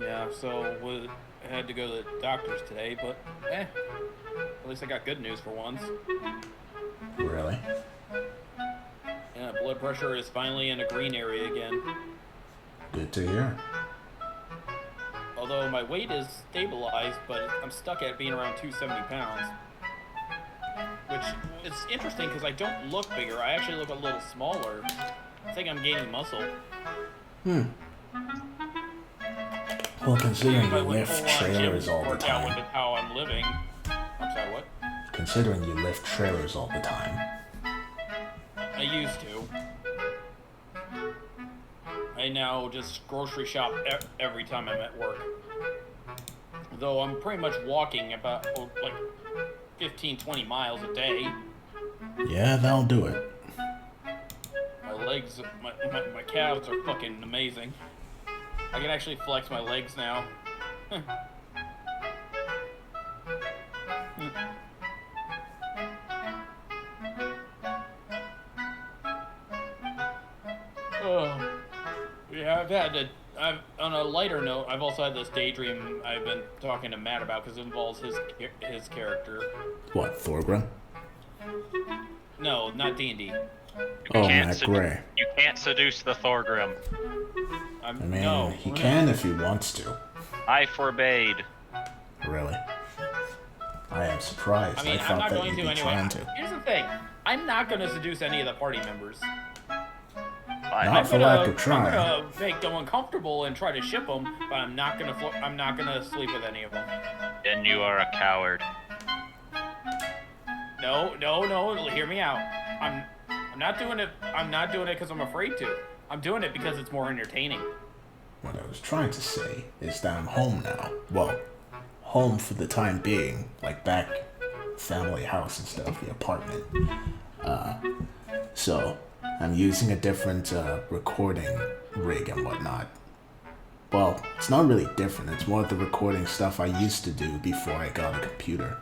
Yeah, so I had to go to the doctor's today, but at least I got good news for once. Really? Yeah, blood pressure is finally in a green area again. Good to hear. Although my weight is stabilized, but I'm stuck at being around 270 pounds. Which is interesting because I don't look bigger. I actually look a little smaller. I think I'm gaining muscle. Hmm. Well, Maybe considering if you I went lift full-on gym trailers all the workout time, with how I'm living. I'm sorry, what? considering you lift trailers all the time, I used to. I now just grocery shop every time I'm at work. Though I'm pretty much walking about like 15, 20 miles a day. yeah, that'll do it. My legs, my calves are fucking amazing. I can actually flex my legs now. Oh, yeah, I've on a lighter note. I've also had this daydream I've been talking to Matt about because it involves his character. What, Thorgrim? No, not D&D. Oh, Matt Gray. You can't seduce the Thorgrim. I mean, No. he can if he wants to. I forbade. Really? I am surprised. I mean, I'm thought not that going you'd to be anyway. trying to. Here's the thing. I'm not going to seduce any of the party members. Not for lack of trying. I'm gonna make them uncomfortable and try to ship them, but I'm not gonna sleep with any of them. Then you are a coward. No. Hear me out. I'm not doing it. I'm not doing it because I'm afraid to. I'm doing it because it's more entertaining. What I was trying to say is that I'm home now. Well, home for the time being, like back family house and stuff, the apartment. So I'm using a different recording rig and whatnot. Well, it's not really different. It's more of the recording stuff I used to do before I got a computer.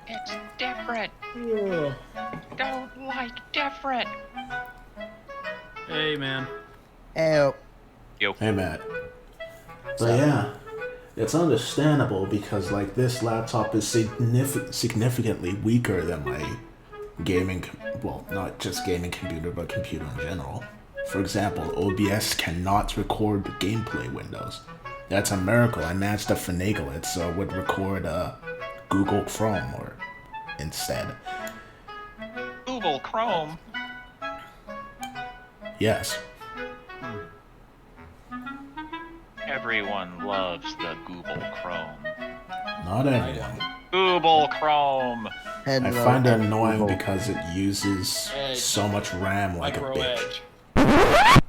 It's different. Don't like different. Hey, man. Help. Yo. Hey, Matt. But yeah, it's understandable because like this laptop is significantly weaker than my gaming, well, not just gaming computer, but computer in general. For example, OBS cannot record gameplay windows. That's a miracle. I managed to finagle it so it would record Google Chrome or instead. Google Chrome. Yes. Everyone loves the Google Chrome. Not everyone. Google Chrome. I find it annoying because it uses Edge. so much RAM like a Micro bitch. Edge.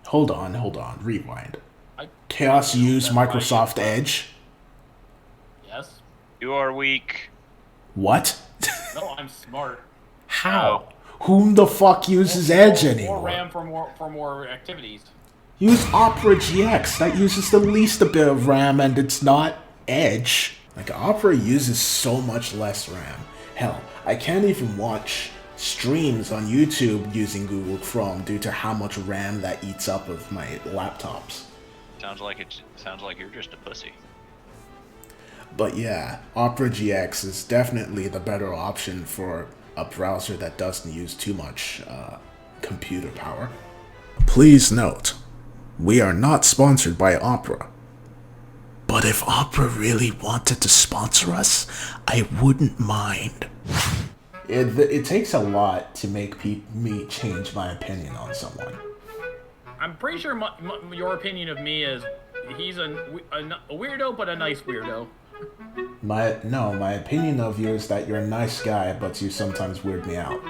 Hold on, rewind. Chaos use Microsoft Edge? Yes. You are weak. What? No, I'm smart. How? Whom the fuck uses Edge More anymore? RAM for more activities. Use Opera GX. That uses the least a bit of RAM and it's not Edge. Like, Opera uses so much less RAM. Hell, I can't even watch streams on YouTube using Google Chrome due to how much RAM that eats up of my laptops. Sounds like you're just a pussy. But yeah, Opera GX is definitely the better option for a browser that doesn't use too much computer power. Please note, we are not sponsored by Opera. But if Opera really wanted to sponsor us, I wouldn't mind. It takes a lot to make me change my opinion on someone. I'm pretty sure your opinion of me is he's a weirdo, but a nice weirdo. My opinion of you is that you're a nice guy, but you sometimes weird me out.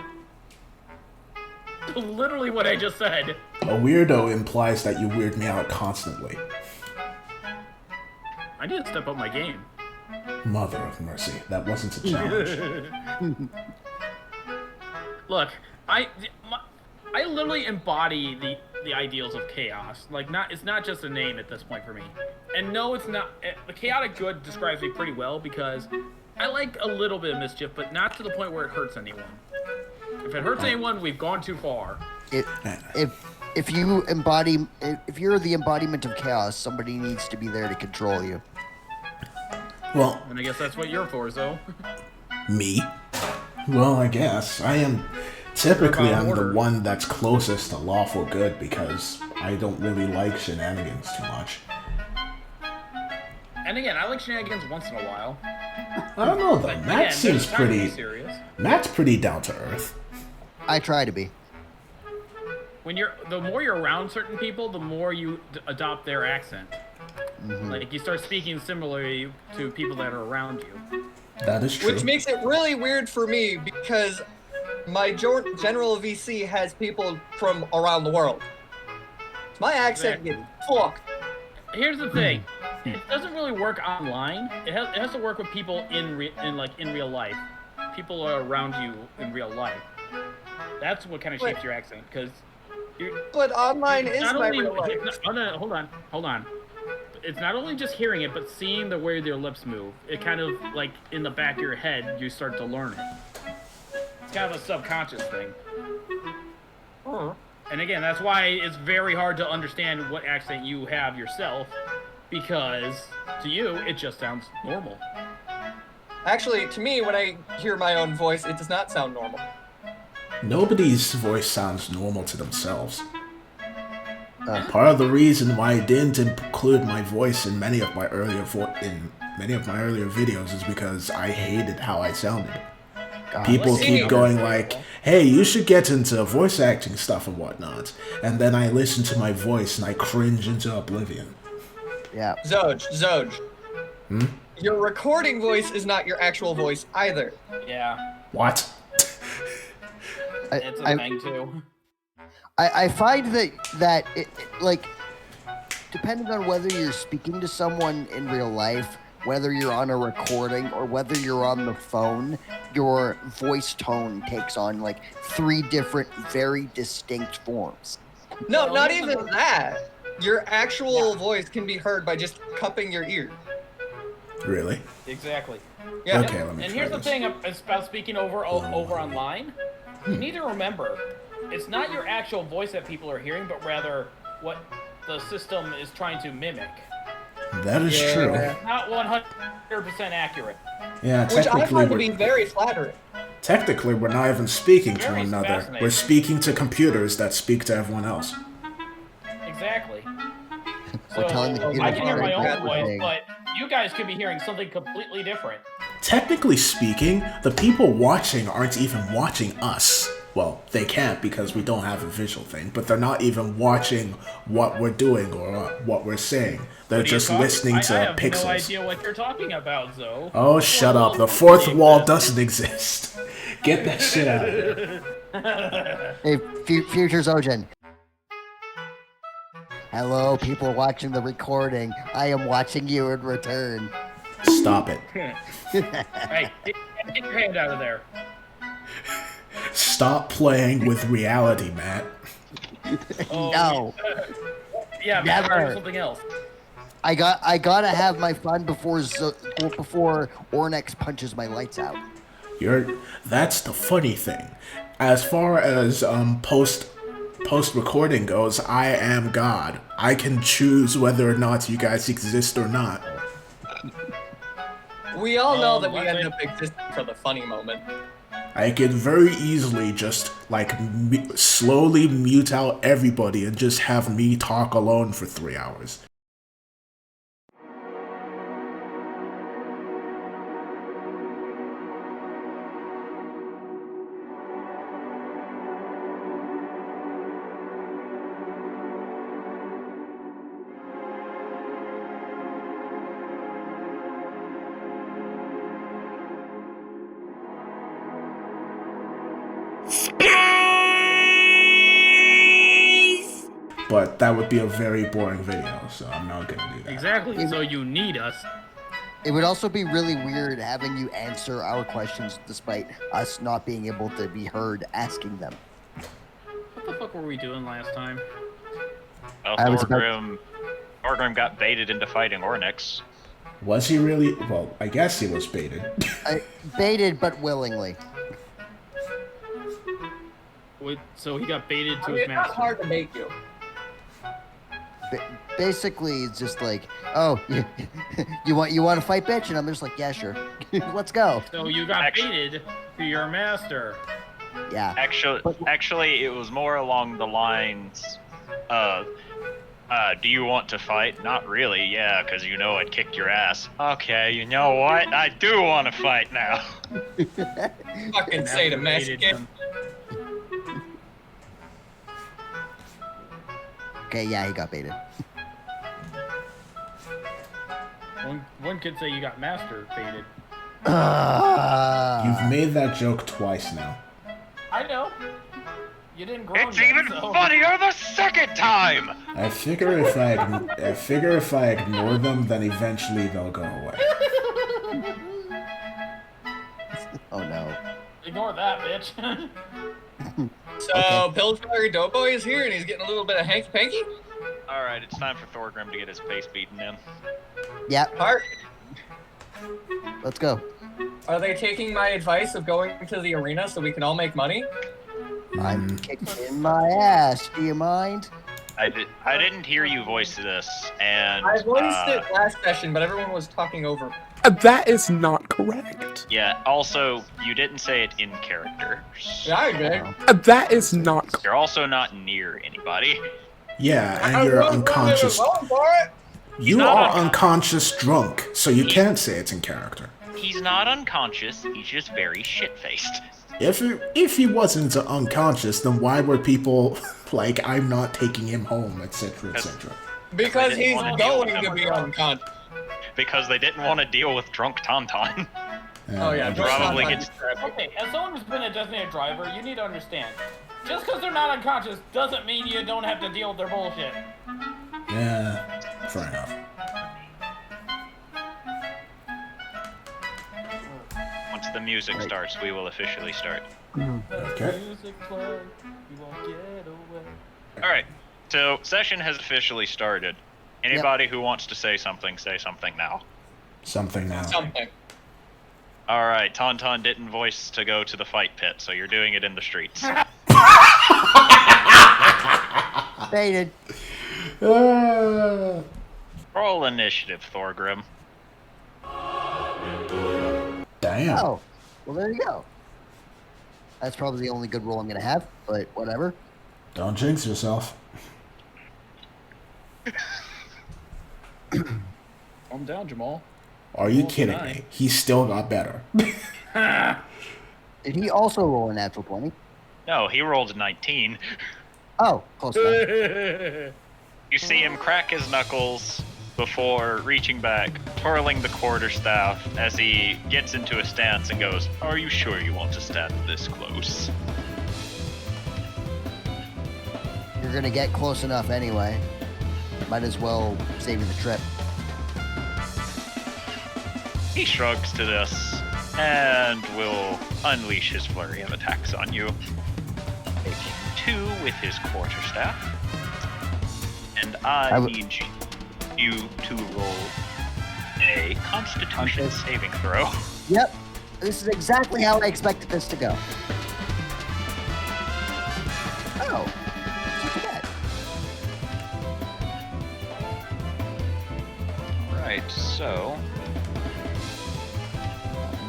Literally what I just said. A weirdo implies that you weird me out constantly. I need to step up my game. Mother of mercy, that wasn't a challenge. Look, I literally embody the ideals of chaos. Like, it's not just a name at this point for me. And no, it's not. The chaotic good describes me pretty well because I like a little bit of mischief, but not to the point where it hurts anyone. If it hurts anyone, we've gone too far. If if you're the embodiment of chaos, somebody needs to be there to control you. Well, And I guess that's what you're for, Zo. me? Well, I guess. I am... Typically, You're about I'm the order. one that's closest to lawful good because I don't really like shenanigans too much. And again, I like shenanigans once in a while. I don't know, though. But Matt again, seems there's time to be pretty... serious. Matt's pretty down to earth. I try to be. The more you're around certain people, the more you adopt their accent. Like you start speaking similarly to people that are around you. That is true. Which makes it really weird for me because my general VC has people from around the world. My accent gets fucked. Here's the thing: it doesn't really work online. It has to work with people in real life. People are around you in real life. That's what kind of shapes your accent, because But online is my real life. Hold on. It's not only just hearing it, but seeing the way their lips move. It kind of, like, in the back of your head, you start to learn it. It's kind of a subconscious thing. And again, that's why it's very hard to understand what accent you have yourself, because to you, it just sounds normal. Actually, to me, when I hear my own voice, it does not sound normal. Nobody's voice sounds normal to themselves. Part of the reason why I didn't include my voice in many of my earlier videos is because I hated how I sounded. People keep going like, "Hey, you should get into voice acting stuff and whatnot," and then I listen to my voice and I cringe into oblivion. Yeah. Zoj. Your recording voice is not your actual voice either. Yeah, What? it's a thing too. I find that it, like, depending on whether you're speaking to someone in real life, whether you're on a recording or whether you're on the phone, your voice tone takes on like 3 different very distinct forms. No, Well, not here's even that. Your actual voice can be heard by just cupping your ear. Really? Exactly. Yeah. Okay, let me And try here's the this. thing about speaking over online. You need to remember, it's not your actual voice that people are hearing, but rather what the system is trying to mimic. That is true. Not 100% accurate. Yeah, Which I technically, find to be very flattering. we're not even speaking to Very one another. fascinating. We're speaking to computers that speak to everyone else. Exactly. We're So telling the computer I can hear my what own we're voice, saying. but you guys could be hearing something completely different. Technically speaking, the people watching aren't even watching us. Well, they can't because we don't have a visual thing, but they're not even watching what we're doing or what we're saying. They're What are you just talking- listening I to have pixels. no idea what you're talking about, Zoe. Oh, shut up. The fourth wall doesn't exist. Get that shit out of here. Hey, future Zojin. Hello, people watching the recording. I am watching you in return. Stop it. Hey, get your hand out of there. Stop playing with reality, Matt. Oh, No, Yeah, Never. never. Something else. I gotta have my fun before Ornex punches my lights out. That's the funny thing. As far as post recording goes, I am God. I can choose whether or not you guys exist or not. We all know that we let's end say- up existing for the funny moment. I could very easily just like slowly mute out everybody and just have me talk alone for 3 hours. But that would be a very boring video, so I'm not gonna do that. Exactly. So you need us. It would also be really weird having you answer our questions despite us not being able to be heard asking them. What the fuck were we doing last time? Well, I was Thorgrim got baited into fighting Ornex. Was he really? Well, I guess he was baited. Baited, but willingly. So he got baited I to mean, his it's not master. hard to make you. Basically, it's just like, oh, you want to fight, bitch? And I'm just like, yeah, sure, let's go. So you got Actu- baited to your master. Yeah. Actually, it was more along the lines of, do you want to fight? Not really, yeah, because you know I'd kick your ass. Okay, you know what? I do want to fight now. Fucking say the Baited Mexican. him. Okay, yeah, he got baited. One could say you got master baited. You've made that joke twice now. I know. You didn't grow It's yet, even so- funnier the second time! I figure if I ignore them, then eventually they'll go away. Oh no. Ignore that, bitch. So, Okay. Pillsbury Doughboy is here and he's getting a little bit of hanky-panky. Alright, it's time for Thorgrim to get his face beaten in. Yep. Park, Let's go. are they taking my advice of going to the arena so we can all make money? I'm kicking my ass. Do you mind? I didn't hear you voice this, and I voiced it last session, but everyone was talking over me. That is not correct. yeah. Also, you didn't say it in character. Yeah, I did. That is not correct. You're also not near anybody. Yeah, I and you're wasn't even unconscious. going for it. You not are unconscious. unconscious drunk, so you can't say it's in character. He's not unconscious. He's just very shit-faced. If he wasn't unconscious, then why were people like, I'm not taking him home, etc., etc.? Because I didn't he's wanna deal with going to him. be unconscious. Because they didn't want to deal with drunk Tauntaun. Oh yeah, Probably Jordan's gets- not Okay, as someone who's been a designated driver, you need to understand. Just because they're not unconscious doesn't mean you don't have to deal with their bullshit. Yeah, fair enough. Once the music starts, we will officially start. Okay. Music play, you won't get away. Alright, so session has officially started. Anybody who wants to say something now. Something now. something. Alright, Tauntaun didn't voice to go to the fight pit, so you're doing it in the streets. Baited. Roll initiative, Thorgrim. Damn. Oh, well, there you go. That's probably the only good roll I'm gonna have, but whatever. Don't jinx yourself. Calm down, Jamal. Are you Roll kidding nine. me? He still got better. Did he also roll a natural 20? No, he rolled a 19. Oh, close enough. You see him crack his knuckles before reaching back, twirling the quarterstaff as he gets into a stance and goes, "Are you sure you want to stand this close?" You're gonna get close enough anyway. Might as well save you the trip. He shrugs to this and will unleash his flurry of attacks on you, taking 2 with his quarterstaff. And I need you to roll a Constitution saving throw. Yep. This is exactly how I expected this to go. Oh. Look at that. Right, so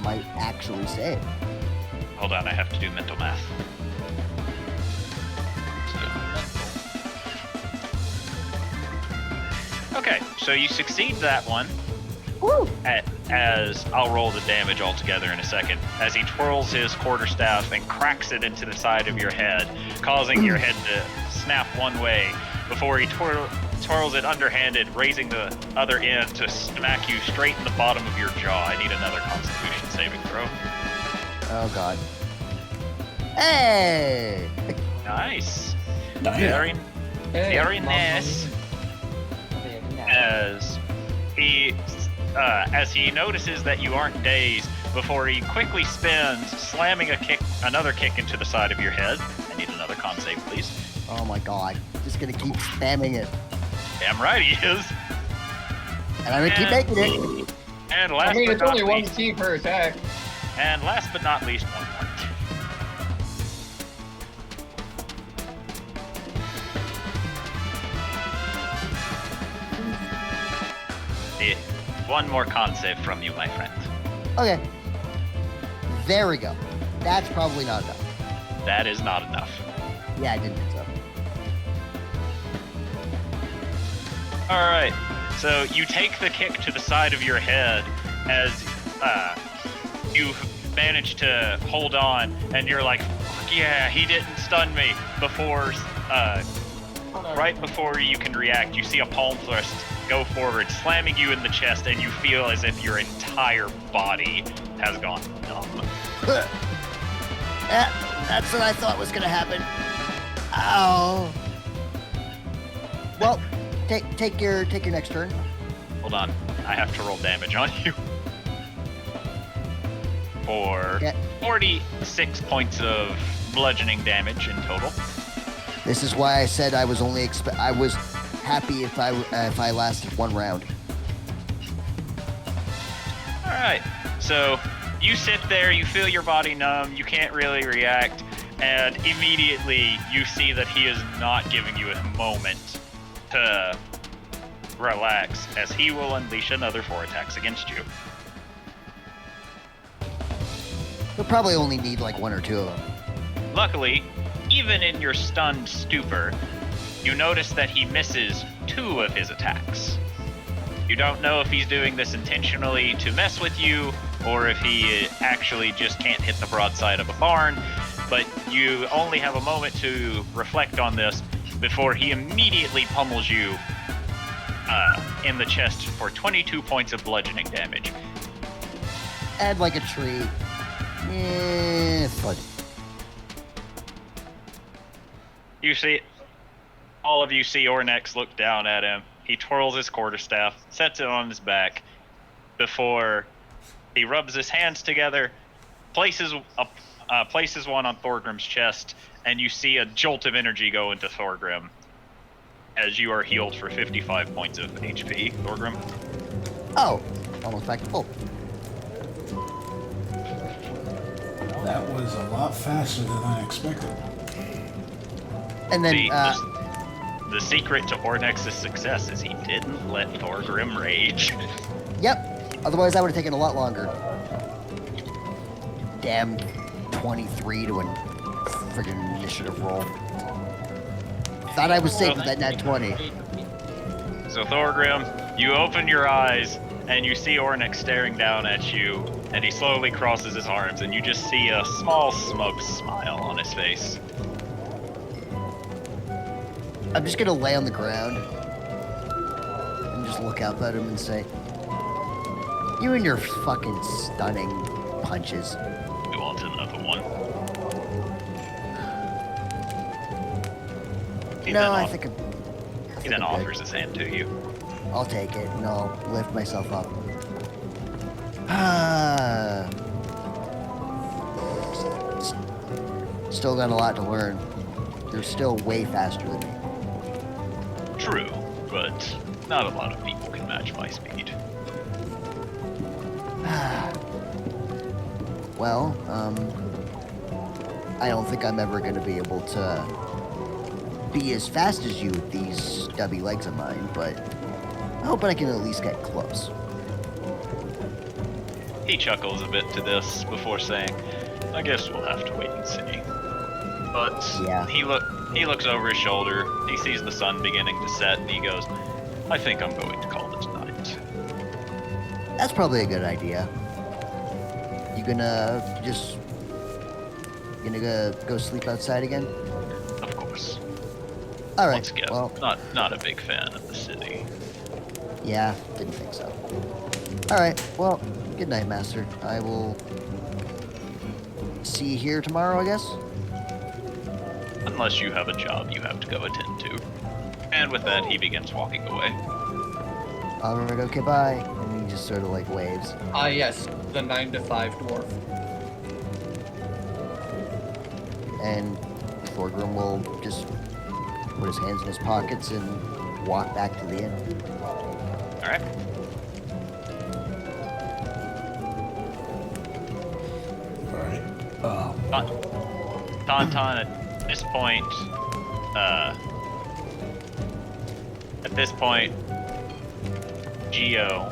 Might actually save. hold on, I have to do mental math. Okay, so you succeed that one. Woo! As I'll roll the damage altogether in a second, as he twirls his quarterstaff and cracks it into the side of your head, causing your head to snap one way before he twirls it underhanded, raising the other end to smack you straight in the bottom of your jaw. I need another Constitution saving throw. Oh god. Hey! Nice. Damn. Very, Hey, very Mom, nice. As he notices that you aren't dazed, before he quickly spins, slamming another kick into the side of your head. I need another con save, please. Oh my god. Just gonna keep spamming it. Damn right he is. And I'm gonna keep making it. And last I mean, but it's not only one least, key per attack. and last but not least, 1 point. One more con save from you, my friend. Okay. There we go. That's probably not enough. That is not enough. Yeah, I didn't think so. All right. So you take the kick to the side of your head as you manage to hold on, and you're like, "Fuck yeah, he didn't stun me." Before, right before you can react, you see a palm thrust go forward, slamming you in the chest, and you feel as if your entire body has gone numb. That's what I thought was gonna happen. Ow. Well, take your next turn. Hold on, I have to roll damage on you. For 46 points of bludgeoning damage in total. This is why I said I was only I was happy if I lasted one round. All right, so you sit there, you feel your body numb, you can't really react, and immediately you see that he is not giving you a moment to relax, as he will unleash another 4 attacks against you. We'll probably only need like 1 or 2 of them. Luckily, even in your stunned stupor, you notice that he misses 2 of his attacks. You don't know if he's doing this intentionally to mess with you, or if he actually just can't hit the broadside of a barn, but you only have a moment to reflect on this before he immediately pummels you in the chest for 22 points of bludgeoning damage. Add like a tree. Fun. You see, all of you see Ornex look down at him. He twirls his quarterstaff, sets it on his back, before he rubs his hands together, places one on Thorgrim's chest, and you see a jolt of energy go into Thorgrim as you are healed for 55 points of HP, Thorgrim. Oh, almost back to full. That was a lot faster than I expected. And then, The secret to Ornex's success is he didn't let Thorgrim rage. Yep. Otherwise, I would have taken a lot longer. Damn, 23 to a friggin' initiative roll. Thought I was safe with that nat 20. So Thorgrim, you open your eyes and you see Ornex staring down at you, and he slowly crosses his arms, and you just see a small smug smile on his face. I'm just gonna lay on the ground and just look up at him and say, "You and your fucking stunning punches." You want another one? I think He then offers his hand to you. I'll take it and I'll lift myself up. Still got a lot to learn. You're still way faster than me. True, but not a lot of people can match my speed. Well, I don't think I'm ever going to be able to be as fast as you with these stubby legs of mine, but I hope I can at least get close. He chuckles a bit to this before saying, "I guess we'll have to wait and see." But Yeah. he looks over his shoulder, he sees the sun beginning to set, and he goes, "I think I'm going to call it a night." That's probably a good idea. You gonna go sleep outside again? Of course. All right. Once again, Well, not a big fan of the city. yeah, didn't think so. All right. Well, good night, Master. I will see you here tomorrow, I guess. Unless you have a job you have to go attend to. And with that, he begins walking away. All right. Okay. Bye. And he just sort of like waves. Yes, the 9 to 5 dwarf. And Thorgrim will just put his hands in his pockets and walk back to the inn. All right. Alright. Tauntaun, at this point, Geo.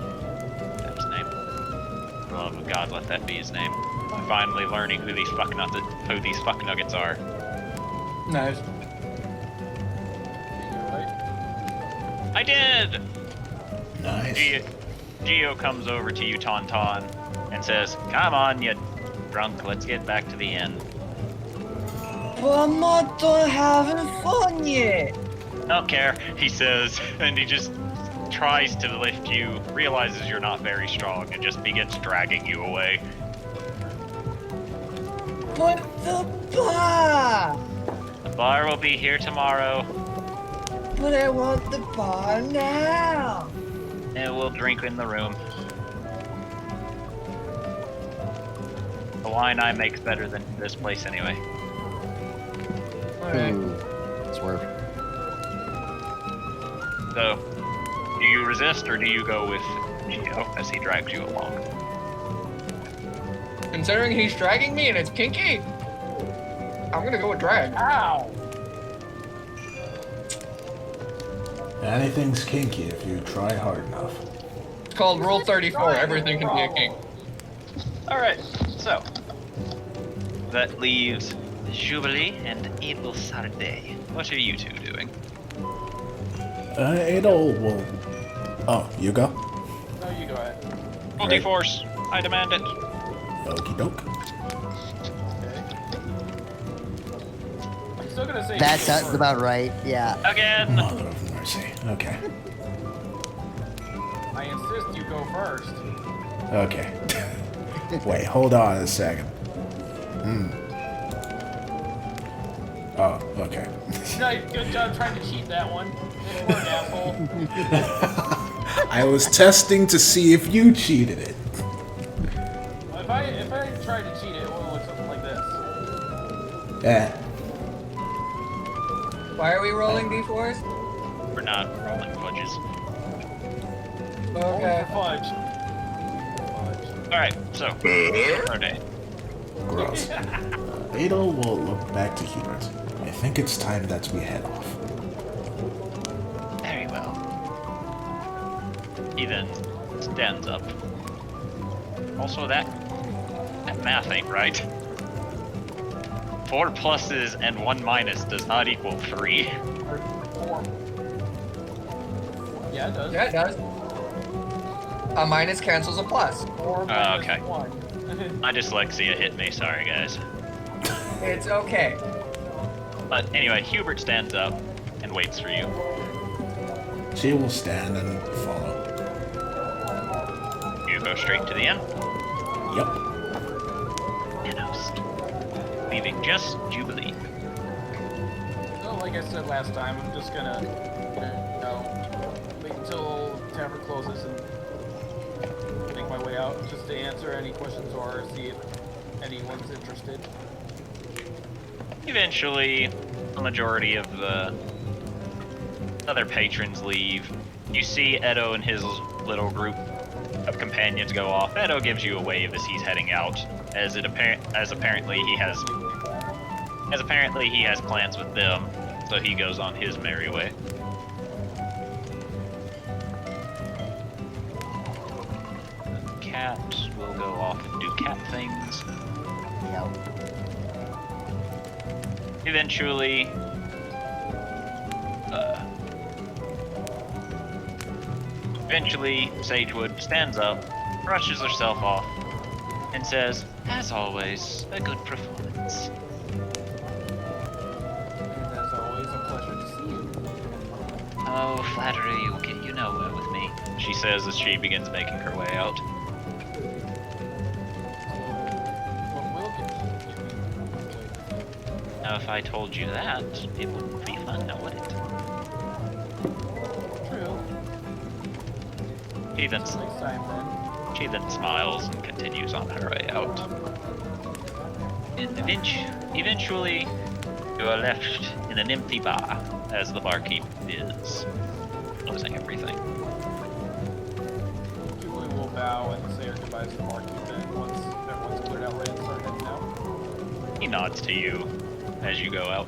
That's his name. For the love of God, let that be his name. I'm finally learning who these fuck nuggets are. Nice. I did! Nice. Geo comes over to you, Tauntaun, and says, "Come on, you drunk, let's get back to the inn." But I'm not done having fun yet. Don't care, he says, and he just tries to lift you, realizes you're not very strong, and just begins dragging you away. But the bar! The bar will be here tomorrow, But I want the bar now. and we'll drink in the room. The wine I make's better than this place anyway. Alright. Swerve. So, do you resist or do you go with Geo as he drags you along? Considering he's dragging me and it's kinky, I'm gonna go with drag. Ow! Anything's kinky if you try hard enough. It's called Rule 34. Everything can be a kink. Alright, so that leaves Jubilee and Edel Sarde. What are you two doing? Adol will... Oh, you go? No, you go ahead. Multi-force, I demand it. Okie doke. Okay. I'm still gonna say. That you sounds first. about right. Yeah. Again! Mother of mercy. Okay. I insist you go first. Okay. Wait, hold on a second. Oh, okay. No, good job trying to cheat that one. Good work, asshole. I was testing to see if you cheated it. If I tried to cheat it, it would look something like this. Yeah. Why are we rolling d4s? We're not rolling fudges. Okay. Fudge. Alright, so, Sarde. Gross. Adol will look back to Hubert. I think it's time that we head off. Very well. He then stands up. Also, that math ain't right. 4 pluses and 1 minus does not equal 3. Or yeah, it does. Yeah, it does. A minus cancels a plus. Or okay. 1. My dyslexia hit me, sorry guys. It's okay. But anyway, Hubert stands up and waits for you. She will stand and follow. You go straight to the inn. Yep. Inhouse. Leaving just Jubilee. So, like I said last time, I'm just gonna, wait until the tavern closes and make my way out just to answer any questions or see if anyone's interested. Eventually, a majority of the other patrons leave. You see Edo and his little group of companions go off. Edo gives you a wave as he's heading out, as apparently he has plans with them, so he goes on his merry way. Cat will go off and do cat things. Yeah. Eventually, Sagewood stands up, brushes herself off, and says, "As always, a good performance." And as always, a pleasure to see you. Oh, flattery, you know well with me, she says as she begins making her way out. What will get me? Now, if I told you that, it wouldn't be fun, now would it? True. Next time then. She then smiles and continues on her way out. And eventually, you are left in an empty bar as the barkeep is closing everything. Julie will bow and say her goodbyes to the barkeep then once everyone's cleared out and start heading out. He nods to you as you go out.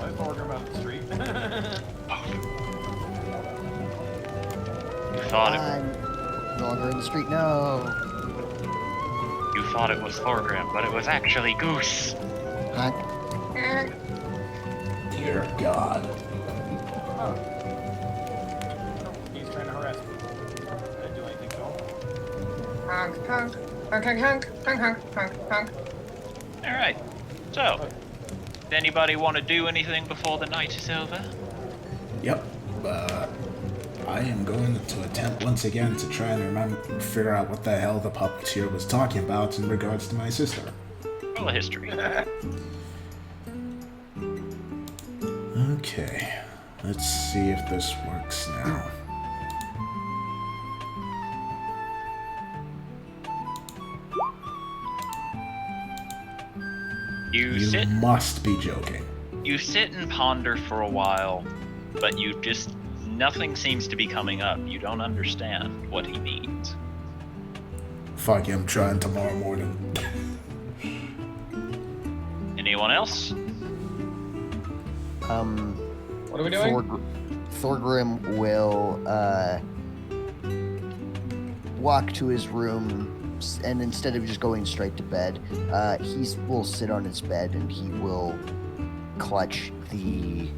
I was ordering him out the street. thought it I'm no longer in the street. No. You thought it was Thorgrim, but it was actually Goose. Honk. Dear God. He's trying to harass me. Did I do anything to him? Honk, honk, honk, honk, honk, honk, honk, honk, honk. All right. So, does anybody want to do anything before the night is over? Yep. I am going to attempt once again to try and figure out what the hell the puppeteer was talking about in regards to my sister. Roll a history. Okay. Let's see if this works now. You You sit. must be joking. You sit and ponder for a while, but nothing seems to be coming up. You don't understand what he means. Fuck, I'm trying tomorrow morning. Anyone else? What are we doing? Thorgrim will walk to his room, and instead of just going straight to bed, he will sit on his bed and he will clutch the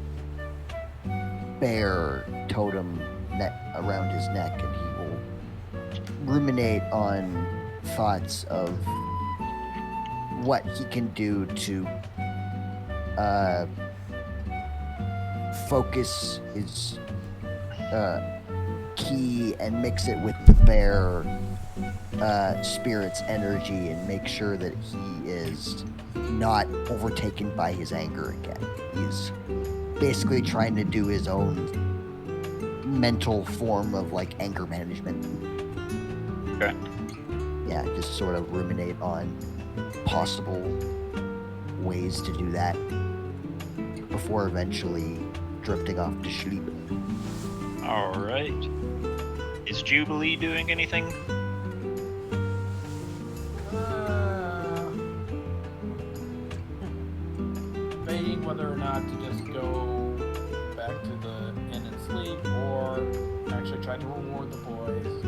bear totem around his neck, and he will ruminate on thoughts of what he can do to focus his key and mix it with the bear spirit's energy and make sure that he is not overtaken by his anger again. He's basically trying to do his own mental form of like anger management. Okay. Yeah, just sort of ruminate on possible ways to do that before eventually drifting off to sleep. All right. Is Jubilee doing anything? Debating whether or not to just go back to the inn and sleep, or actually try to reward the boys.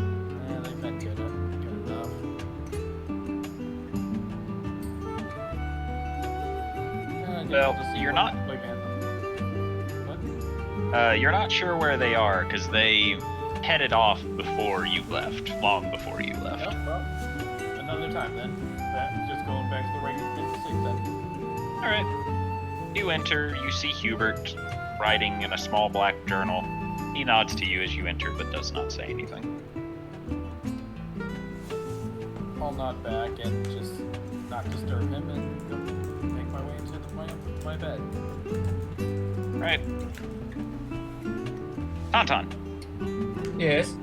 They've been good enough. Well, you're not- You're not sure where they are because they headed off before you left, long before you left. Yep, well, another time then. Just going back to the regular inn to sleep then. All right. You enter. You see Hubert writing in a small black journal. He nods to you as you enter, but does not say anything. I'll nod back and just not disturb him and go make my way into my bed. Right. Tauntaun, Yes.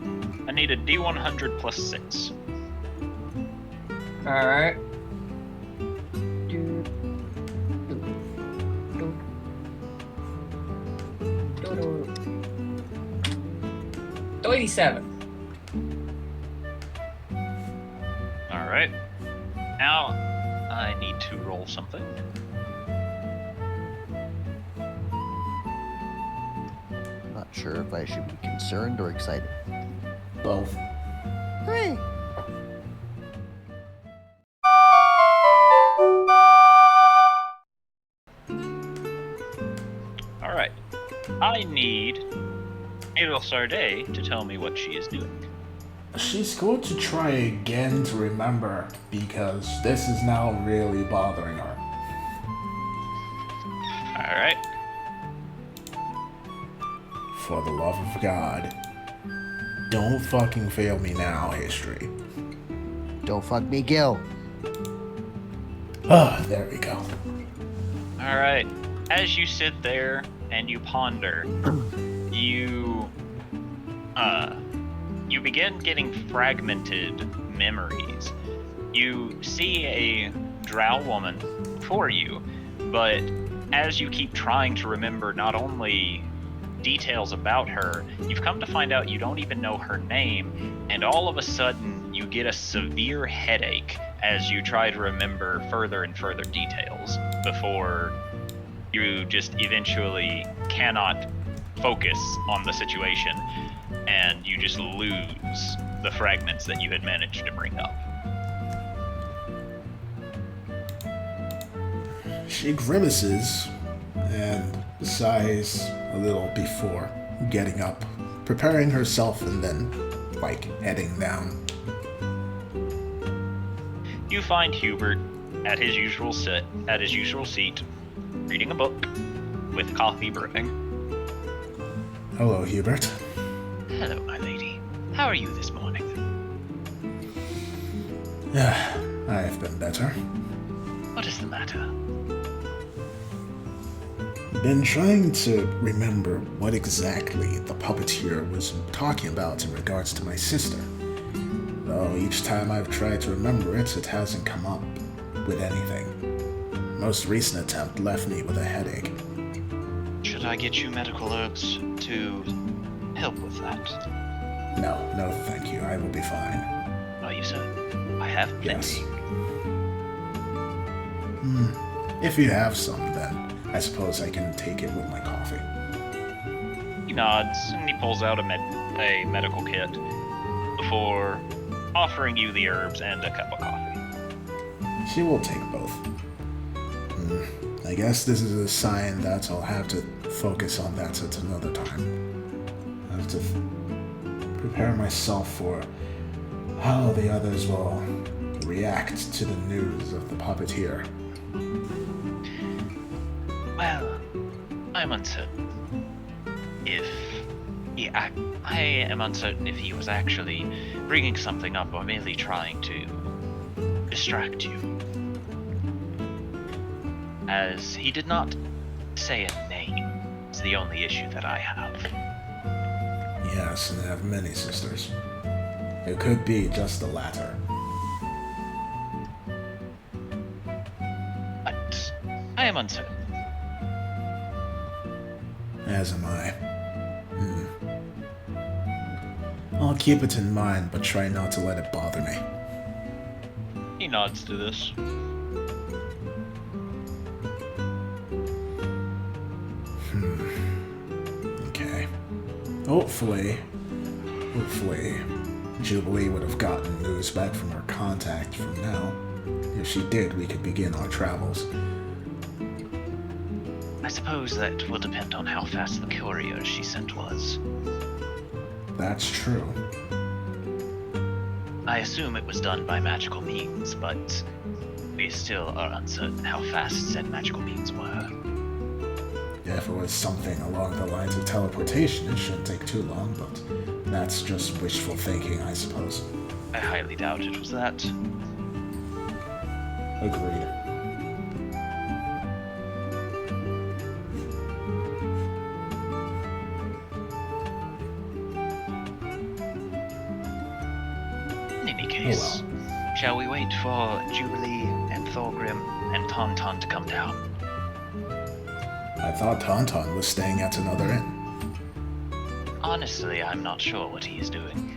I need a D100 plus 6. Alright. 87. All right. Now I need to roll something. Not sure if I should be concerned or excited. Both. Hooray! All right. I need Adel Sarday to tell me what she is doing. She's going to try again to remember because this is now really bothering her. All right. For the love of God, don't fucking fail me now, history. Don't fuck me, Gil. Ah, there we go. All right. As you sit there and you ponder, you begin getting fragmented memories. You see a drow woman before you, but as you keep trying to remember not only details about her, you've come to find out you don't even know her name, and all of a sudden you get a severe headache as you try to remember further and further details before you just eventually cannot focus on the situation, and you just lose the fragments that you had managed to bring up. She grimaces and sighs a little before getting up, preparing herself and then, heading down. You find Hubert at his usual seat, reading a book with coffee brewing. Hello, Hubert. Hello, my lady. How are you this morning? I have been better. What is the matter? Been trying to remember what exactly the puppeteer was talking about in regards to my sister. Though each time I've tried to remember it, it hasn't come up with anything. Most recent attempt left me with a headache. Should I get you medical herbs to help with that? No, thank you. I will be fine. Are you certain? I have plenty. Yes. If you have some, then I suppose I can take it with my coffee. He nods and he pulls out a medical kit before offering you the herbs and a cup of coffee. She will take both. I guess this is a sign that I'll have to focus on that at another time. I have to prepare myself for how the others will react to the news of the puppeteer. Well, I'm uncertain I am uncertain if he was actually bringing something up or merely trying to distract you. As he did not say a name, is the only issue that I have. Yes, and I have many sisters. It could be just the latter. But I am uncertain. As am I. I'll keep it in mind, but try not to let it bother me. He nods to this. Okay. Hopefully, Jubilee would have gotten news back from her contact from now. If she did, we could begin our travels. I suppose that will depend on how fast the courier she sent was. That's true. I assume it was done by magical means, but we still are uncertain how fast said magical means were. If it was something along the lines of teleportation, it shouldn't take too long, but that's just wishful thinking, I suppose. I highly doubt it was that. Agreed. In any case, shall we wait for Jubilee and Thorgrim and Tauntaun to come down? I thought Tauntaun was staying at another inn. Honestly, I'm not sure what he is doing.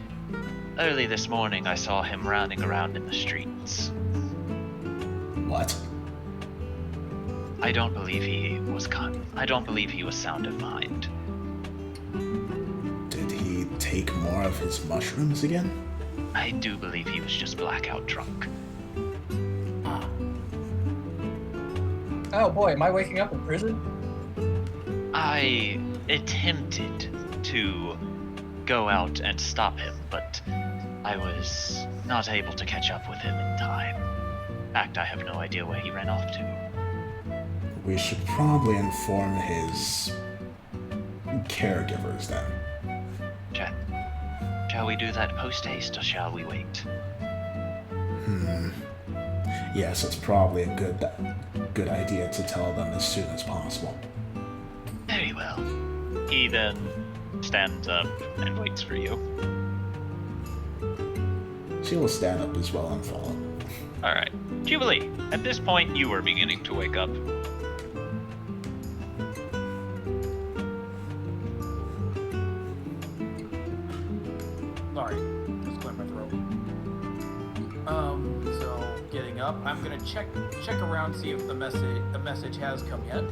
Early this morning, I saw him rounding around in the streets. What? I don't believe he was sound of mind. Did he take more of his mushrooms again? I do believe he was just blackout drunk. Oh boy, am I waking up in prison? I attempted to go out and stop him, but I was not able to catch up with him in time. In fact, I have no idea where he ran off to. We should probably inform his caregivers then. Shall we do that post-haste, or shall we wait? Yes, it's probably a good idea to tell them as soon as possible. Very well. He then stands up and waits for you. She will stand up as well and follow. Alright. Jubilee, at this point you were beginning to wake up. Sorry, just cleared my throat. So getting up, I'm gonna check around, see if the message has come yet.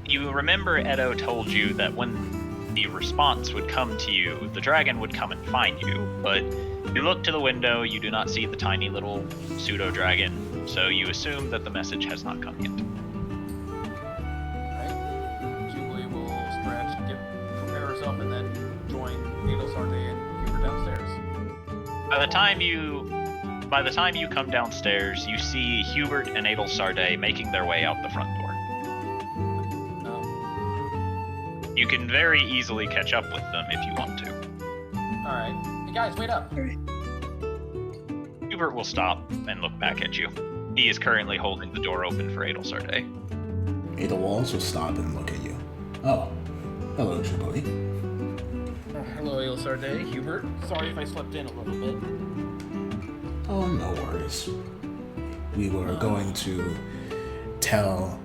You remember Edo told you that when the response would come to you, the dragon would come and find you, but you look to the window, you do not see the tiny little pseudo-dragon, so you assume that the message has not come yet. Right? Jubilee will prepare herself, and then join Needle Sarday and Hubert downstairs. By the time you come downstairs, you see Hubert and Adel Sarday making their way out the front door. You can very easily catch up with them if you want to. Alright. Hey guys, wait up! Hubert will stop and look back at you. He is currently holding the door open for Adel Sarday. Ada will also stop and look at you. Oh, hello, Jubilee. Hello, Adel Sarday. Hubert. Sorry if I slept in a little bit. Oh, no worries. We were going to tell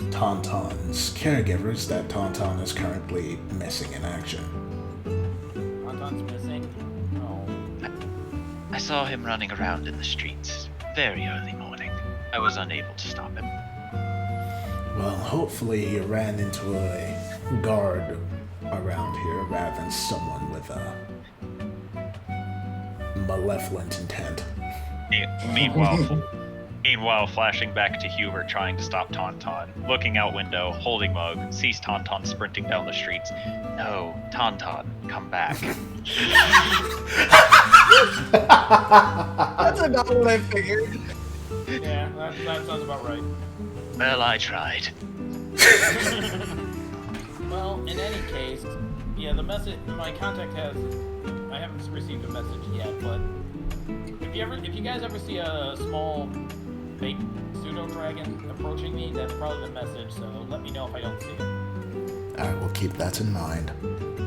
Tauntaun's caregivers that Tauntaun is currently missing in action. Tauntaun's missing? Oh. I saw him running around in the streets very early morning. I was unable to stop him. Well, hopefully he ran into a guard around here rather than someone with a malevolent intent. Meanwhile, flashing back to Hubert trying to stop Tauntaun, looking out window, holding mug, sees Tauntaun sprinting down the streets. No, Tauntaun, come back. That's about what I figured. Yeah, that sounds about right. Well, I tried. Well, in any case, yeah, the message, my contact I haven't received a message yet, but if you guys ever see a small fake pseudo-dragon approaching me, that's probably the message, so let me know if I don't see it. I will keep that in mind.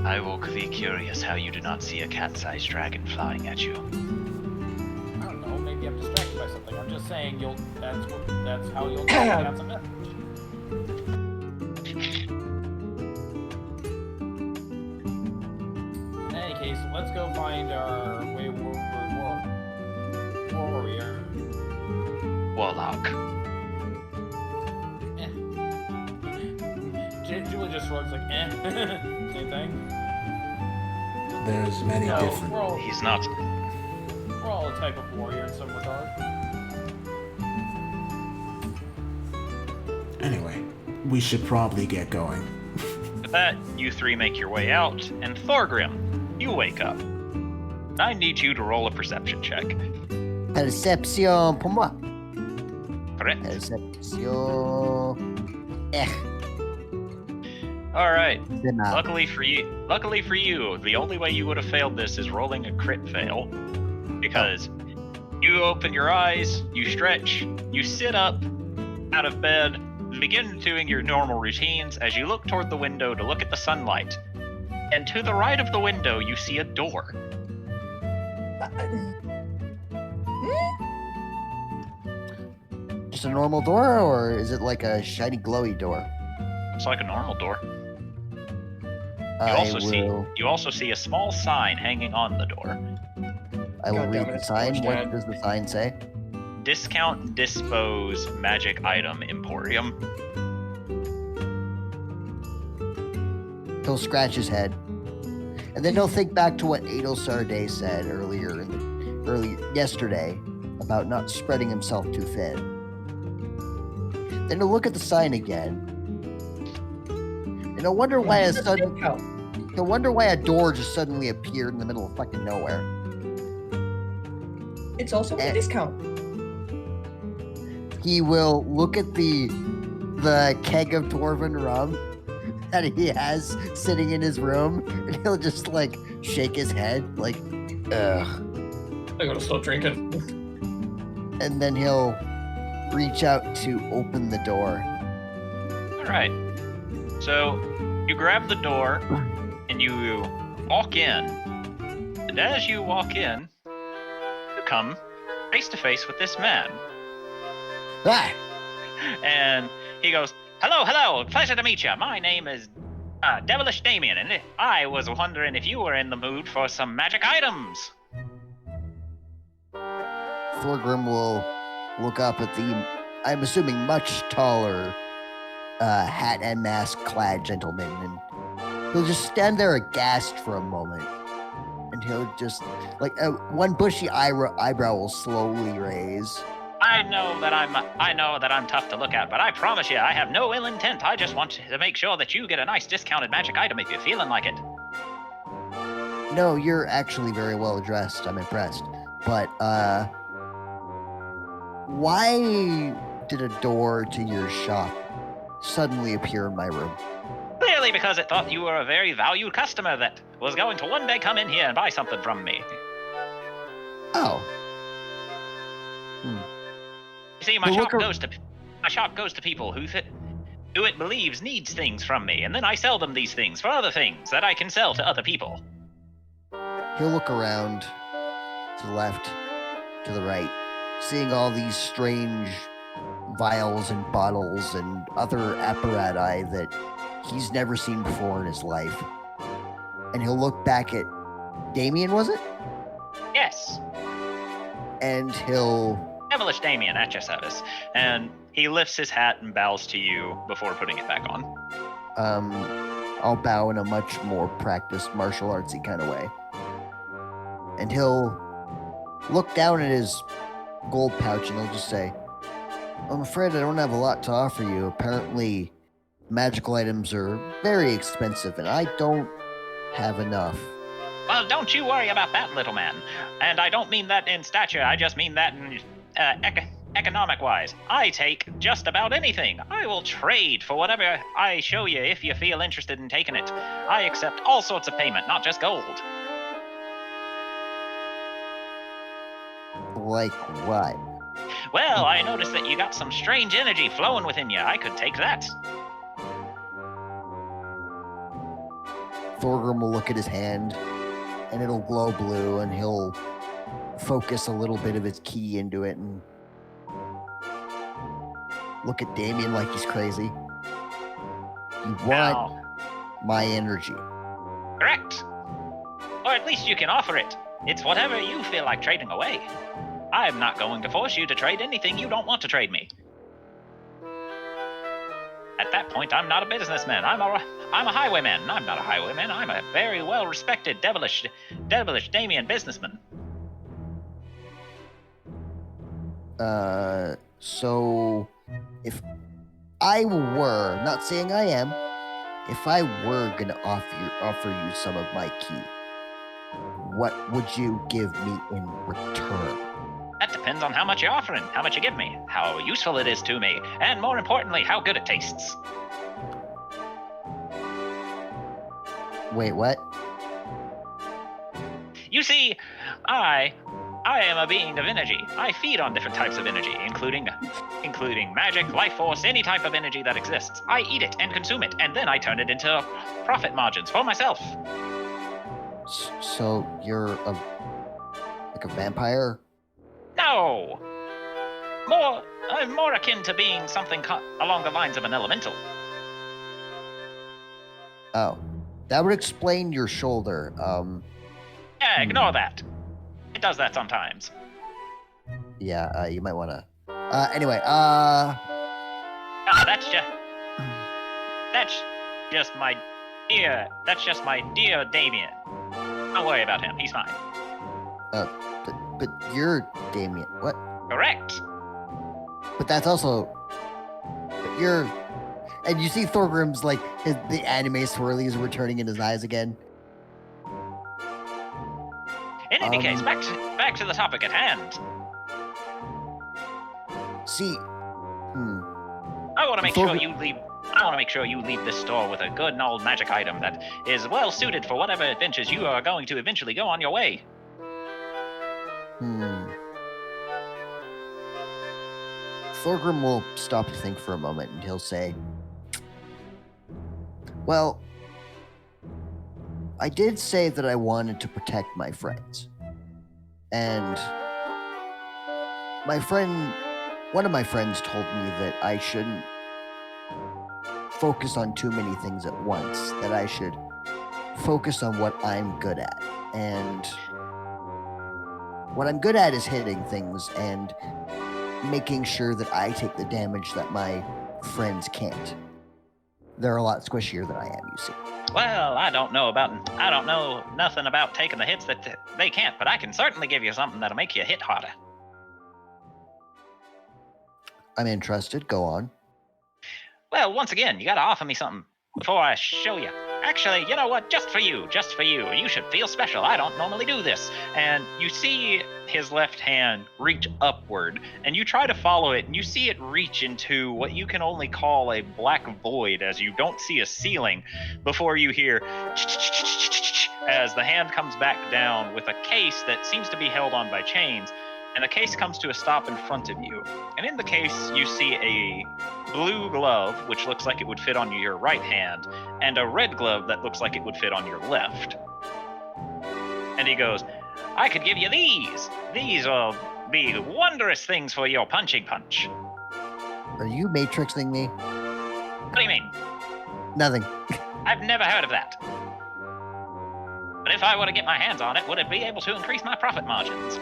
I will be curious how you do not see a cat-sized dragon flying at you. I don't know, maybe I'm distracted by something. I'm just saying that's how you'll know that's a message. In any case, let's go find our warrior. Warlock. Eh. Julie just shrugs like, eh. Same thing. There's many No, different... he's not. We're all a type of warrior in some regard. Anyway, we should probably get going. With that, you three make your way out, and Thorgrim, you wake up. I need you to roll a perception check. Perception pour moi. Correct. Perception. Alright. Deny. Luckily for you, the only way you would have failed this is rolling a crit fail. Because you open your eyes, you stretch, you sit up out of bed, and begin doing your normal routines as you look toward the window to look at the sunlight. And to the right of the window, you see a door. Just a normal door, or is it like a shiny glowy door? It's like a normal door. I You also see a small sign hanging on the door. I will God damn read it, the sign. George What Dad. does the sign say? Discount Dispose Magic Item Emporium. He'll scratch his head, and then he'll think back to what Adel Sarday said yesterday about not spreading himself too thin. Then he'll look at the sign again, and he'll wonder why a door just suddenly appeared in the middle of fucking nowhere. It's also a discount. He will look at the keg of dwarven rum that he has sitting in his room, and he'll just like shake his head like, ugh. I gotta stop drinking. And then he'll reach out to open the door. Alright. So, you grab the door, and you walk in. And as you walk in, you come face to face with this man. Ah! And he goes, hello, pleasure to meet you. My name is Devilish Damien, and I was wondering if you were in the mood for some magic items. Thorgrim will look up at the, I'm assuming, much taller hat and mask clad gentleman, and he'll just stand there aghast for a moment, and he'll just like one bushy eyebrow will slowly raise. I know that I'm tough to look at, but I promise you, I have no ill intent. I just want to make sure that you get a nice discounted magic item if you're feeling like it. No, you're actually very well dressed. I'm impressed. But why did a door to your shop suddenly appear in my room? Clearly because it thought you were a very valued customer that was going to one day come in here and buy something from me. Oh. You see, my shop goes to people who it believes needs things from me, and then I sell them these things for other things that I can sell to other people. He'll look around to the left, to the right, seeing all these strange vials and bottles and other apparatus that he's never seen before in his life. And he'll look back at Damien, was it? Yes. And he'll... Devilish Damien, at your service. And he lifts his hat and bows to you before putting it back on. I'll bow in a much more practiced martial artsy kind of way. And he'll look down at his gold pouch and he'll just say, I'm afraid I don't have a lot to offer you. Apparently, magical items are very expensive, and I don't have enough. Well, don't you worry about that, little man. And I don't mean that in stature, I just mean that in economic-wise. I take just about anything. I will trade for whatever I show you if you feel interested in taking it. I accept all sorts of payment, not just gold. Like what? Well, I noticed that you got some strange energy flowing within you. I could take that. Thorgrim will look at his hand, and it'll glow blue, and he'll focus a little bit of his ki into it and look at Damien like he's crazy. You want my energy. Correct. Or at least you can offer it. It's whatever you feel like trading away. I'm not going to force you to trade anything you don't want to trade me. At that point, I'm not a businessman. I'm a highwayman. I'm not a highwayman. I'm a very well-respected, devilish Damien businessman. So if I were, not saying I am, if I were gonna offer you some of my ki, what would you give me in return? That depends on how much you're offering, how much you give me, how useful it is to me, and more importantly, how good it tastes. Wait, what? You see, I am a being of energy. I feed on different types of energy, including magic, life force, any type of energy that exists. I eat it and consume it, and then I turn it into profit margins for myself. So you're like a vampire? No! I'm more akin to being something along the lines of an elemental. Oh. That would explain your shoulder. Yeah, ignore that. It does that sometimes. Yeah, you might want to... Anyway, that's just my dear Damien. Don't worry about him, he's fine. But you're Damien. What? Correct. But that's also... But you're... And you see Thorgrim's, like, the anime swirlies returning in his eyes again. In any case, back to the topic at hand. See... I want to make sure you leave this store with a good and old magic item that is well suited for whatever adventures you are going to eventually go on your way. Thorgrim will stop to think for a moment, and he'll say, well, I did say that I wanted to protect my friends. And one of my friends told me that I shouldn't focus on too many things at once, that I should focus on what I'm good at. And what I'm good at is hitting things and making sure that I take the damage that my friends can't. They're a lot squishier than I am, you see. Well, I don't know nothing about taking the hits that they can't, but I can certainly give you something that'll make you hit harder. I'm interested. Go on. Well, once again, you gotta offer me something before I show you. Actually, you know what? Just for you. You should feel special. I don't normally do this. And you see his left hand reach upward, and you try to follow it, and you see it reach into what you can only call a black void, as you don't see a ceiling, before you hear as the hand comes back down with a case that seems to be held on by chains, and the case comes to a stop in front of you. And in the case, you see a blue glove, which looks like it would fit on your right hand, and a red glove that looks like it would fit on your left. And he goes, I could give you these. These will be wondrous things for your punching punch. Are you matrixing me? What do you mean? Nothing. I've never heard of that. But if I were to get my hands on it, would it be able to increase my profit margins?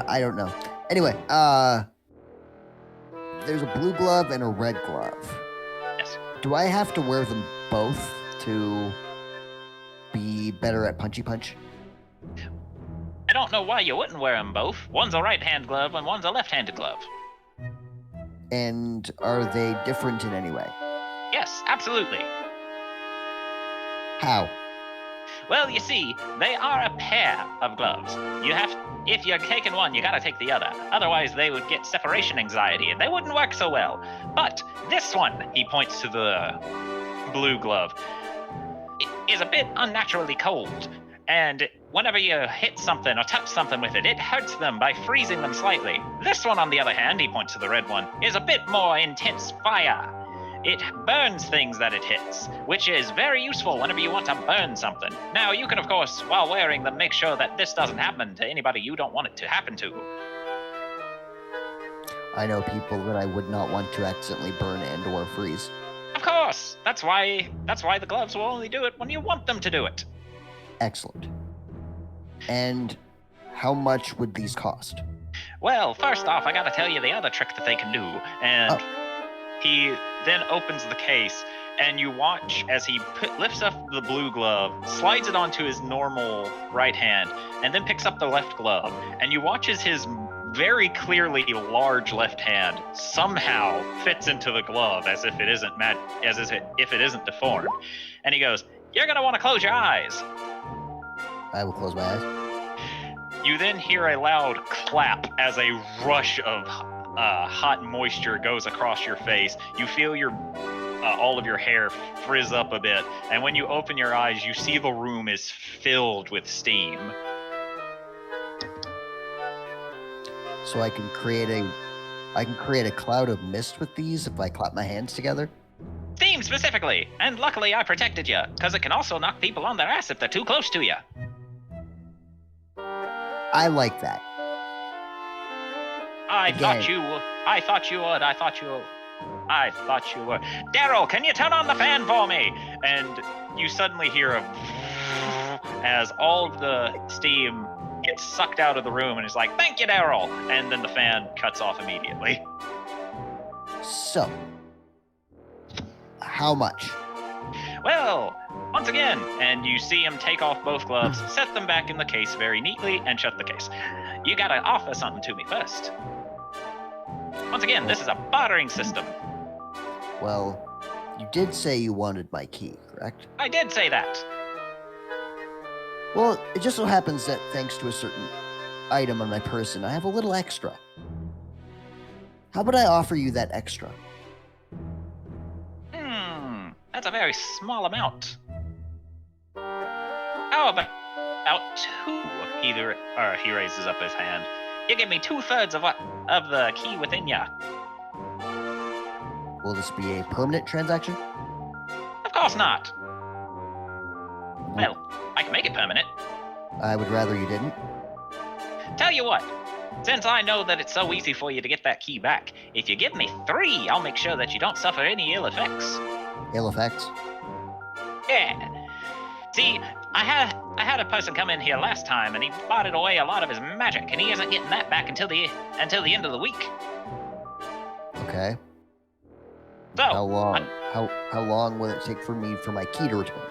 I don't know. Anyway, there's a blue glove and a red glove. Yes. Do I have to wear them both to be better at punchy punch? I don't know why you wouldn't wear them both. One's a right-hand glove and one's a left-handed glove. And are they different in any way? Yes, absolutely. How? Well, you see, they are a pair of gloves. If you're taking one, you gotta take the other. Otherwise, they would get separation anxiety, and they wouldn't work so well. But this one, he points to the blue glove, is a bit unnaturally cold. And whenever you hit something or touch something with it, it hurts them by freezing them slightly. This one, on the other hand, he points to the red one, is a bit more intense fire. It burns things that it hits, which is very useful whenever you want to burn something. Now, you can, of course, while wearing them, make sure that this doesn't happen to anybody you don't want it to happen to. I know people that I would not want to accidentally burn and or freeze. Of course! That's why the gloves will only do it when you want them to do it. Excellent. And how much would these cost? Well, first off, I gotta tell you the other trick that they can do, and he then opens the case, and you watch as he lifts up the blue glove, slides it onto his normal right hand, and then picks up the left glove, and you watch as his very clearly large left hand somehow fits into the glove as if it isn't deformed, and he goes, "You're gonna want to close your eyes." I will close my eyes. You then hear a loud clap as a rush of hot moisture goes across your face. You feel all of your hair frizz up a bit, and when you open your eyes, you see the room is filled with steam. So I can create a cloud of mist with these if I clap my hands together? Steam specifically, and luckily I protected you, because it can also knock people on their ass if they're too close to you. I like that. I Again. thought you would. Daryl, can you turn on the fan for me? And you suddenly hear as all of the steam gets sucked out of the room, and it's like, "Thank you, Daryl!" And then the fan cuts off immediately. So, how much? Well, once again, and you see him take off both gloves, set them back in the case very neatly, and shut the case. You gotta offer something to me first. Once again, this is a bartering system. Well, you did say you wanted my key, correct? I did say that. Well, it just so happens that thanks to a certain item on my person, I have a little extra. How about I offer you that extra? That's a very small amount. How about two? He raises up his hand. You give me 2/3 of the key within ya. Will this be a permanent transaction? Of course not. Well, I can make it permanent. I would rather you didn't. Tell you what, since I know that it's so easy for you to get that key back, if you give me 3, I'll make sure that you don't suffer any ill effects. Ill effects? Yeah. See, I had a person come in here last time, and he bartered away a lot of his magic, and he isn't getting that back until the end of the week. Okay. So, How long? How long will it take for my key to return?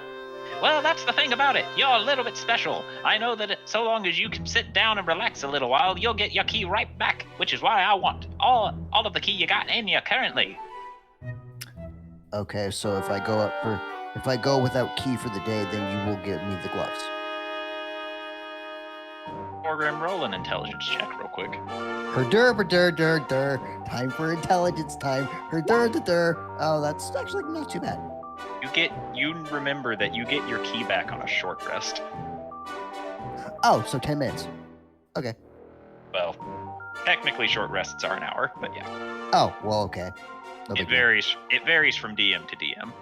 well, that's the thing about it. You're a little bit special. I know that so long as you can sit down and relax a little while, you'll get your key right back, which is why I want all of the key you got in you currently. Okay, so if I go without key for the day, then you will give me the gloves. Program, roll an intelligence check real quick. Herder. Time for intelligence time. Herder. Oh, that's actually not too bad. You remember that you get your key back on a short rest. Oh, so 10 minutes. Okay. Well, technically short rests are an hour, but yeah. Oh, well, okay. No It big deal. varies. It varies from DM to DM.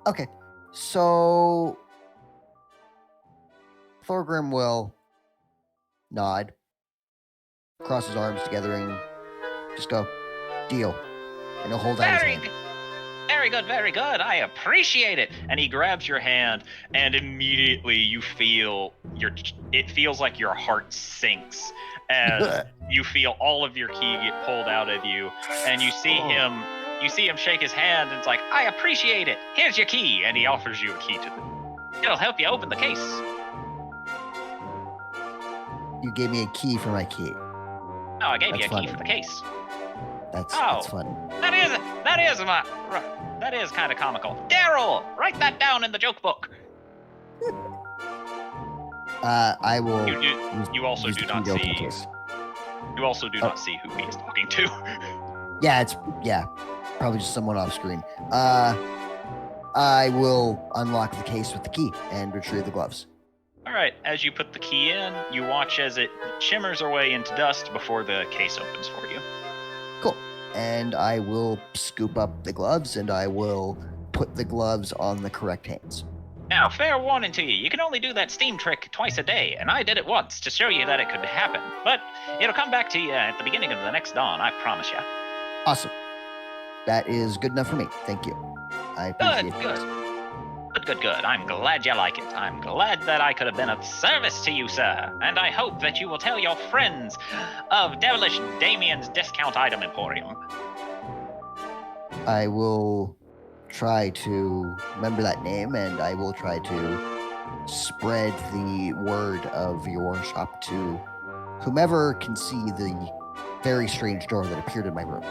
Okay, so Thorgrim will nod, cross his arms together, and just go, deal. And he'll hold out his hand. Very good. I appreciate it. And he grabs your hand, and immediately you feel it feels like your heart sinks as you feel all of your key get pulled out of you, and you see him shake his hand, and it's like, I appreciate it. Here's your key, and he offers you a key it'll help you open the case. You gave me a key for my key. No, I gave you a That's key funny. for the case. That's funny. That is kind of comical. Daryl, write that down in the joke book. I will. You also use do the not key to open the see. case. You also do not see who he is talking to. Yeah, probably just someone off screen. I will unlock the case with the key and retrieve the gloves. All right. As you put the key in, you watch as it shimmers away into dust before the case opens for you. Cool. And I will scoop up the gloves, and I will put the gloves on the correct hands. Now, fair warning to you, you can only do that steam trick twice a day, and I did it once to show you that it could happen. But it'll come back to you at the beginning of the next dawn, I promise you. Awesome. That is good enough for me. Thank you. I appreciate it. Good. I'm glad you like it. I'm glad that I could have been of service to you, sir. And I hope that you will tell your friends of Devilish Damien's Discount Item Emporium. I will try to remember that name, and I will try to spread the word of your shop to whomever can see the very strange door that appeared in my room.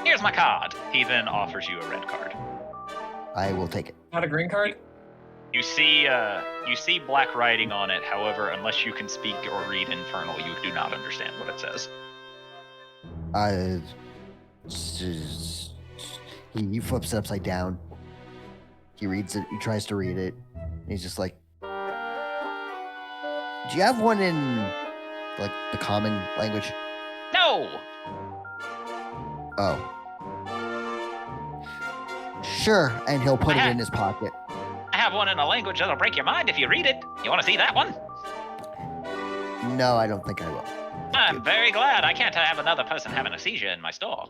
Here's my card. He then offers you a red card. I will take it. Not a green card? You see black writing on it. However, unless you can speak or read Infernal, you do not understand what it says. He flips it upside down. He reads it. He tries to read it. And he's just like, "Do you have one in like the common language?" No. Oh. Sure, and he'll put it in his pocket. I have one in a language that'll break your mind if you read it. You want to see that one? No, I don't think I will. I'm very glad. I can't have another person having a seizure in my store.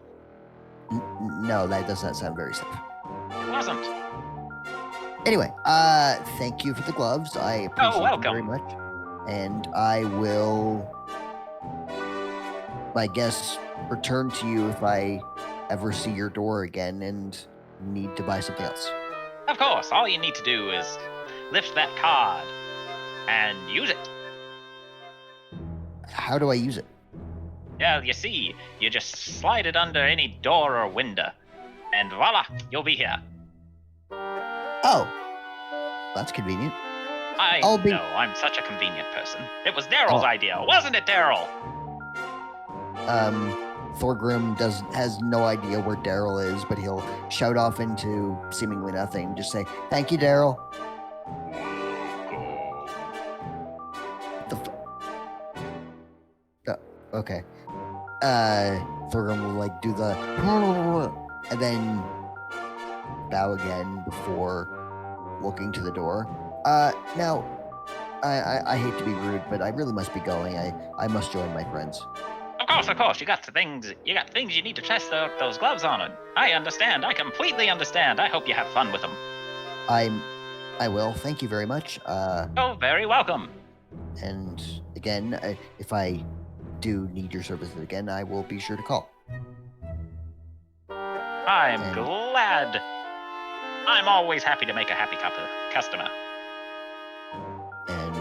No, that does not sound very safe. It wasn't. Anyway, thank you for the gloves. I appreciate them very much. And I will, I guess, return to you if I ever see your door again and need to buy something else. Of course, all you need to do is lift that card and use it. How do I use it? Yeah, you see, you just slide it under any door or window, and voila, you'll be here. Oh, that's convenient. I know, I'm such a convenient person. It was Daryl's idea, wasn't it, Daryl? Thorgrim has no idea where Daryl is, but he'll shout off into seemingly nothing. Just say, "Thank you, Daryl." Okay. Thorgrim will like do the and then bow again before looking to the door. Now, I hate to be rude, but I really must be going. I must join my friends. Of course, you got things you need to test those gloves on. I understand. I completely understand. I hope you have fun with them. I will. Thank you very much. Oh, very welcome. And again, if I do need your services again, I will be sure to call. I'm And- glad. I'm always happy to make a happy customer. And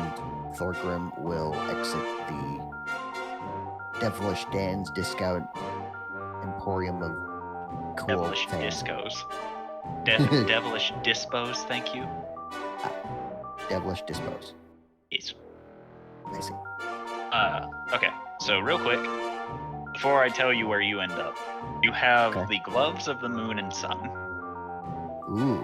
Thorgrim will exit the Devilish Dan's Discount Emporium of cool Devilish things. discos. Devilish dispos, thank you. Devilish Dispose. Yes. I see. Okay, so real quick, before I tell you where you end up, you have Okay. the gloves of the moon and sun. Ooh.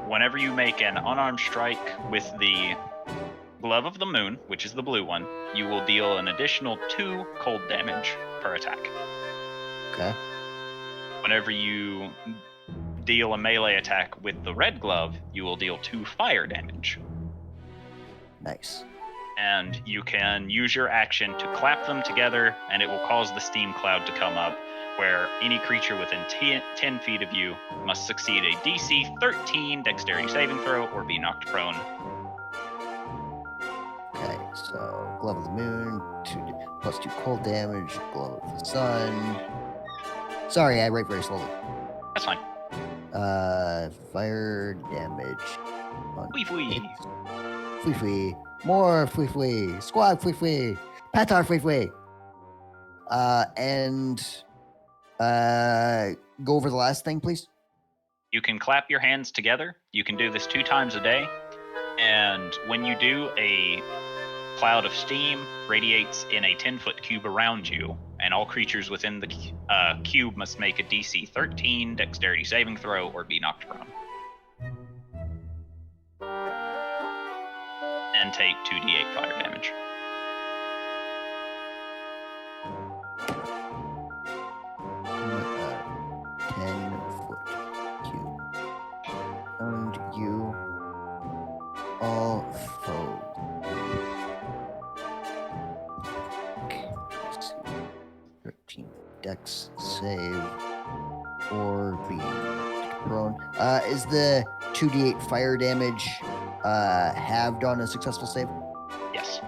Whenever you make an unarmed strike with the glove of the moon, which is the blue one, you will deal an additional 2 cold damage per attack. Okay. Whenever you deal a melee attack with the red glove, you will deal 2 fire damage. Nice. And you can use your action to clap them together, and it will cause the steam cloud to come up, where any creature within 10 feet of you must succeed a DC 13 dexterity saving throw or be knocked prone. Okay, so Glove of the Moon, plus 2 cold damage, Glove of the Sun. Sorry, I write very slowly. That's fine. Fire damage. On Wee wee. hits. Fwee fwee. More fwee fwee. Squad fwee fwee. Patar fwee fwee. Go over the last thing, please. You can clap your hands together. You can do this 2 times a day. And when you do, a cloud of steam radiates in a 10-foot cube around you, and all creatures within the cube must make a DC 13 dexterity saving throw or be knocked prone. And take 2d8 fire damage. Uh, 10-foot cube. And you all foes. Okay, let's see. 13 dex save or be prone. Is the 2d8 fire damage halved on a successful save? Yes.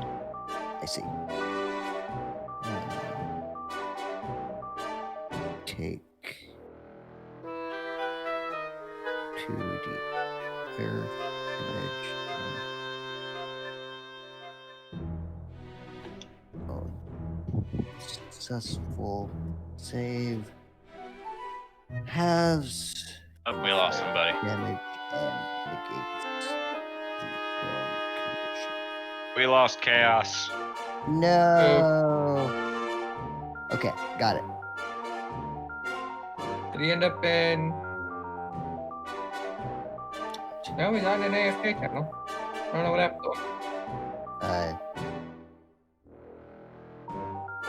I see. Take 2d fire damage. Successful save halves Oh, we lost somebody. damage and negates the prone condition. We lost Chaos. No. Okay, got it. Did he end up in? No, he's on an AFK channel. I don't know what happened to him.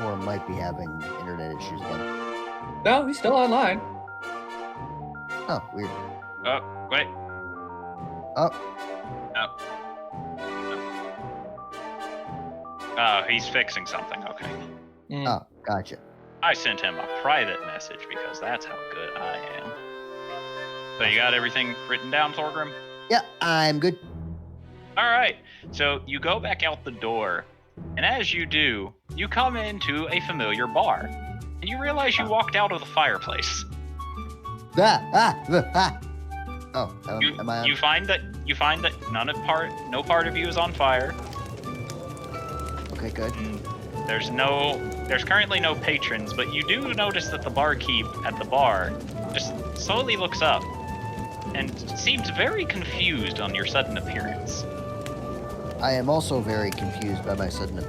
Or might be having internet issues again. No, he's still online. Oh, weird. Oh, wait. Oh, Oh, he's fixing something. Okay. Mm. oh, gotcha. I sent him a private message because that's how good I am. So you got everything written down, Thorgrim? Yeah, I'm good. All right. So you go back out the door, and as you do, you come into a familiar bar, and you realize you walked out of the fireplace. Oh, am I on? You find that no part of you is on fire. Okay, good. There's currently no patrons, but you do notice that the barkeep at the bar just slowly looks up and seems very confused on your sudden appearance. I am also very confused by my sudden.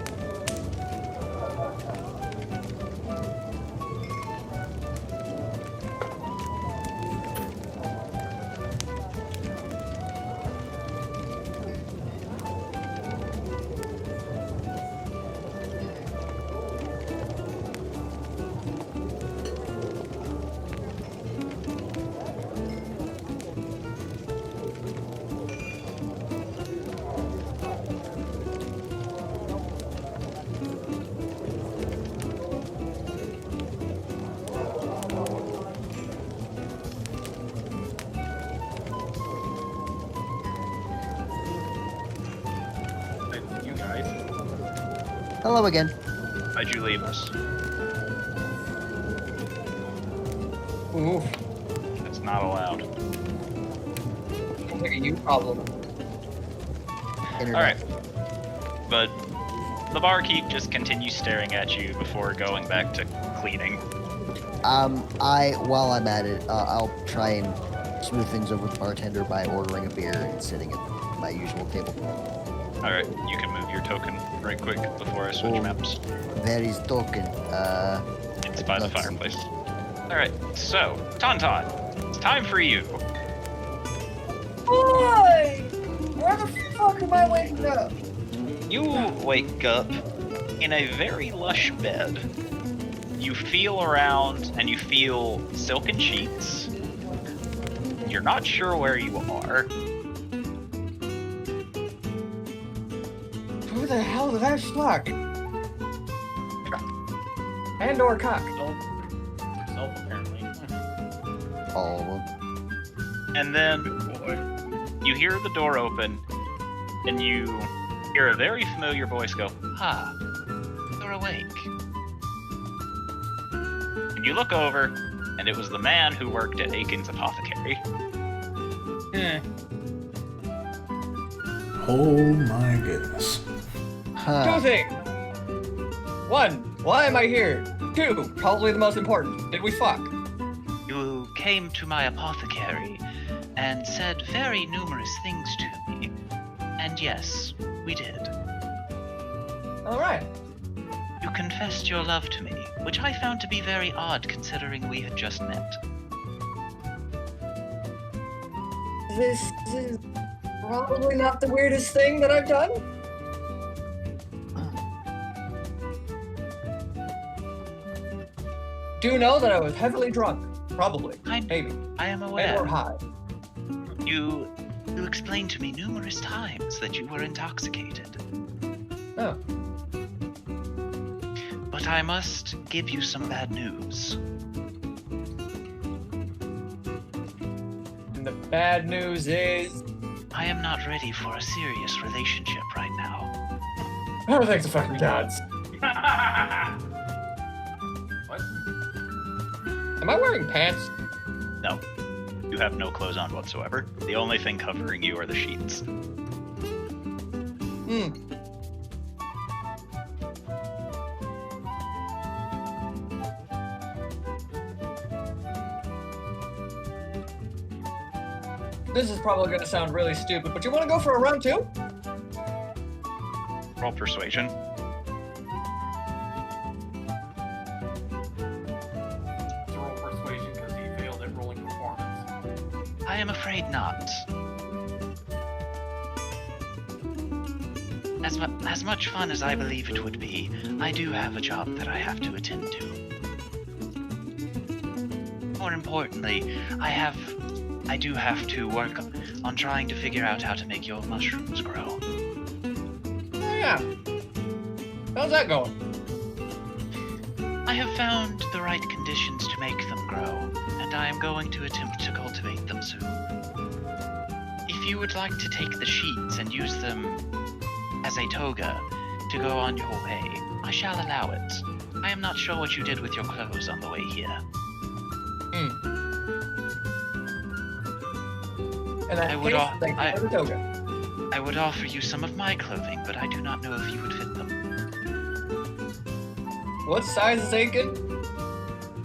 You guys. Hello again. Why'd you leave us? Oof. That's not allowed. Sounds like a you problem. Internet. Alright. But the barkeep just continues staring at you before going back to cleaning. While I'm at it, I'll try and smooth things over with the bartender by ordering a beer and sitting at my usual table. Alright, you can move your token right quick before I switch Oh. maps. Where is token? It's by the let's see. fireplace. Alright, so, Tauntaun, it's time for you. Why? Where the fuck am I waking up? You wake up in a very lush bed. You feel around and you feel silken sheets. You're not sure where you are. Who the hell did I fuck? And or cock. Self, apparently. All of them. And then Boy. you hear the door open and you hear a very familiar voice go, "Ah, you're awake." And you look over and it was the man who worked at Aiken's apothecary. Eh. Oh my goodness. Two Huh. things. One, why am I here? Two, probably the most important. Did we fuck? You came to my apothecary and said very numerous things to me. And yes, we did. Alright. You confessed your love to me, which I found to be very odd considering we had just met. This is probably not the weirdest thing that I've done. Do know that I was heavily drunk. Probably. Maybe. I am And or aware. high. You explained to me numerous times that you were intoxicated. Oh. But I must give you some bad news. And the bad news is... I am not ready for a serious relationship right now. Oh, thanks to fucking gods. What? Am I wearing pants? No. You have no clothes on whatsoever. The only thing covering you are the sheets. Hmm. This is probably gonna sound really stupid, but you wanna go for a round two? Roll persuasion. To roll persuasion because he failed at rolling performance. I am afraid not. As much fun as I believe it would be, I do have a job that I have to attend to. More importantly, I do have to work on trying to figure out how to make your mushrooms grow. Oh yeah. How's that going? I have found the right conditions to make them grow, and I am going to attempt to cultivate them soon. If you would like to take the sheets and use them as a toga to go on your way, I shall allow it. I am not sure what you did with your clothes on the way here. And that I would case, al- thank you I- for the toga. I would offer you some of my clothing, but I do not know if you would fit them. What size is Aiken?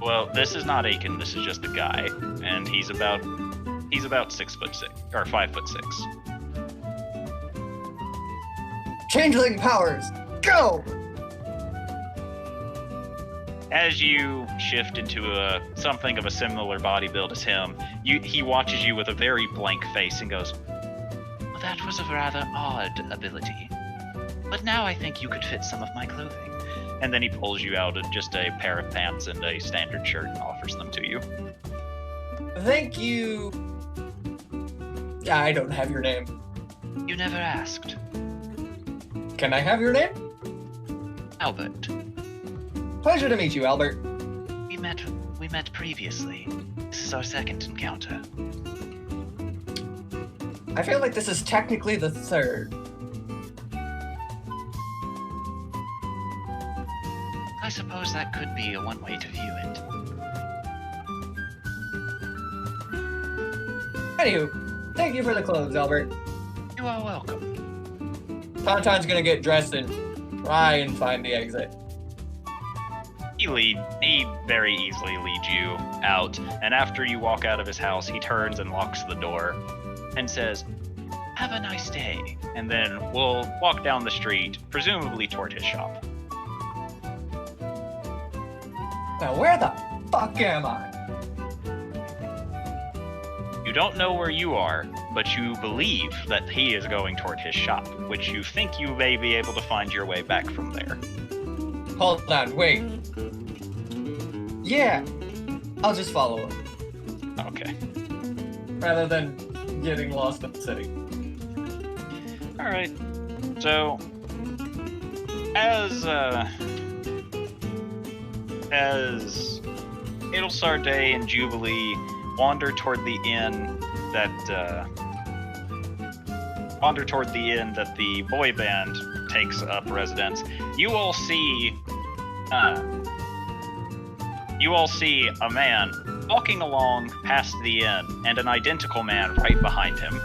Well, this is not Aiken, this is just a guy, and he's about 6'6" or 5'6". Changeling powers, go! As you shift into something of a similar body build as him, he watches you with a very blank face and goes, "Well, that was a rather odd ability. But now I think you could fit some of my clothing." And then he pulls you out just a pair of pants and a standard shirt and offers them to you. Thank you. I don't have your name. You never asked. Can I have your name? Albert, Pleasure to meet you, Albert. we met previously. This is our second encounter. I feel like this is technically the third. I suppose that could be one way to view it. Anywho, thank you for the clothes, Albert. You are welcome. Tauntaun's gonna get dressed and try and find the exit. He very easily leads you out, and after you walk out of his house, he turns and locks the door and says, "Have a nice day," and then we'll walk down the street, presumably toward his shop. Now, where the fuck am I? You don't know where you are, but you believe that he is going toward his shop, which you think you may be able to find your way back from there. Hold on, wait. Yeah, I'll just follow him, Okay. rather than getting lost in the city. Alright. So, as It'lesar Day and Jubilee wander toward the inn that the boy band takes up residence, you all see a man walking along past the inn and an identical man right behind him.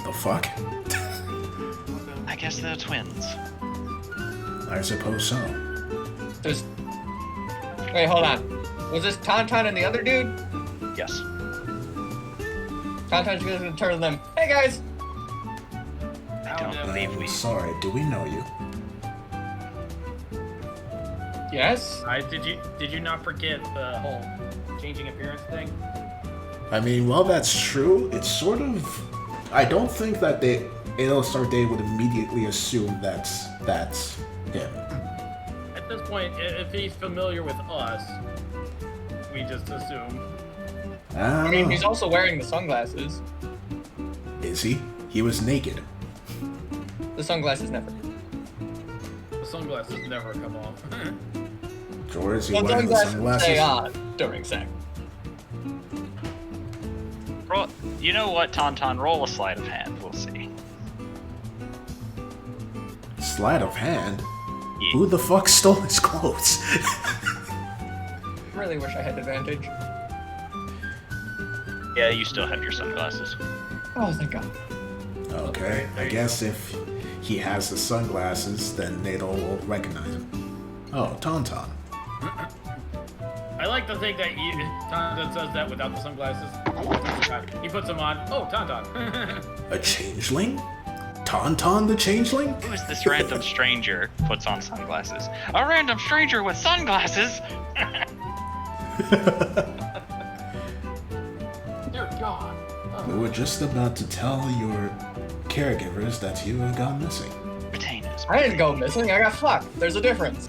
The fuck? I guess they're twins. I suppose so. Wait, hold on. Was this Tauntaun and the other dude? Yes. Tauntaun's gonna turn to them. Hey guys! I don't believe we... Sorry, do we know you? Yes? Did you not forget the whole changing appearance thing? I mean, well, that's true. It's sort of... I don't think that It'lesar Day would immediately assume that's him. At this point, if he's familiar with us, we just assume. I mean, he's also wearing the sunglasses. Is he? He was naked. The sunglasses never. The sunglasses never come off. George, is he The wearing the sunglasses sunglasses? stay on during sex. You know what, Tauntaun? Roll a sleight of hand. We'll see. Sleight of hand? Yeah. Who the fuck stole his clothes? Really wish I had advantage. Yeah, you still have your sunglasses. Oh, thank God. Okay, I guess if he has the sunglasses, then Nadal will recognize him. Oh, Tauntaun. I like to think that Tauntaun says that without the sunglasses. He puts them on. Oh, Tauntaun. A changeling? Tauntaun the changeling? Who is this random stranger? Puts on sunglasses. A random stranger with sunglasses? Dear God. We were just about to tell your caregivers that you have gone missing. Retainers. I didn't go missing, I got fucked. There's a difference.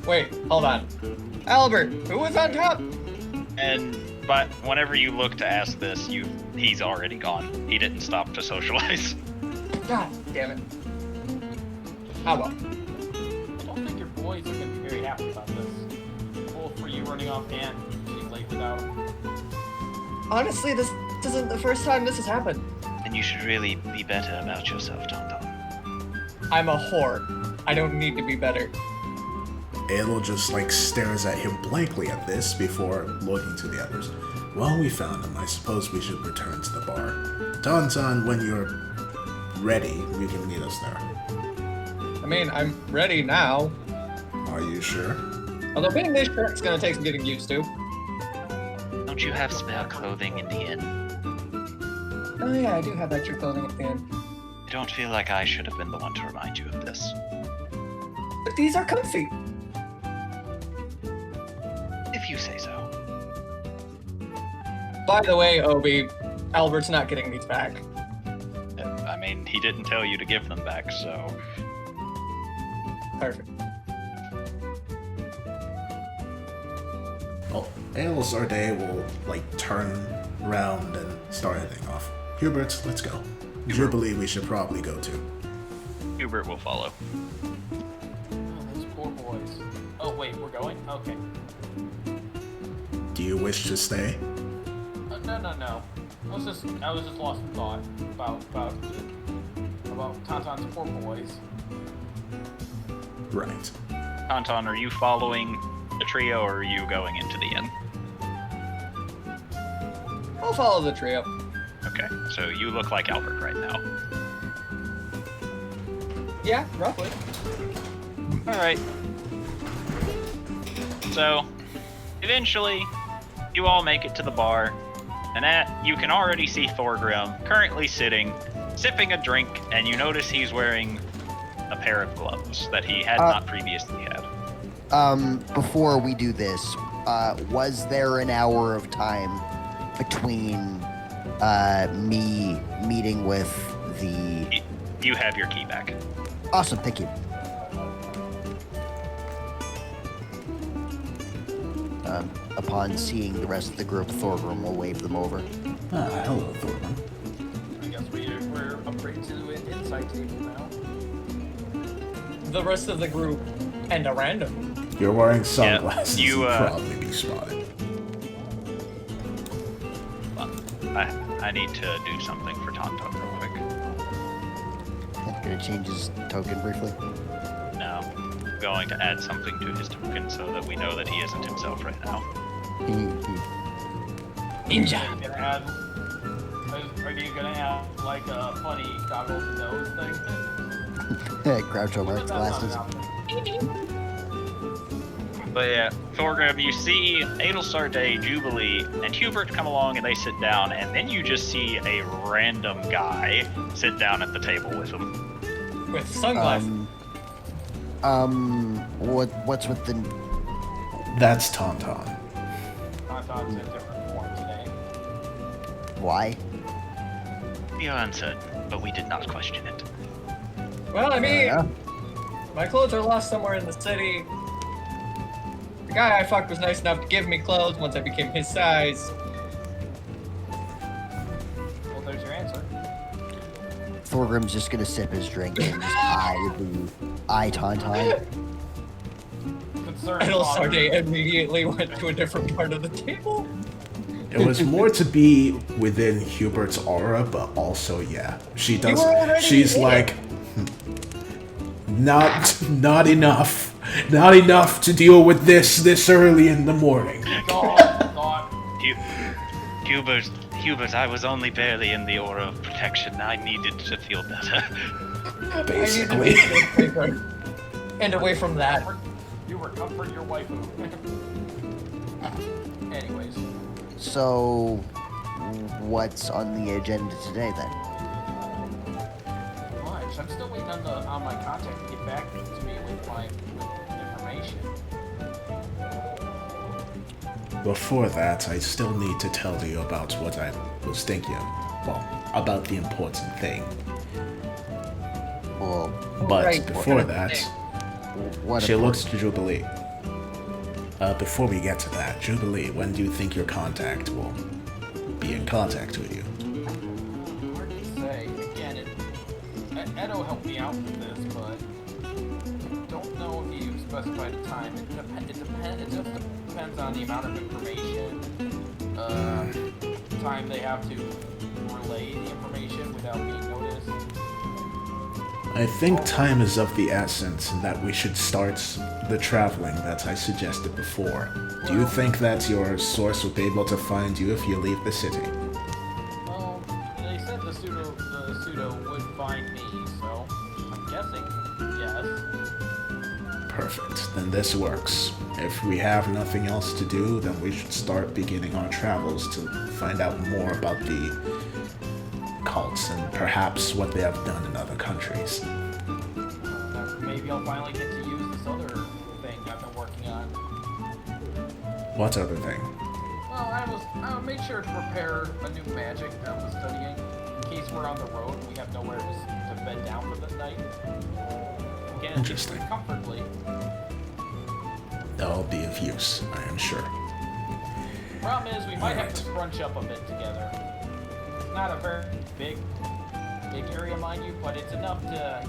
Wait, hold on. Albert, who was on top? But whenever you look to ask this, he's already gone. He didn't stop to socialize. God damn it. How about? I don't think your boys are going to be very happy about this. Both for you running off and getting late without. Honestly, this isn't the first time this has happened. And you should really be better about yourself, Tauntaun. I'm a whore. I don't need to be better. Adel just stares at him blankly at this before looking to the others. Well, we found him. I suppose we should return to the bar. Tauntaun, when you're ready, you can meet us there. I mean, I'm ready now. Are you sure? Although being this shirt's gonna take some getting used to. Don't you have spare clothing in the inn? Oh yeah, I do have extra clothing at the end. I don't feel like I should have been the one to remind you of this. But these are comfy. If you say so. By the way, Obi, Albert's not getting these back. I mean, he didn't tell you to give them back, so... Perfect. Well, It'lesar Day will, turn around and start heading off. Hubert, let's go. Jubilee we should probably go to. Hubert will follow. Oh, those poor boys. Oh, wait, we're going? Okay. Do you wish to stay? No. I was just lost in thought about Tauntaun's poor boys. Right. Tauntaun, are you following the trio, or are you going into the inn? follow the trio. Okay, so you look like Albert right now. Yeah, roughly. Alright. So, eventually, you all make it to the bar, and you can already see Thorgrim currently sitting, sipping a drink, and you notice he's wearing a pair of gloves that he had not previously had. Before we do this, was there an hour of time between me meeting with the... You have your key back. Awesome, thank you. Upon seeing the rest of the group, Thorgrim will wave them over. Hello, Thorgrim. I guess we're upgrading to an insight table now. The rest of the group and a random. You're wearing sunglasses. you, You'd probably be spotted. I need to do something for Tonton real quick. I'm gonna change his token briefly. No. I'm going to add something to his token so that we know that he isn't himself right now. Ninja. Are you gonna have like a funny goggles and nose thing? Groucho Marx glasses. But yeah, Thorgrim, you see Adelsar Day, Jubilee, and Hubert come along and they sit down, and then you just see a random guy sit down at the table with him. With sunglasses. What's with the... That's Tauntaun. Tauntaun's in different form today. Why? We are uncertain, but we did not question it. Well, I mean, Yeah. my clothes are lost somewhere in the city. The guy I fucked was nice enough to give me clothes once I became his size. Well, there's your answer. Thorgrim's just gonna sip his drink and just eye Tauntaun. Concerned Edelsar Day immediately went to a different part of the table. It was more to be within Hubert's aura, but also, yeah, she does. were already She's in like, not enough to deal with this early in the morning. Thought. Hubert, I was only barely in the aura of protection. I needed to feel better. Basically. I need to be paper. And away from that. You were comfort your wife. Anyways. So, what's on the agenda today then? Much. I'm still waiting on my contact to get back to me with my information. Before that, I still need to tell you about what I was thinking. Well, about the important thing. Well, But Right. before that, what she about- looks to Jubilee. Before we get to that, Jubilee, when do you think your contact will be in contact with you? Hard to say. Again, Edo helped me out with this, but don't know if you specified a time. It just depends on the amount of information, time they have to relay the information without being noticed. I think time is of the essence and that we should start the traveling that I suggested before. Do you think that your source will be able to find you if you leave the city? Well, they said the pseudo would find me, so I'm guessing yes. Perfect. Then this works. If we have nothing else to do, then we should start beginning our travels to find out more about the cults and perhaps what they have done in other countries. Maybe I'll finally get to use this other thing I've been working on. What other thing? Well, I made sure to prepare a new magic that I was studying in case we're on the road and we have nowhere to bed down for the night. Again, Interesting. comfortably. That'll be of use, I am sure. Problem is, we might have to scrunch up a bit together. It's not a very big area, mind you, but it's enough to,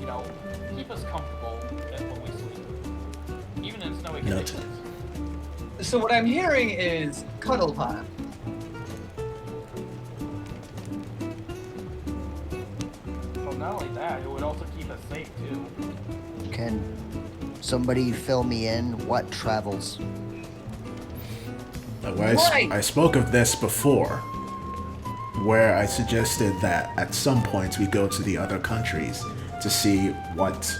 keep us comfortable when we sleep, even in snowy Noted. conditions. So what I'm hearing is cuddle time. Well, not only that, it would also keep us safe too. Can somebody fill me in? What travels? I spoke of this before. where I suggested that at some point we go to the other countries to see what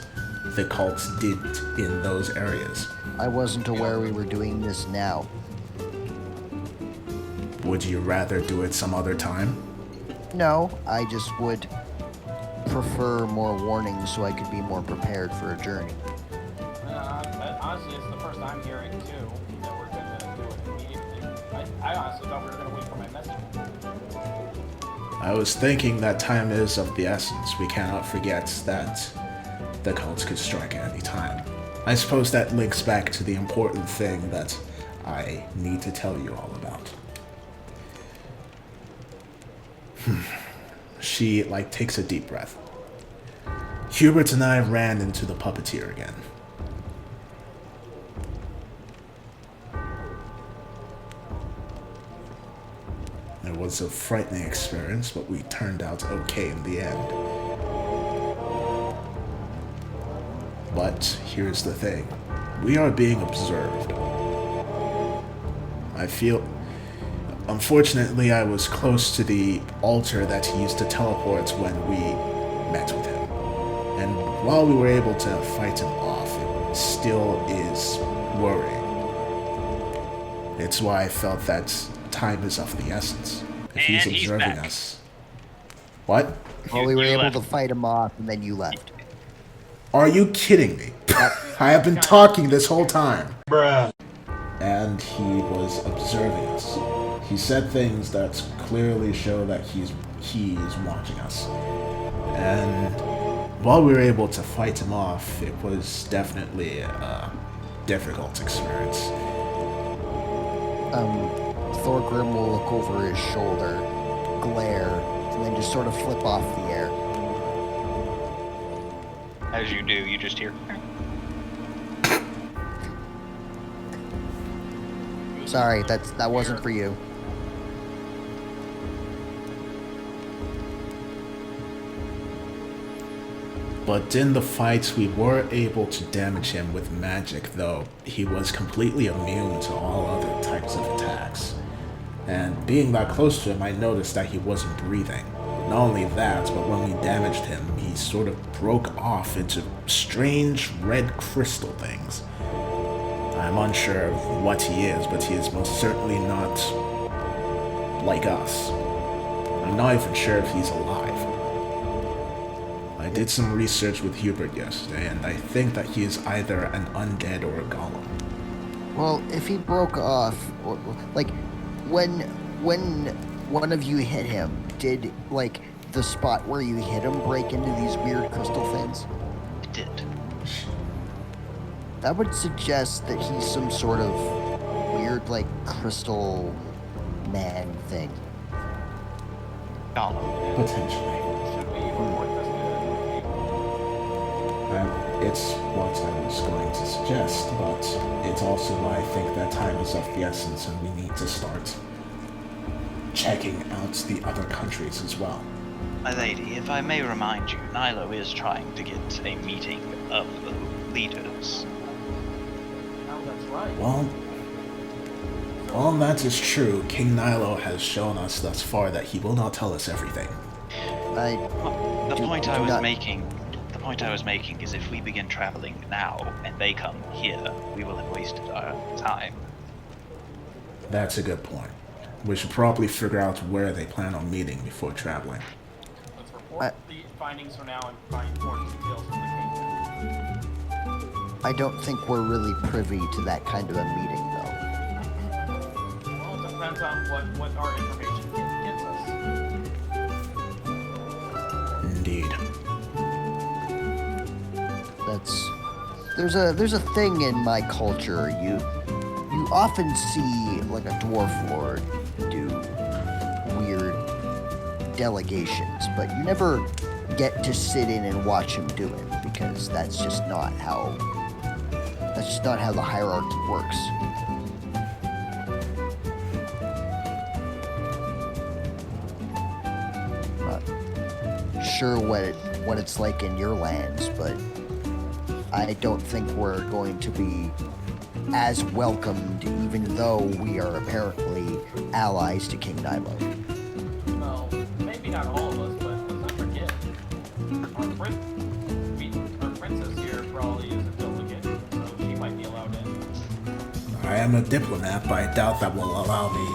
the cults did in those areas. I wasn't aware we were doing this now. Would you rather do it some other time? No, I just would prefer more warnings so I could be more prepared for a journey. But honestly, it's the first I'm hearing too that we're gonna do it immediately. I honestly thought we were gonna wait for my message. I was thinking that time is of the essence. We cannot forget that the cults could strike at any time. I suppose that links back to the important thing that I need to tell you all about. She, takes a deep breath. Hubert and I ran into the puppeteer again. It was a frightening experience, but we turned out okay in the end. But here's the thing. We are being observed. I feel... Unfortunately, I was close to the altar that he used to teleport when we met with him. And while we were able to fight him off, it still is worrying. It's why I felt that time is of the essence. If he's And he's observing back. us. What? Well, we were You able left. to fight him off, and then you left. Are you kidding me? I have been talking this whole time. Bruh. And he was observing us. He said things that clearly show that he's watching us. And while we were able to fight him off, it was definitely a difficult experience. Thorgrim will look over his shoulder, glare, and then just sort of flip off the air. As you do, you just hear. Sorry, that wasn't for you. But in the fights, we were able to damage him with magic, though he was completely immune to all other types of attacks. And being that close to him, I noticed that he wasn't breathing. Not only that, but when we damaged him, he sort of broke off into strange red crystal things. I'm unsure of what he is, but he is most certainly not like us. I'm not even sure if he's alive. I did some research with Hubert yesterday, and I think that he is either an undead or a golem. Well, if he broke off, when one of you hit him, did the spot where you hit him break into these weird crystal things? It did. That would suggest that he's some sort of weird, crystal man thing. Gollum. Potentially. Should we report this to It's what I was going to suggest, but it's also why I think that time is of the essence and we need to start checking out the other countries as well. My lady, if I may remind you, Nilo is trying to get a meeting of the leaders. Oh, that's right. Well, that is true. King Nilo has shown us thus far that he will not tell us everything. The point do I was not- making is if we begin traveling now and they come here, we will have wasted our time. That's a good point. We should probably figure out where they plan on meeting before traveling. Let's report the findings for now and find more details from the kingdom. I don't think we're really privy to that kind of a meeting, though. Well, it depends on what our information gets us. Indeed. There's a thing in my culture. You often see a dwarf lord do weird delegations, but you never get to sit in and watch him do it because that's just not how the hierarchy works. Not sure what it's like in your lands, but I don't think we're going to be as welcomed, even though we are apparently allies to King Nilo. well, maybe not all of us, but let's not forget our princess here probably is a delegate, so she might be allowed in. I am a diplomat, but I doubt that will allow me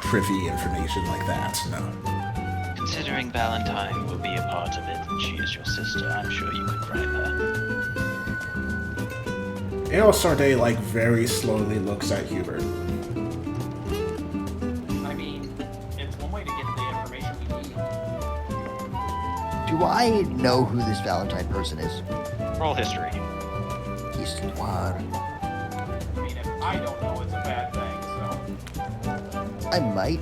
privy information like that, no. Considering Valentine will be a part of it and she is your sister, I'm sure you could bribe her. Sarday, like, very slowly looks at Hubert. I mean, it's one way to get the information we need. Do I know who this Valentine person is? Roll history. Histoire. I mean, if I don't know, it's a bad thing, so. I might.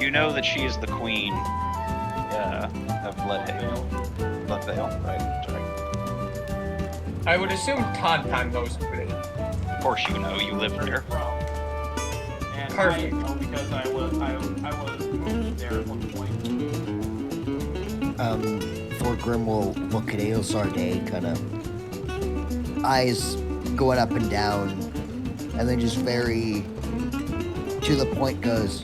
You know that she is the queen of Bloodvale. Bloodvale, right? Sorry. I would assume Tauntaun knows who it is. Of course you know, you live there. And Perfect. I know because I was moved there at one point. Thorgrim will look at Ailsarday, kind of eyes going up and down, and then just very to the point goes,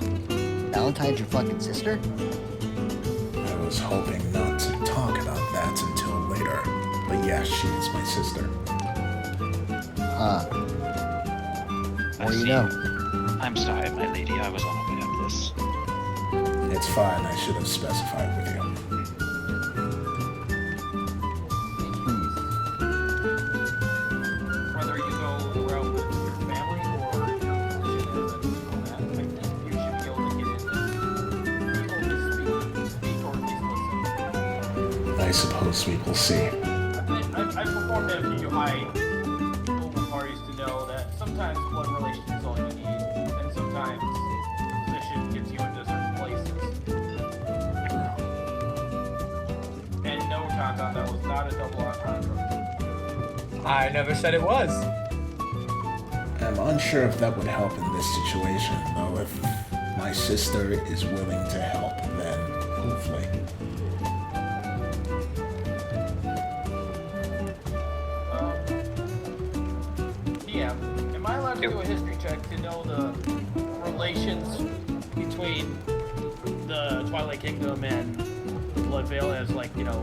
Valentine's your fucking sister? I was hoping not to talk about that until later, but yes, she is my sister. What do you know? I'm sorry, my lady, I was unaware of this. It's fine, I should have specified with you. Whether you go around with your family or your position as a diplomat, I think you should be able to get into people to speak or at least listen. I suppose we will see. I've performed at a few high noble parties to know that sometimes blood relation is all you need, and sometimes position gets you into certain places. And no, Tauntaun, that was not a double entendre. I never said it was. I'm unsure if that would help in this situation, though if my sister is willing to help, then hopefully. Yeah, am I allowed to do a history check to know the relations between the Twilight Kingdom and Bloodvale as, like, you know,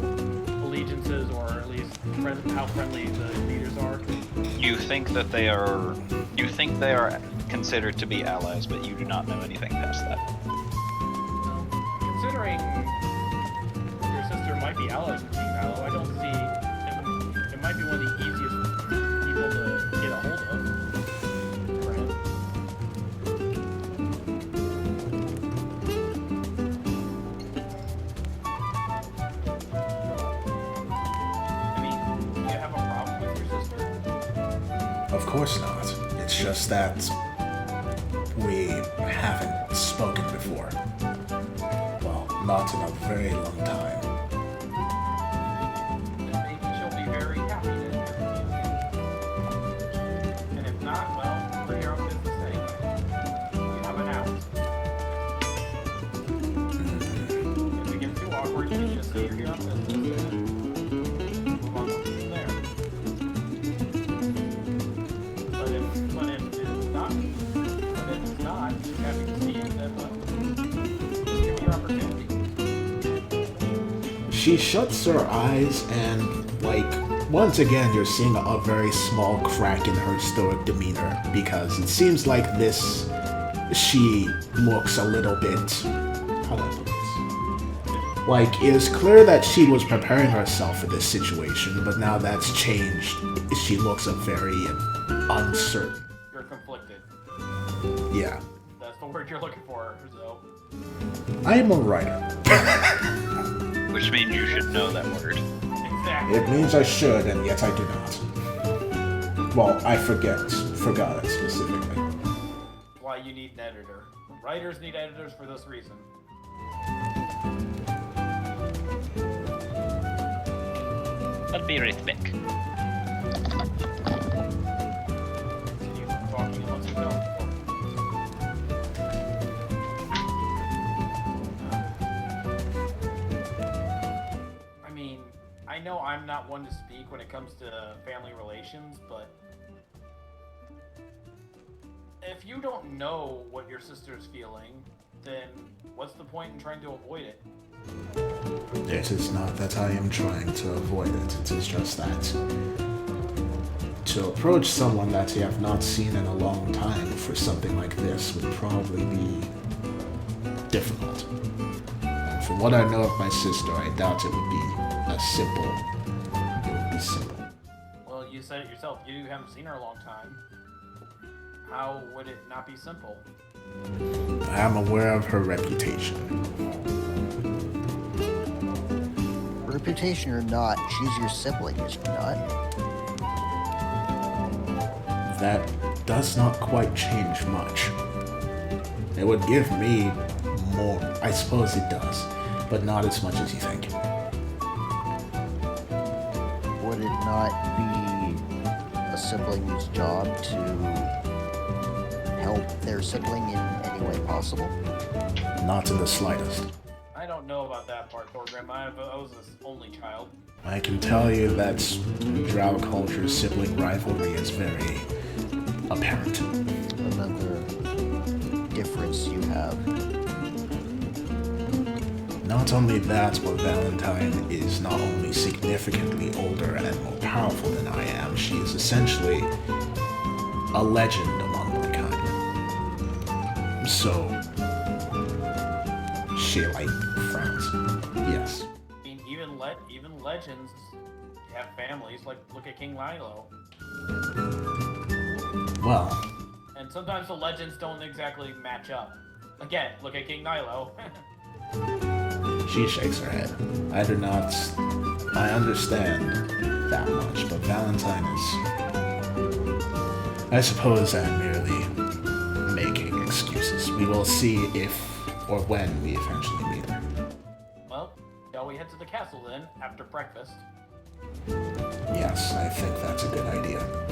allegiances, or at least how friendly the leaders are? You think that they are considered to be allies, but you do not know anything past that. Considering your sister might be allies with Team Mallow, I don't see it might be one of the easiest people to get a hold of for him. I mean, do you have a problem with your sister? Of course not. It's just that we haven't spoken before. Well, not in a very long time. Then maybe she'll be very happy to hear from you. And if not, well, we're here on business anyway. You have an out. If it gets too awkward, you can just say you're here on business and move on from there. But if it's not, you're happy to see it, then well, give me your opportunity. She shuts her eyes and, like, once again you're seeing a very small crack in her stoic demeanor, because it seems like she looks a little bit, how do I put this? Like, it is clear that she was preparing herself for this situation, but now that's changed. She looks very uncertain. You're conflicted. Yeah. That's the word you're looking for, so. I am a writer. Which means you should know that word. Exactly. It means I should, and yet I do not. Well, I forgot it specifically. That's why you need an editor. Writers need editors for this reason. That'd be rhythmic. Continue talking amongst yourselves. I mean, I know I'm not one to speak when it comes to family relations, but if you don't know what your sister's feeling, then what's the point in trying to avoid it? It is not that I am trying to avoid it, it is just that to approach someone that you have not seen in a long time for something like this would probably be difficult. From what I know of my sister, I doubt it would be simple. Well, you said it yourself. You haven't seen her a long time. How would it not be simple? I am aware of her reputation. Reputation or not, she's your sibling, is she not? That does not quite change much. It would give me more, I suppose it does, but not as much as you think. Would it not be a sibling's job to help their sibling in any way possible? Not in the slightest. I don't know about that part, Thorgrim. I was his only child. I can tell you that Drow culture's sibling rivalry is very apparent. Another difference you have. Not only that, but Valentine is not only significantly older and more powerful than I am, she is essentially a legend among my kind. So, she frowns. Yes. I mean, even legends have families. Like, look at King Lilo. Well, And sometimes the legends don't exactly match up. Again, look at King Nilo. she shakes her head. I understand that much, but Valentine is... I suppose I'm merely making excuses. We will see if or when we eventually meet her. Well, shall we head to the castle then, after breakfast? Yes, I think that's a good idea.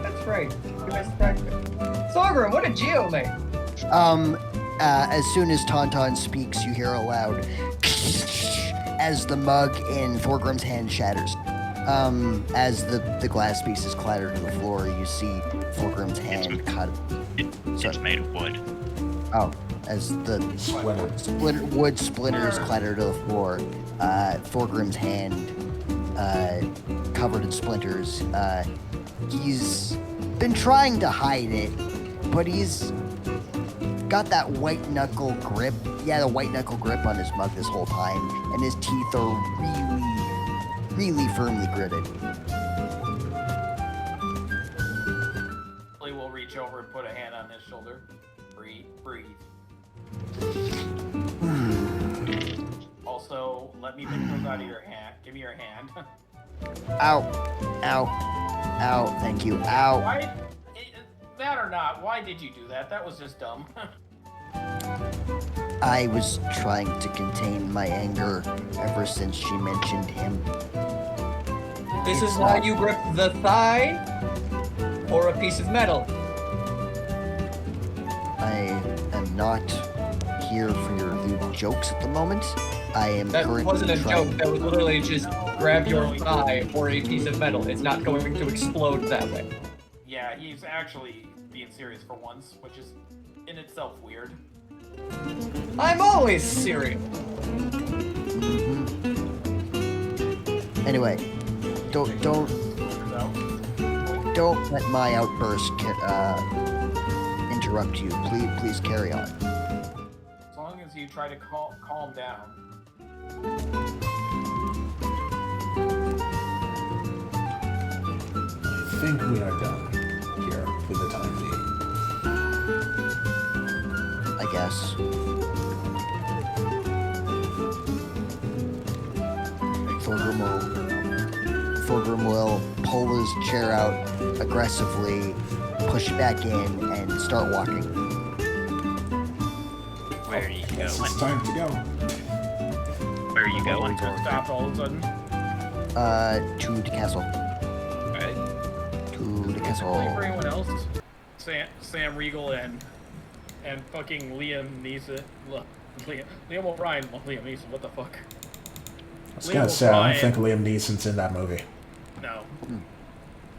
That's right. You missed breakfast. Sorghum, what did Geo make? As soon as Tauntaun speaks, you hear a loud as the mug in Thorgrim's hand shatters. As the glass pieces clatter to the floor, you see Thorgrim's hand cut. It's made of wood. Oh, as the wood splinters clatter to the floor, Thorgrim's hand, covered in splinters, he's been trying to hide it, but he's got that white knuckle grip. Yeah, the white knuckle grip on his mug this whole time, and his teeth are really firmly gritted. We'll reach over and put a hand on his shoulder. Breathe. Also, let me pick those out of your hand. Give me your hand. Ow, thank you, ow. Why? That or not, why did you do that? That was just dumb. I was trying to contain my anger ever since she mentioned him. This is why you grip the thigh or a piece of metal. I am not here for your lewd jokes at the moment. I am That currently wasn't a trying... joke. That was literally just grab your thigh or a piece of metal. It's not going to explode that way. Yeah, he's actually being serious for once, which is in itself weird. I'm always serious. Anyway, don't let my outburst interrupt you. Please carry on. As long as you try to calm down. I think we are done here for the time being. I guess. Thorgrim will pull his chair out aggressively, push it back in, and start walking. Where are you Yes, going? it's time to go. Where are you going? Stopped all of a sudden. To the castle. Right. To the castle. Wait for anyone else. Sam Riegel and fucking Liam Neeson. Liam O'Brien. Liam Neeson. What the fuck? I was gonna say, I don't think Liam Neeson's in that movie. No.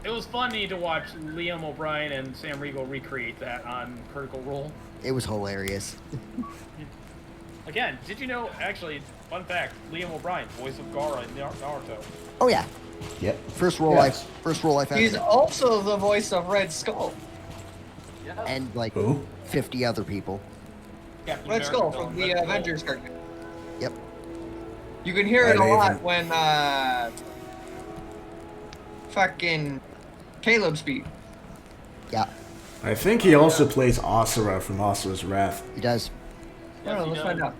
It was funny to watch Liam O'Brien and Sam Riegel recreate that on Critical Role. It was hilarious. Again, did you know, actually, fun fact, Liam O'Brien, voice of Gaara in Naruto. Oh yeah, Yep. first role Yes. I've He's had, also the voice of Red Skull. Yeah. and like Who? 50 other people. Captain Red America Skull villain, from the Red Skull. Avengers cartoon. Yep. You can hear it a I lot even- when fucking Caleb speaks. Yeah, I think he also plays Asura from Asura's Wrath. he does. I don't know, he let's does. find out.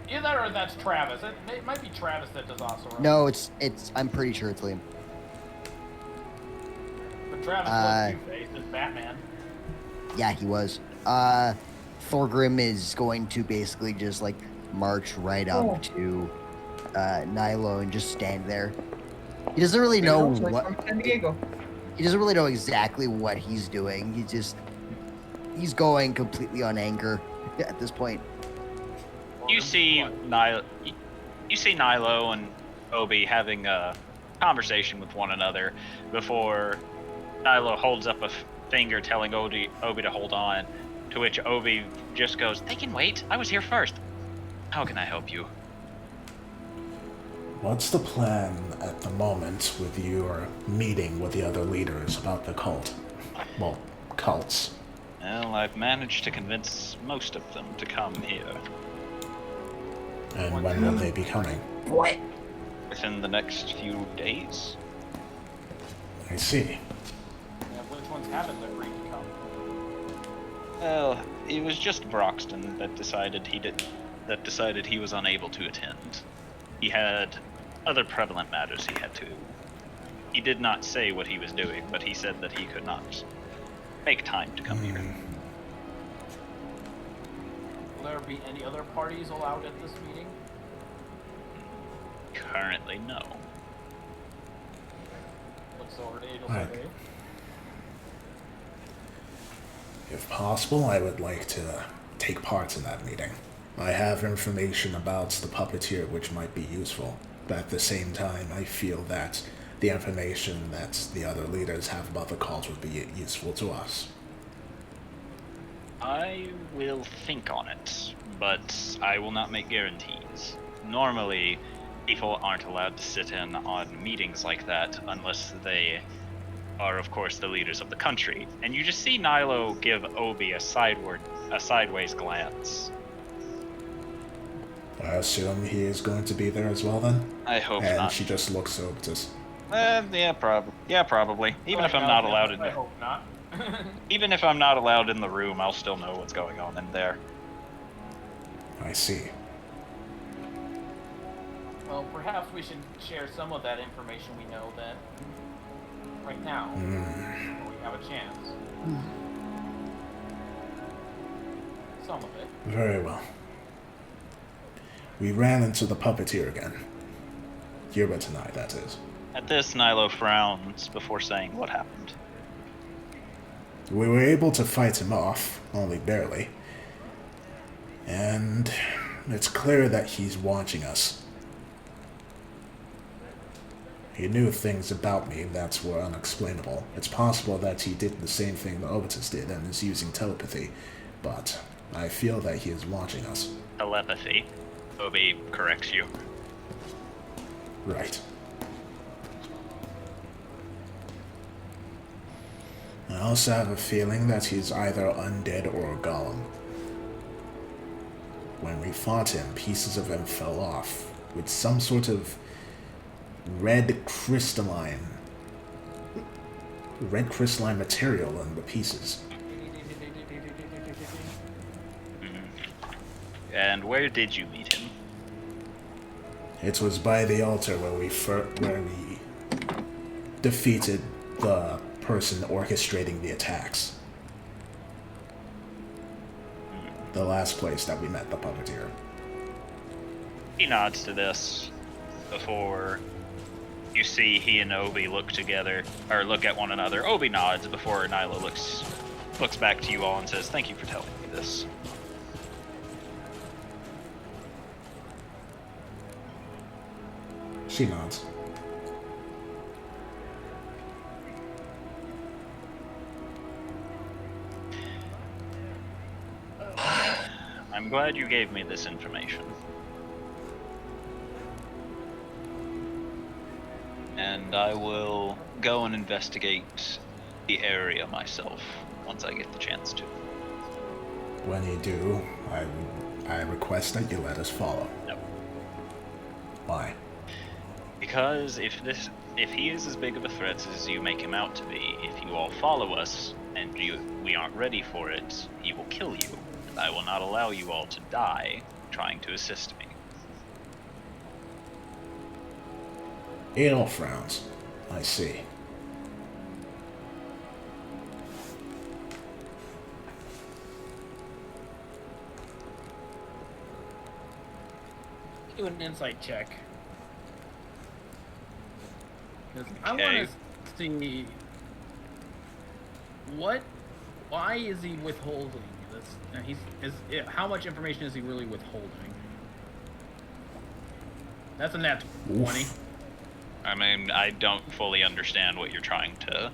Either or that's Travis. It might be Travis that does Asura. No, it's. I'm pretty sure it's Liam. But Travis was Two-Face as Batman. Yeah, he was. Thorgrim is going to basically just like march right up to Nilo and just stand there. He doesn't really know Like what. from San Diego. He doesn't really know exactly what he's doing. He's going completely on anger at this point. You see Nilo, you see Nilo and Obi having a conversation with one another before Nilo holds up a finger telling Obi to hold on, to which Obi just goes, "They can wait. I was here first. How can I help you?" What's the plan at the moment with your meeting with the other leaders about the cult? Well, cults. Well, I've managed to convince most of them to come here And when will they be coming? What? within the next few days. I see. Yeah, which ones haven't agreed to come? Well, it was just Broxton that decided he was unable to attend. He had other prevalent matters he had to. He did not say what he was doing, but he said that he could not make time to come here. Will there be any other parties allowed at this meeting? Currently, no. Looks already, it'll Right. say. If possible, I would like to take part in that meeting. I have information about the puppeteer which might be useful, but at the same time, I feel that the information that the other leaders have about the cult would be useful to us. I will think on it, but I will not make guarantees. Normally, people aren't allowed to sit in on meetings like that unless they are, of course, the leaders of the country. And you just see Nilo give Obi a sideways glance. I assume he is going to be there as well then? I hope And not. she just looks over to us. Yeah, probably. Even if I'm not allowed in I there. hope not. Even if I'm not allowed in the room, I'll still know what's going on in there. I see. Well, perhaps we should share some of that information we know then. Right now. Hmm. When we have a chance. Some of it. Very well. We ran into the puppeteer again. Yerba tonight, that is. At this, Nilo frowns before saying what happened. We were able to fight him off, only barely. And it's clear that he's watching us. He knew things about me that were unexplainable. It's possible that he did the same thing the Obitus did and is using telepathy, but I feel that he is watching us. Telepathy. Obi corrects you. Right. I also have a feeling that he's either undead or a golem. When we fought him, pieces of him fell off, with some sort of red crystalline material in the pieces. And where did you meet him? It was by the altar where we defeated the person orchestrating the attacks. The last place that we met the puppeteer. He nods to this before you see he and Obi look together, or look at one another. Obi nods before Nyla looks back to you all and says, "Thank you for telling me this." She nods. I'm glad you gave me this information. And I will go and investigate the area myself once I get the chance to. When you do, I request that you let us follow. No. Why? Because if he is as big of a threat as you make him out to be, if you all follow us and we aren't ready for it, he will kill you. And I will not allow you all to die trying to assist me. Anal frowns. I see. Do an insight check. 'Cause I Okay. want to see why is he withholding this? How much information is he really withholding? That's a nat 20. I mean, I don't fully understand what you're trying to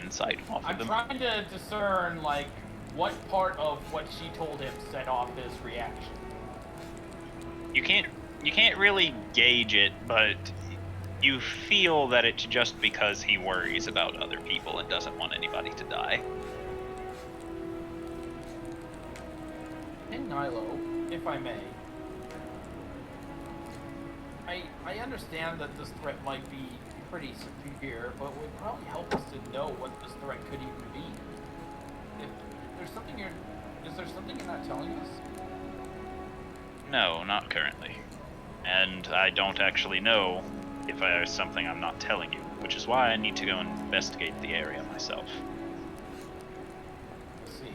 incite off of I'm them. trying to discern like what part of what she told him set off his reaction. You can't really gauge it, but you feel that it's just because he worries about other people and doesn't want anybody to die. And Nilo, if I may, I understand that this threat might be pretty severe, but it would probably help us to know what this threat could even be. If there's something is there something you're not telling us? No, not currently. And I don't actually know if there's something I'm not telling you, which is why I need to go and investigate the area myself. Let's see.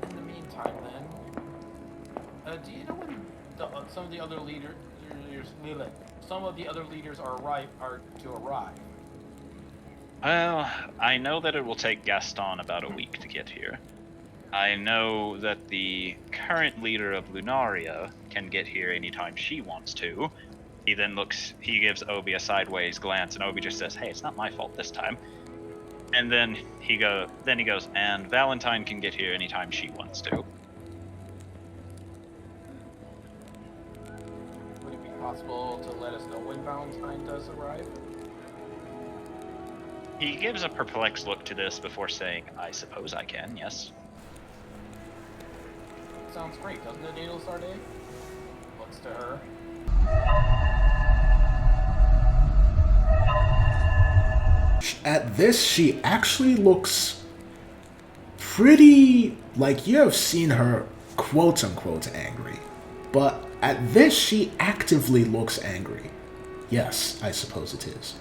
In the meantime, then, do you know when some of the other leaders are to arrive? Well, I know that it will take Gaston about a week to get here. I know that the current leader of Lunaria can get here anytime she wants to. He gives Obi a sideways glance, and Obi just says, "Hey, it's not my fault this time." And then he goes, "And Valentine can get here anytime she wants to." Would it be possible to let us know when Valentine does arrive? He gives a perplexed look to this before saying, "I suppose I can, yes." Sounds great, doesn't it, Needle Sarday? Looks to her. At this, she actually looks pretty like you have seen her quote unquote angry. But at this, she actively looks angry. Yes, I suppose it is.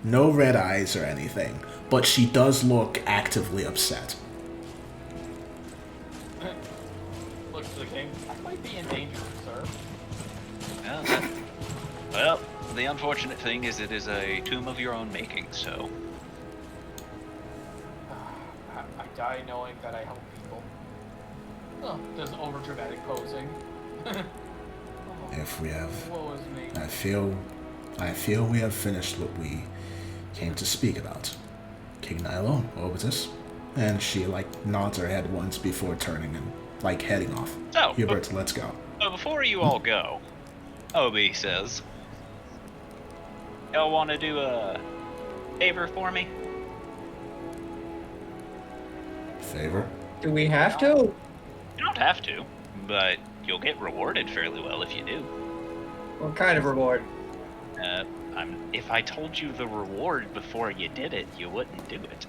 No red eyes or anything, but she does look actively upset. Looks to the king. I might be in danger, sir. Well, the unfortunate thing is it is a tomb of your own making, so... I die knowing that I help people. Oh, there's over-dramatic posing. If we have, Woe is me. I feel we have finished what we came to speak about. King Nilo, Obitus, and she nods her head once before turning and heading off. So, Hubert, let's go. But before you all go, Obi says, "Y'all want to do a favor for me?" Favor? Do we have to? You don't have to, but you'll get rewarded fairly well if you do. What kind of reward? If I told you the reward before you did it, you wouldn't do it.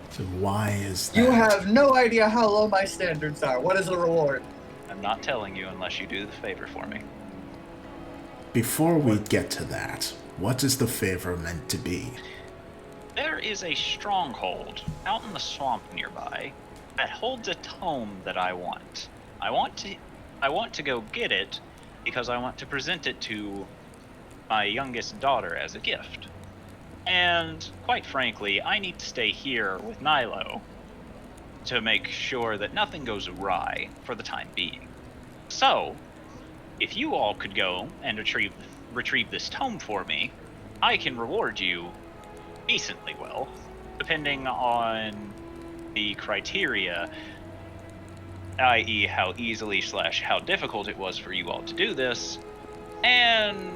So why is that? You have no idea how low my standards are. What is the reward? I'm not telling you unless you do the favor for me. Before we get to that, what is the favor meant to be? There is a stronghold out in the swamp nearby that holds a tome that I want. I want to go get it because I want to present it to my youngest daughter as a gift. And quite frankly, I need to stay here with Nilo to make sure that nothing goes awry for the time being. So, if you all could go and retrieve this tome for me, I can reward you decently well, depending on the criteria, i.e. how easily / how difficult it was for you all to do this, and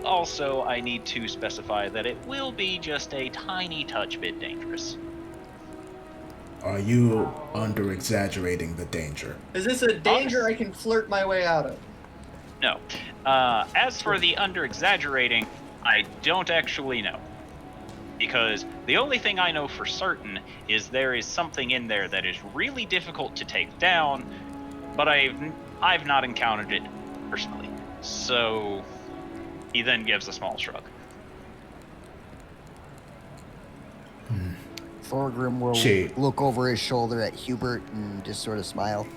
also I need to specify that it will be just a tiny touch bit dangerous. Are you under-exaggerating the danger? Is this a danger I can flirt my way out of? No. As for the under-exaggerating, I don't actually know. Because the only thing I know for certain is there is something in there that is really difficult to take down, but I've not encountered it personally. So he then gives a small shrug. Thorgrim will She- look over his shoulder at Hubert and just sort of smile.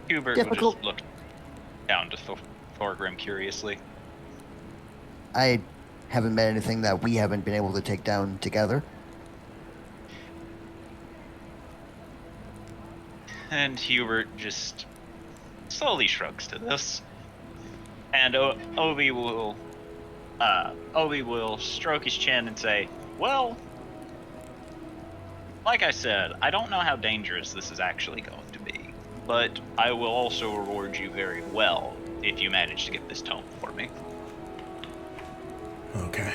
Hubert Difficult. will just look down to Thorgrim curiously. I haven't met anything that we haven't been able to take down together. And Hubert just slowly shrugs to this. And Obi will stroke his chin and say, well, like I said, I don't know how dangerous this is actually going to be, but I will also reward you very well if you manage to get this tome for me. Okay.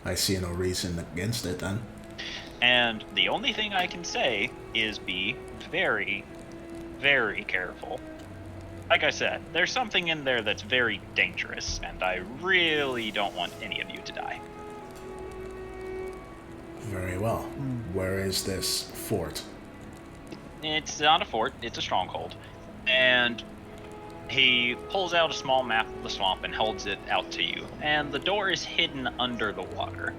I see no reason against it then. And the only thing I can say is be very, very careful. Like I said, there's something in there that's very dangerous, and I really don't want any of you to die. Very well. Where is this fort? It's not a fort, it's a stronghold. And he pulls out a small map of the swamp and holds it out to you. And the door is hidden under the water.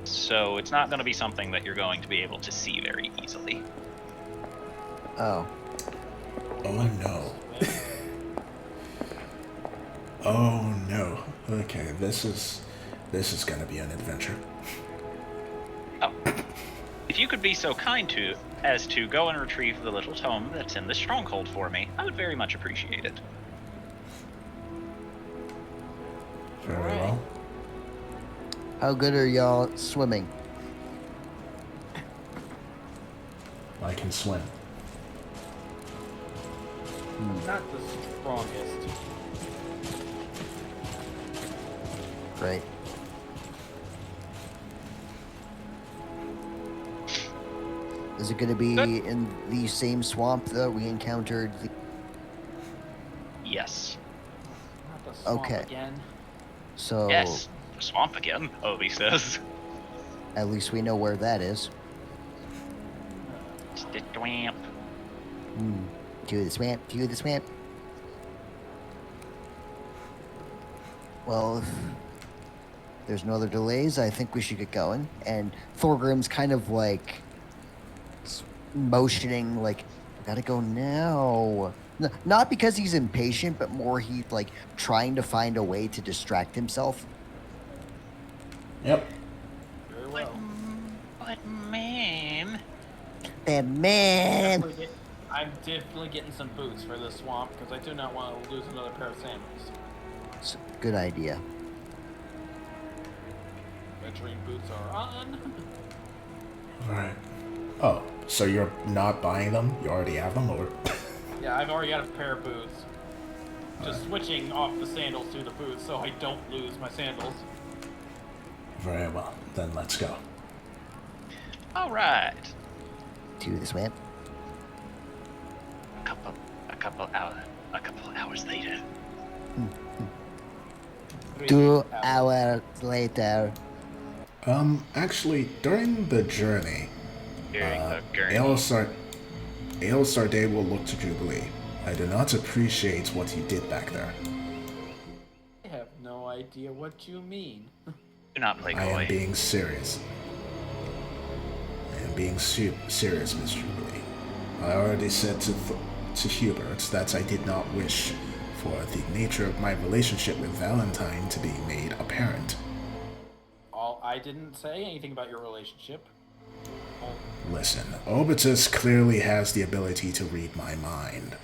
So it's not going to be something that you're going to be able to see very easily. Oh. Oh no. Oh no. Okay, this is gonna be an adventure. Oh. If you could be so kind as to go and retrieve the little tome that's in the stronghold for me, I would very much appreciate it. Very well. How good are y'all swimming? I can swim. Not the strongest. Great. Is it going to be in the same swamp that we encountered? Yes. Not the swamp Okay. again. So Yes. The swamp again, Obi says. at least we know where that is. It's the swamp. To the swamp, to the swamp. Well, if there's no other delays, I think we should get going. And Thorgrim's kind of like motioning, like, we gotta go now. Not because he's impatient, but more he's like trying to find a way to distract himself. Yep. Very well. But man. And man, I'm definitely getting some boots for this swamp because I do not want to lose another pair of sandals. it's a good idea. Venturing boots are on. Alright. Oh, so you're not buying them? You already have them, or? Yeah, I've already got a pair of boots. Just switching off the sandals to the boots so I don't lose my sandals. Very well. Then let's go. All right. To the swamp. A couple hours later. 2 hours later. Actually, during the journey, During the journey. Aelsarday will look to Jubilee. I do not appreciate what you did back there. I have no idea what you mean. Do not play I am coy. being serious. I am being serious, Miss Jubilee. I already said to Hubert that I did not wish for the nature of my relationship with Valentine to be made apparent. I didn't say anything about your relationship. Listen, Obitus clearly has the ability to read my mind.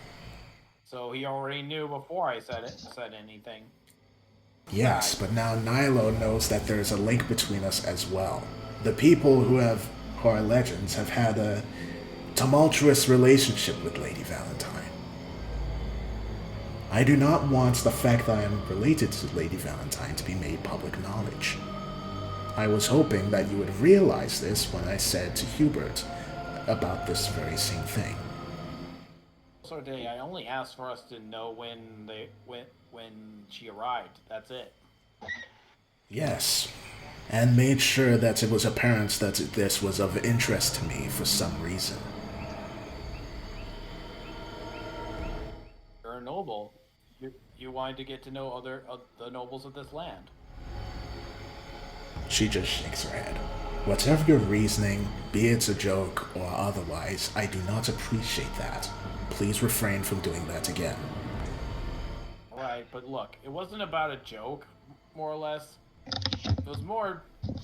So he already knew before I said anything. Yes, but now Nilo knows that there's a link between us as well. The people who are legends have had a tumultuous relationship with Lady Valentine. I do not want the fact that I am related to Lady Valentine to be made public knowledge. I was hoping that you would realize this when I said to Hubert about this very same thing. So, Day, I only asked for us to know when she arrived. That's it. Yes, and made sure that it was apparent that this was of interest to me for some reason. You're a noble. You wanted to get to know the nobles of this land. She just shakes her head. Whatever your reasoning, be it a joke or otherwise, I do not appreciate that. Please refrain from doing that again. Right, but look, it wasn't about a joke, more or less. It was more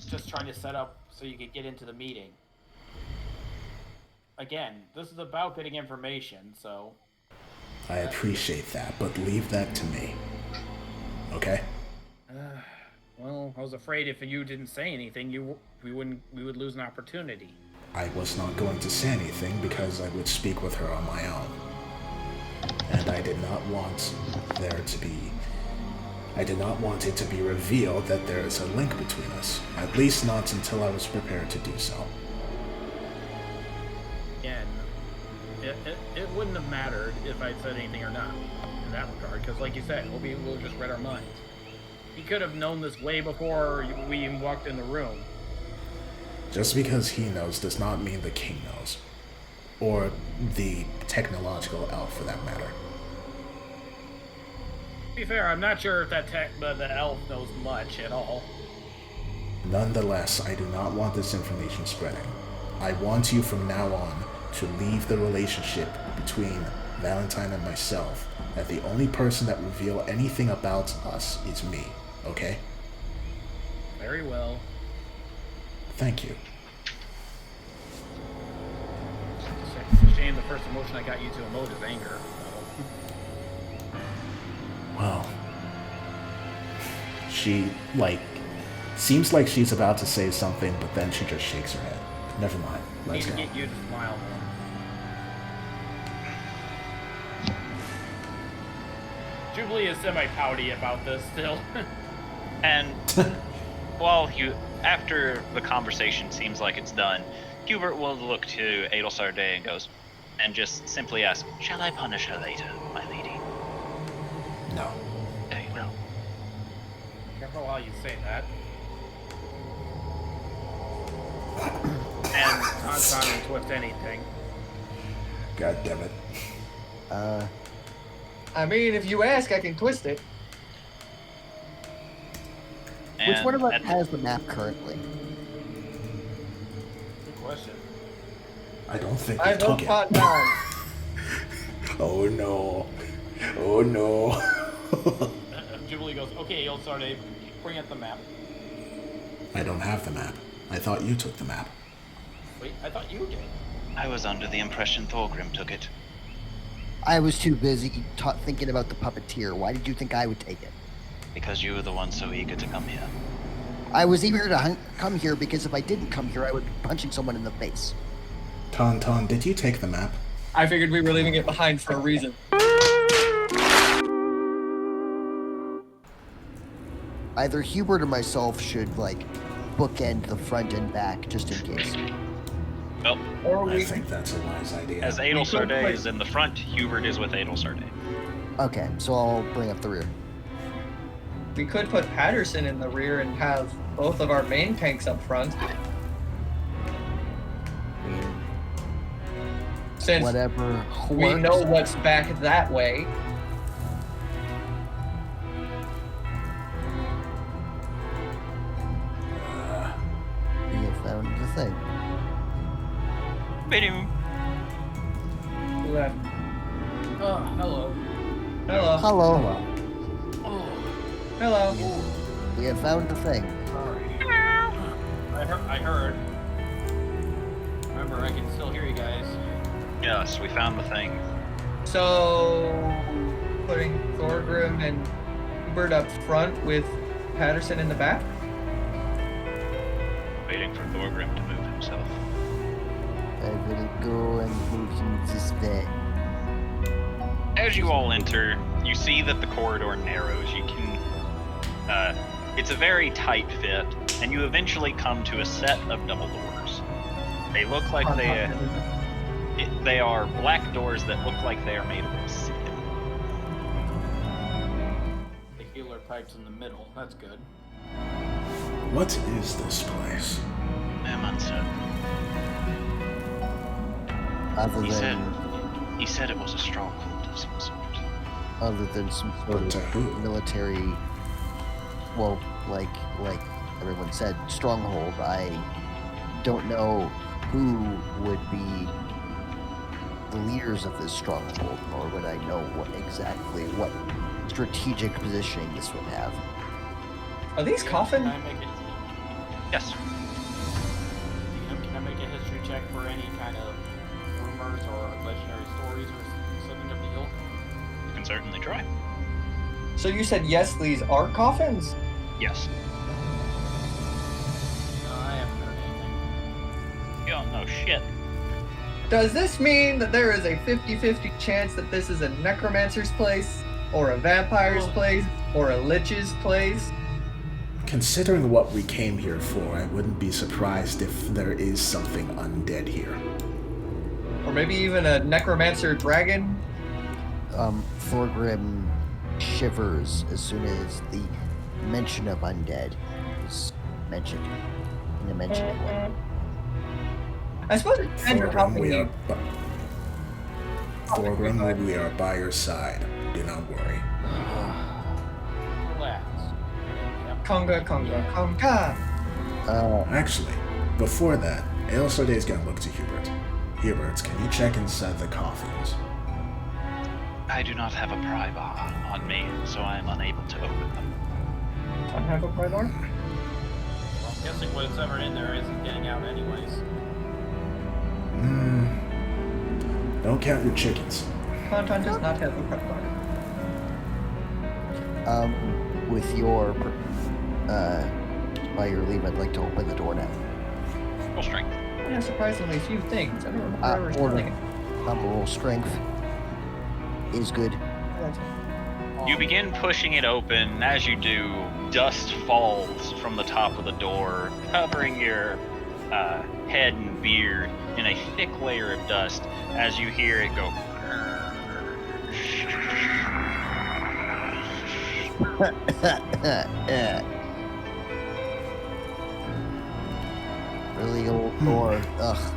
just trying to set up so you could get into the meeting. Again, this is about getting information, so... I appreciate that, but leave that to me. Okay? Well, I was afraid if you didn't say anything, we would lose an opportunity. I was not going to say anything because I would speak with her on my own. And I did not want it to be revealed that there is a link between us. At least not until I was prepared to do so. Again, it wouldn't have mattered if I'd said anything or not in that regard, because like you said, we'll just read our minds. He could have known this way before we even walked in the room. Just because he knows does not mean the king knows. Or the technological elf, for that matter. To be fair, I'm not sure if the elf knows much at all. Nonetheless, I do not want this information spreading. I want you from now on to leave the relationship between Valentine and myself, that the only person that reveal anything about us is me, okay? Very well. Thank you. It's a shame the first emotion I got you to emote is anger. Well, she, seems like she's about to say something, but then she just shakes her head. Never mind. Let's Need go. to get you to smile more. Jubilee is semi-pouty about this still. And after the conversation seems like it's done, Hubert will look to Adelsar Day and goes, and just simply ask, "Shall I punish her later, my lady?" No. Very well. Careful how you say that. And Not trying to twist anything. God damn it. I mean, if you ask, I can twist it. Which one of us at- has the map currently? Good question. I don't think I we took vote it. pot down. Oh no. Oh no. Jubilee goes, okay, Ilsarde, bring up the map. I don't have the map. I thought you took the map. Wait, I thought you did. I was under the impression Thorgrim took it. I was too busy thinking about the puppeteer. Why did you think I would take it? Because you were the one so eager to come here. I was eager to come here because if I didn't come here, I would be punching someone in the face. Ton, did you take the map? I figured we were leaving it behind for a reason. Either Hubert or myself should, bookend the front and back, just in case. Well, Or I we think that's a wise idea. as Adelsar Day is in the front, Hubert is with Adelsar Day. Okay, so I'll bring up the rear. could put Patterson in the rear and have both of our main tanks up front. Since Whatever we works. know what's back that way. We have found the thing. Who left? Oh, hello. Hello. Hello. Oh, Hello. We have found the thing. sorry. I heard. Remember, I can still hear you guys. Yes, we found the thing. So, putting Thorgrim and Hubert up front with Patterson in the back. Waiting for Thorgrim to move himself. I will go and move him this way. As you all enter, you see that the corridor narrows. You can, it's a very tight fit, and you eventually come to a set of double doors. They look like they are black doors that look like they are made of obsidian. The healer pipes in the middle. That's good. What is this place? I'm uncertain. Other He said it was a stronghold of some sort. other than some sort But to who? of military, well, like everyone said, stronghold. I don't know who would be the leaders of this stronghold, nor would I know what strategic positioning this would have. Are these coffins? Can I make it? Yes. Can I make a history check for any kind of rumors or legendary stories or something of the ilk? You can certainly try. So you said yes, these are coffins? Yes. No, I haven't heard anything. You don't know shit. Does this mean that there is a 50-50 chance that this is a necromancer's place, or a vampire's place, or a lich's place? Considering what we came here for, I wouldn't be surprised if there is something undead here. Or maybe even a necromancer dragon? Thorgrim shivers as soon as the mention of undead is mentioned in a mentioning way. I suppose it depends on how many... Thorgrim, we are by your side. Do not worry. Relax. Conga, conga. Actually, before that, Ailsarde's gonna look to Hubert. Hubert, can you check inside the coffins? I do not have a pry bar on me, so I am unable to open them. Don't have a pry bar? Well, I'm guessing whatever in there isn't getting out anyways. Don't count your chickens. Conton does not have a pry bar. With your, by your leave, I'd like to open the door now. Roll strength. I have surprisingly few things. I don't remember ever stealing it. Roll strength is good. You begin pushing it open. As you do, dust falls from the top of the door, covering your head and beard in a thick layer of dust as you hear it go. Really old door. Ugh.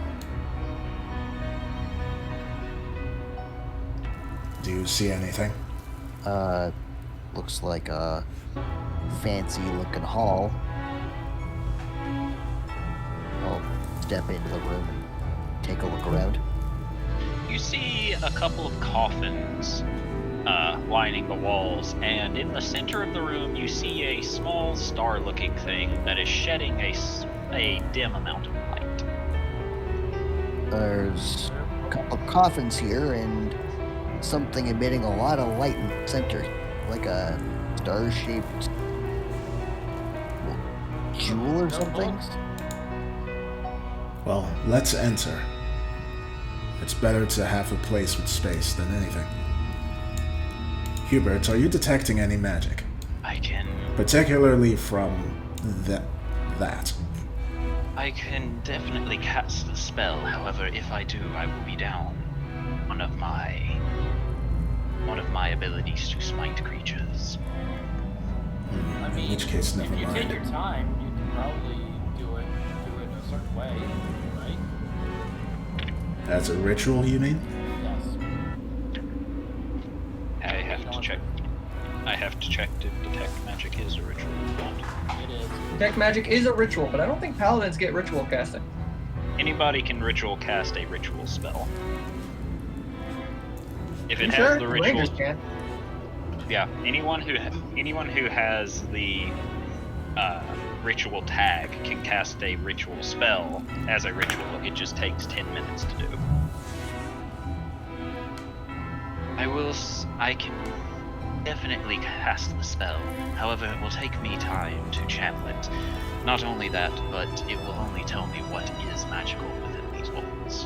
Do you see anything? Looks like a fancy looking hall. I'll step into the room and take a look around. You see a couple of coffins lining the walls, and in the center of the room you see a small star-looking thing that is shedding a dim amount of light. There's a couple of coffins here and something emitting a lot of light in the center, like a star-shaped jewel or something. Well, let's enter. It's better to have a place with space than anything. Hubert, are you detecting any magic? I can Particularly from that. I can definitely cast the spell. However, if I do, I will be down one of my abilities to smite creatures. I mean, In which case, never if you take mind. your time, you can probably do it a certain way, right? As a ritual, you mean? Yes. I have to check if detect magic is a ritual or not. It is. Detect magic is a ritual, but I don't think paladins get ritual casting. Anybody can ritual cast a ritual spell. If it You has sure? the Rangers ritual, can. yeah, anyone who has the ritual tag can cast a ritual spell as a ritual. It just takes 10 minutes to do. definitely cast the spell. However, it will take me time to channel it. Not only that, but it will only tell me what is magical within these walls.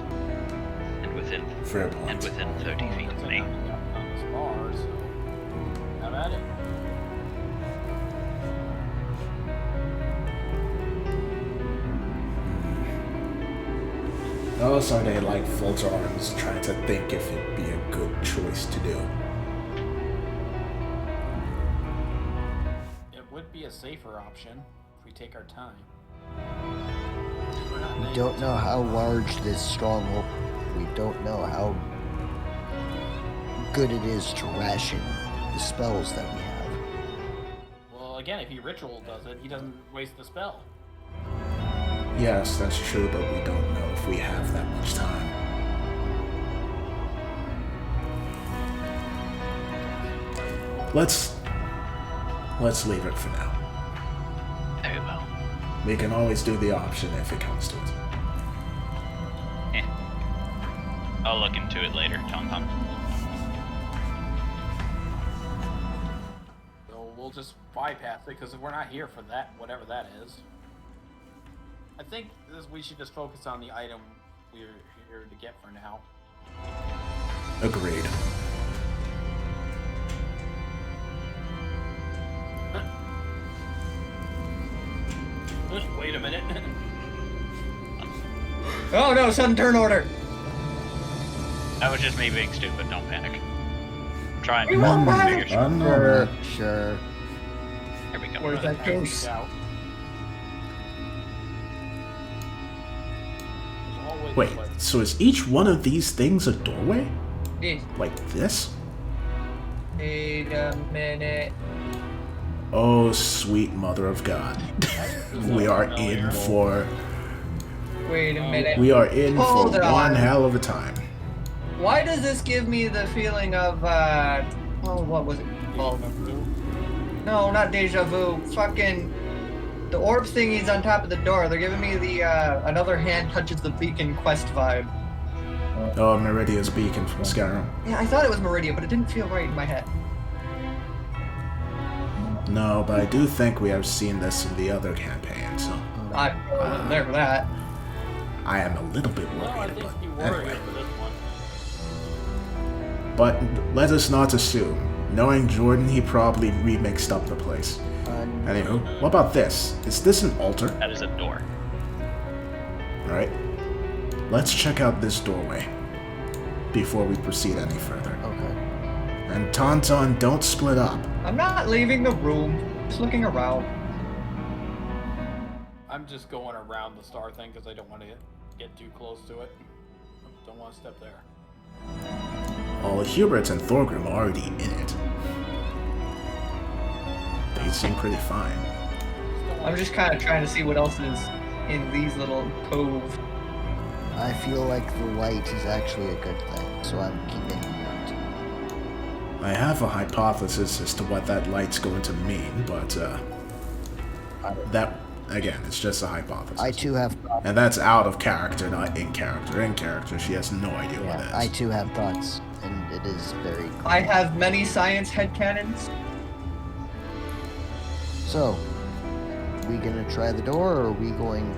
And within Fair point. and within 30 feet of me. On this bar, so have at it. Also, they like folds arms, trying to think if it'd be a good choice to do. It would be a safer option if we take our time. We don't know how large this stronghold. We don't know how good it is to ration the spells that we have. Well, again, if he ritual does it, he doesn't waste the spell. Yes, that's true, but we don't know if we have that much time. Let's leave it for now. Very well. We can always do the option if it comes to it. I'll look into it later, Tong Tong. So we'll just bypass it because we're not here for that, whatever that is. I think we should just focus on the item we're here to get for now. Agreed. Wait a minute. Oh no, sudden turn order. That was just me being stupid, don't panic. I'm trying We to won't figure panic. shit. Sure. Here we go. Where's that ghost? Out. There's always Wait, a way. so is each one of these things a doorway? Yes. Like this? Wait a minute. Oh, sweet mother of God. We are in for Wait a minute. one on. hell of a time. Why does this give me the feeling of what was it called? No, not deja vu. Fucking the orb thingies on top of the door. They're giving me the another hand touches the beacon quest vibe. Oh, Meridia's beacon from Skyrim. Yeah, I thought it was Meridia, but it didn't feel right in my head. No, but I do think we have seen this in the other campaign, so I wasn't there for that. I am a little bit No, I worried, think but you were anyway. here for this one. But let us not assume. Knowing Jordan, he probably remixed up the place. Anywho, what about this? Is this an altar? That is a door. Alright. Let's check out this doorway before we proceed any further. Okay. And Tauntaun, don't split up. I'm not leaving the room. Just looking around. I'm just going around the star thing because I don't want to get too close to it. Don't want to step there. Well, Hubert and Thorgrim are already in it. They seem pretty fine. I'm just kind of trying to see what else is in these little cove. I feel like the light is actually a good thing, so I'm keeping it. I have a hypothesis as to what that light's going to mean, but that, again, it's just a hypothesis. I too have thoughts. And that's out of character, not in character. In character, she has no idea what it is. I too have thoughts, and it is very. I have many science headcanons. So, we gonna try the door, or are we going?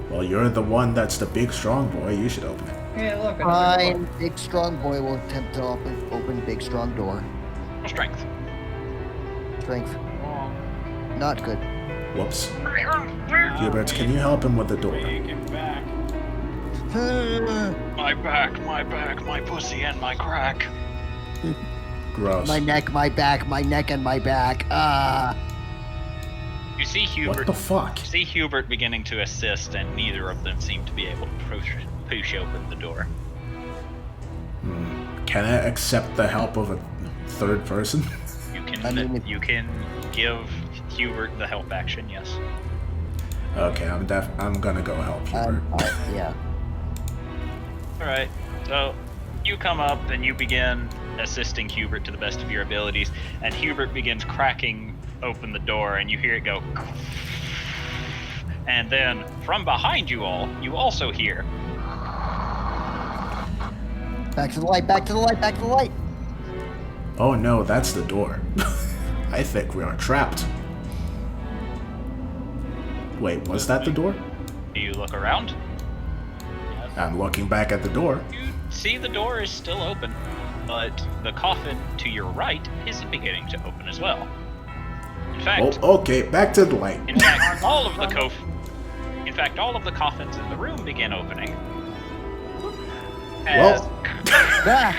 Well, you're the one that's the big strong boy. You should open it. Hey, look. another Fine. door. Big strong boy will attempt to open big strong door. Strength. Strength, Wrong. not good. Whoops. Hubert, can you help him with the door? Take it back. My back, my pussy, and my crack. Gross. My neck, my back, my neck, and my back. You see What Hubert. the fuck? You see Hubert beginning to assist, and neither of them seem to be able to push open the door. Can I accept the help of a third person? You can I mean, you can give Hubert the help action, yes. Okay, I'm gonna go help Hubert. Yeah. Alright, so you come up and you begin assisting Hubert to the best of your abilities, and Hubert begins cracking open the door, and you hear it go. And then from behind you all, you also hear. Back to the light. Back to the light. Back to the light. Oh no, that's the door. I think we are trapped. Wait, was that the door? Do you look around? Yes. I'm looking back at the door. You see the door is still open, but the coffin to your right is beginning to open as well. In fact, Oh, okay, back to the light. in fact, all of the coffins in the room begin opening. As Well, Ah,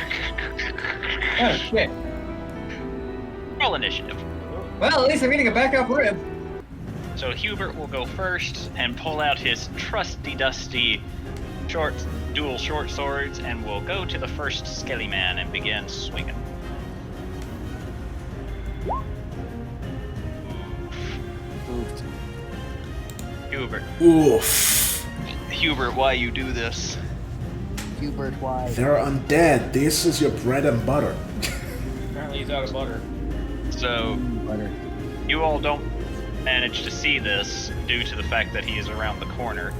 Oh shit. roll initiative. Well, at least I'm getting a backup rib. So Hubert will go first and pull out his trusty dusty dual short swords and will go to the first skelly man and begin swinging. moved. Hubert, why you do this? Hubert, why? they're undead. This is your bread and butter. Apparently he's out of butter. So Butter. you all don't manage to see this due to the fact that he is around the corner,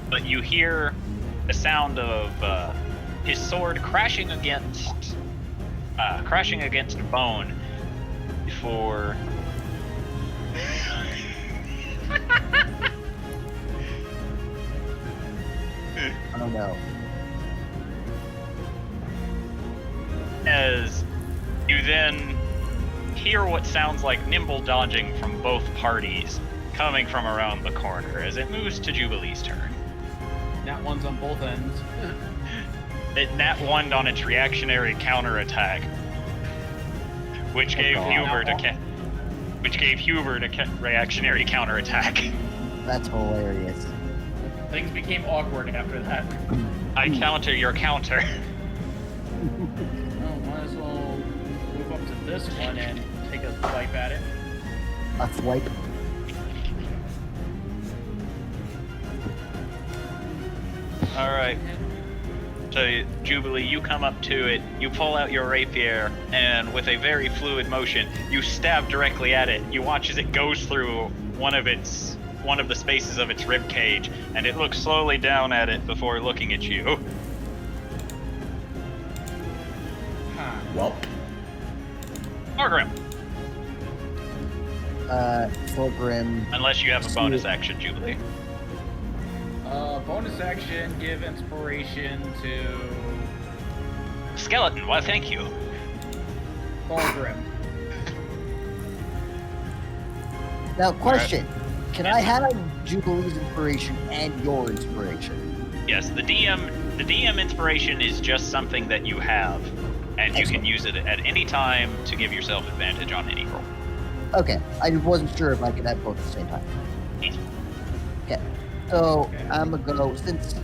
but you hear the sound of his sword crashing against bone before Oh no. as you then hear what sounds like nimble dodging from both parties coming from around the corner as it moves to Jubilee's turn. Nat one's on both ends. It nat one on its reactionary counterattack, which gave Hubert a reactionary counterattack. That's hilarious. Things became awkward after that. I counter your counter. Oh, might as well move up to this one and take a swipe at it. A swipe. All right. So Jubilee, you come up to it, you pull out your rapier, and with a very fluid motion, you stab directly at it. You watch as it goes through one of the spaces of its rib cage, and it looks slowly down at it before looking at you. Well, Orgrim, Fulgrim. unless you have a bonus action, Jubilee. Bonus action, give inspiration to Skeleton, why thank you. Fulgrim. Now, question. Can I have Jubilee's inspiration and your inspiration? Yes, the DM inspiration is just something that you have, and you can use it at any time to give yourself advantage on any roll. Okay, I wasn't sure if I could have both at the same time. Okay, so I'm gonna go, since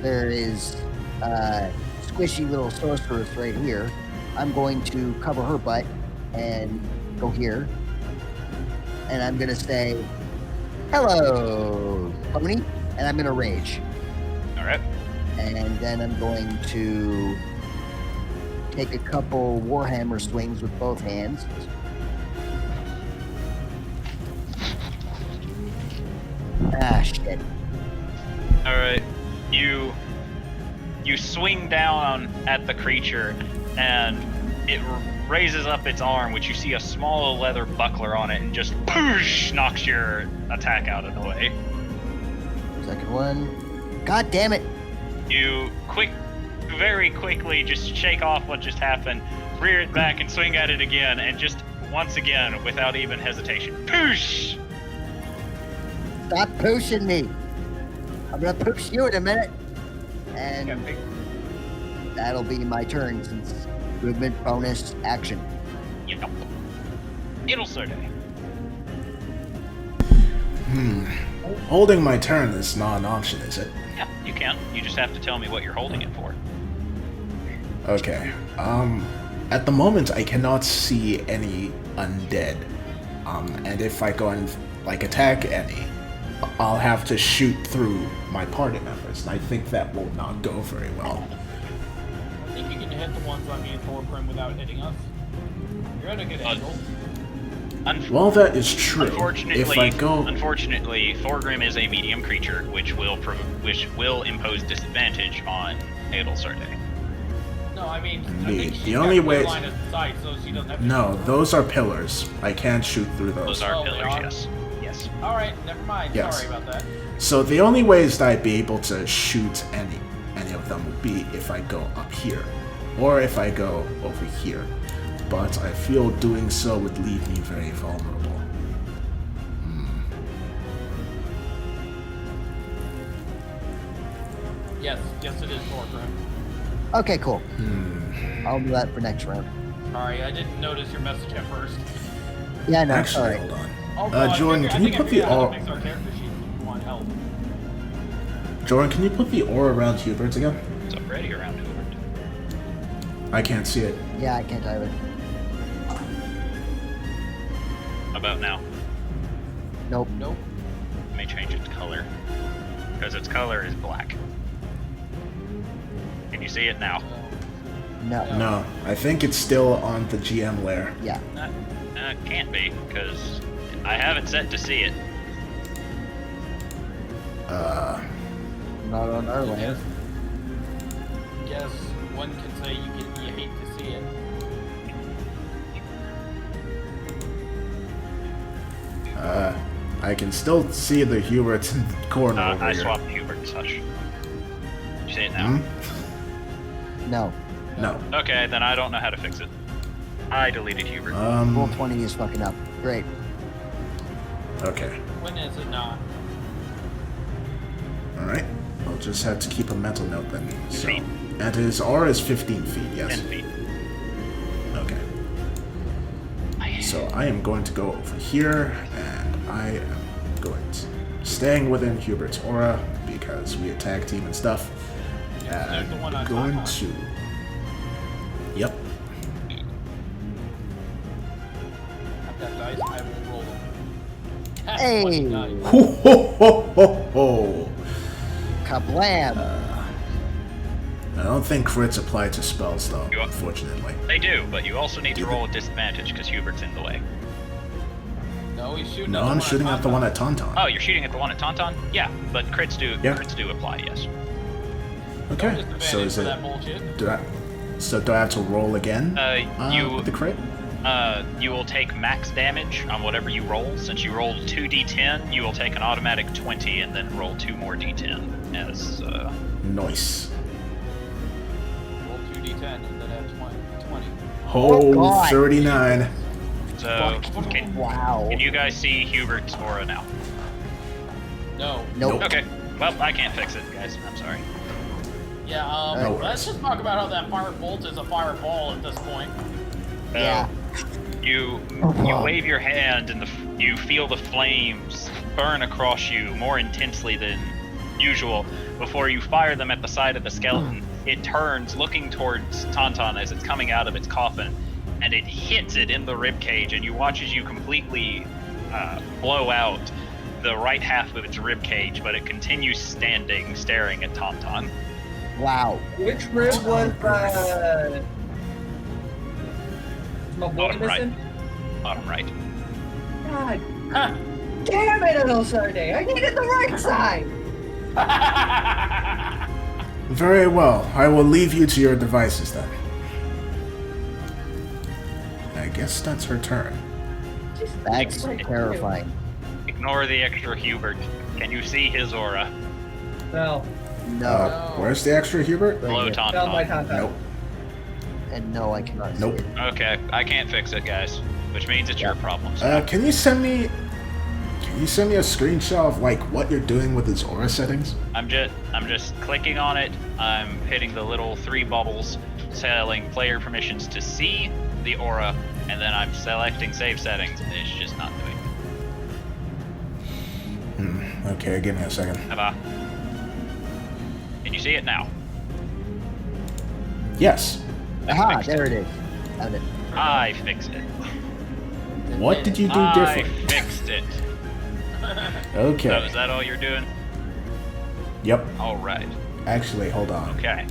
there is squishy little sorceress right here, I'm going to cover her butt and go here. And I'm gonna say, hello, pony, and I'm gonna rage. All right. And then I'm going to take a couple Warhammer swings with both hands. Ah, shit. All right. You swing down at the creature, and it raises up its arm, which you see a small leather buckler on it, and just poosh knocks your attack out of the way. Second one. God damn it. You very quickly just shake off what just happened, rear it back, and swing at it again, and just once again, without even hesitation, poosh! Stop pushing me. I'm gonna push you in a minute. And that'll be my turn since movement bonus action. Yep. It'll sort of. holding my turn is not an option, is it? Yeah, you can. You just have to tell me what you're holding it for. Okay. At the moment, I cannot see any undead. And if I go and, attack any, I'll have to shoot through my party members, and I think that will not go very well. I think you can hit the ones on me and Fulgrim without hitting us. You're at a good angle. Well, that is true. Unfortunately, If I go... Thorgrim is a medium creature, which will impose disadvantage on Adelsarte. No, I mean, I Indeed. think she's The got only clear way- line of sight, so she doesn't have to No, shoot. those are pillars. I can't shoot through Those those. are Oh, they pillars, are? yes. Yes. All right, never mind. Yes. Sorry about that. So the only ways that I'd be able to shoot any of them would be if I go up here, or if I go over here. But I feel doing so would leave me very vulnerable. Yes, it is North Rim. Okay, cool. I'll do that for next round. Sorry, I didn't notice your message at first. Yeah, no, Actually, alright. hold on. Oh, Jordan, can you put the aura? aura? Fix our character sheet if you want help. Jordan, can you put the aura around Hubert again? It's already around Hubert. I can't see it. Yeah, I can't either. How about now? Nope. Nope. Let me change its color. Because its color is black. Can you see it now? No. No, I think it's still on the GM layer. Yeah. Can't be, because I have it set to see it. Not on our layer. Yes, one can say you hate to see it. I can still see the Hubert in the corner over I here. swapped Hubert's hush. You see it now? No. No. Okay, then I don't know how to fix it. I deleted Hubert. Roll 20 is fucking up. Great. Okay. When is it not? Alright. I'll just have to keep a mental note then. So, Feet. and his aura is 15 feet, yes. 10 feet. Okay. So I am going to go over here, and I am going to staying within Hubert's aura because we attack team and stuff. There's the one I'm on going top, huh? to. Yep. I've got dice. I will roll them. Hey. 20 dice. Ho ho ho ho ho! Kablam! I don't think crits apply to spells though, You are- unfortunately. They do, but you also need to roll a disadvantage because Hubert's in the way. No, he's shooting. No, at the I'm one shooting on at the top. one at Tauntaun. Oh, you're shooting at the one at Tauntaun? Yeah, but crits do Yeah. apply, yes. Okay, Disadvantage so is for it? that bullshit. Do I have to roll again? You The crit? you will take max damage on whatever you roll. Since you rolled 2d10, you will take an automatic 20 and then roll 2 more d10 as Nice. Roll 2d10 and then add 20. Oh, God. 39. so. Can Wow. you guys see Hubert's aura now? No. Nope. Okay. Well, I can't fix it, guys. I'm sorry. Yeah, No let's worries. just talk about how that fire bolt is a fireball at this point. Yeah. You Oh, you wow. wave your hand and you feel the flames burn across you more intensely than usual. Before you fire them at the side of the skeleton, it turns, looking towards Tauntaun as it's coming out of its coffin, and it hits it in the rib cage. And you watch as you completely blow out the right half of its rib cage, but it continues standing, staring at Tauntaun. Wow. Which rib was my boy Bottom right. missing? Bottom right. God Huh. damn it, Elosarde! I needed the right side! Very well. I will leave you to your devices then. I guess that's her turn. That's terrifying. Ignore the extra Hubert. Can you see his aura? No. No. Where's the extra Hubert? Below here. Down by Tauntaun. Tauntaun. Nope. And no, I cannot see Nope. it. Okay, I can't fix it, guys. Which means it's your problem. Can you send me a screenshot of like what you're doing with his aura settings? I'm just clicking on it. I'm hitting the little 3 bubbles, telling player permissions to see the aura, and then I'm selecting save settings. And it's just not doing it. Okay, give me a second. Have Can you see it now? Yes. Aha, fixed there it is. Found it. I fixed it. What did you do I different? fixed it. Okay. So is that all you're doing? Yep. All right. Actually, hold on. Okay.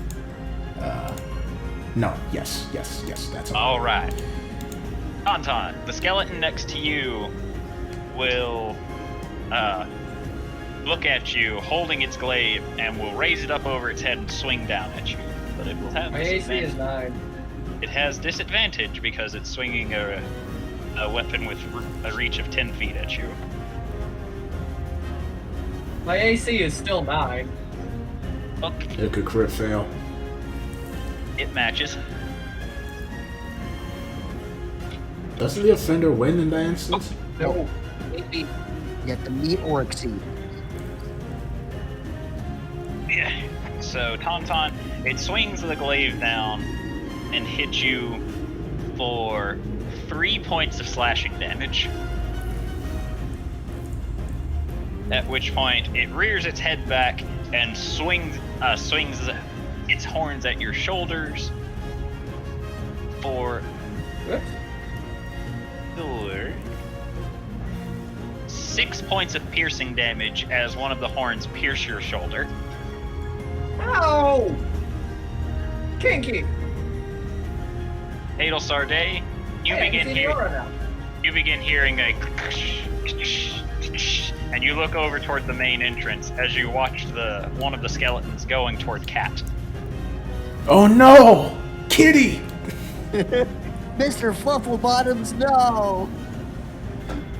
No. Yes. That's all. All right. Tauntaun, the skeleton next to you will look at you, holding its glaive, and will raise it up over its head and swing down at you. but it will have My AC disadvantage. is 9. It has disadvantage because it's swinging a weapon with a reach of 10 feet at you. My AC is still 9. Oh, It could crit fail. it matches. Doesn't the offender win in that instance? No. Maybe. You have to meet or exceed. Yeah. So Tauntaun, it swings the glaive down and hits you for 3 points of slashing damage. At which point it rears its head back and swings its horns at your shoulders for Whoops. 6 points of piercing damage as one of the horns pierce your shoulder. Ow! Kinky! Adel Sarday, you Hey, I can begin see the hearing aura now. you begin hearing a and you look over toward the main entrance as you watch one of the skeletons going toward Cat. Oh no! Kitty! Mr. Flufflebottoms, no!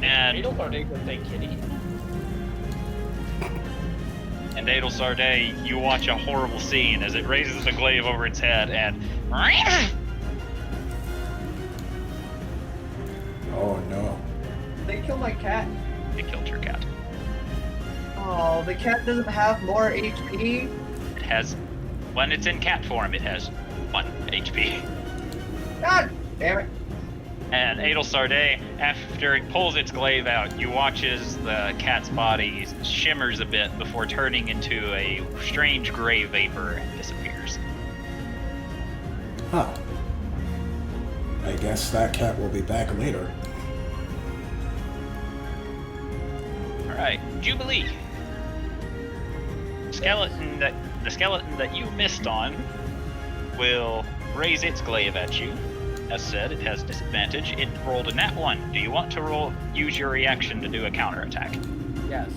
And Adel Sarday would say kitty. Adel Sarday, you watch a horrible scene as it raises the glaive over its head and Oh no. They killed my cat. it killed your cat. Oh, the cat doesn't have more HP? It has, when it's in cat form, it has 1 HP. God damn it. And Adel Sarday, after it pulls its glaive out, you watch as the cat's body shimmers a bit before turning into a strange gray vapor and disappears. Huh. I guess that cat will be back later. Alright, Jubilee. The skeleton that you missed on will raise its glaive at you. As said, it has disadvantage. It rolled a nat 1. Do you want to use your reaction to do a counterattack? Yes.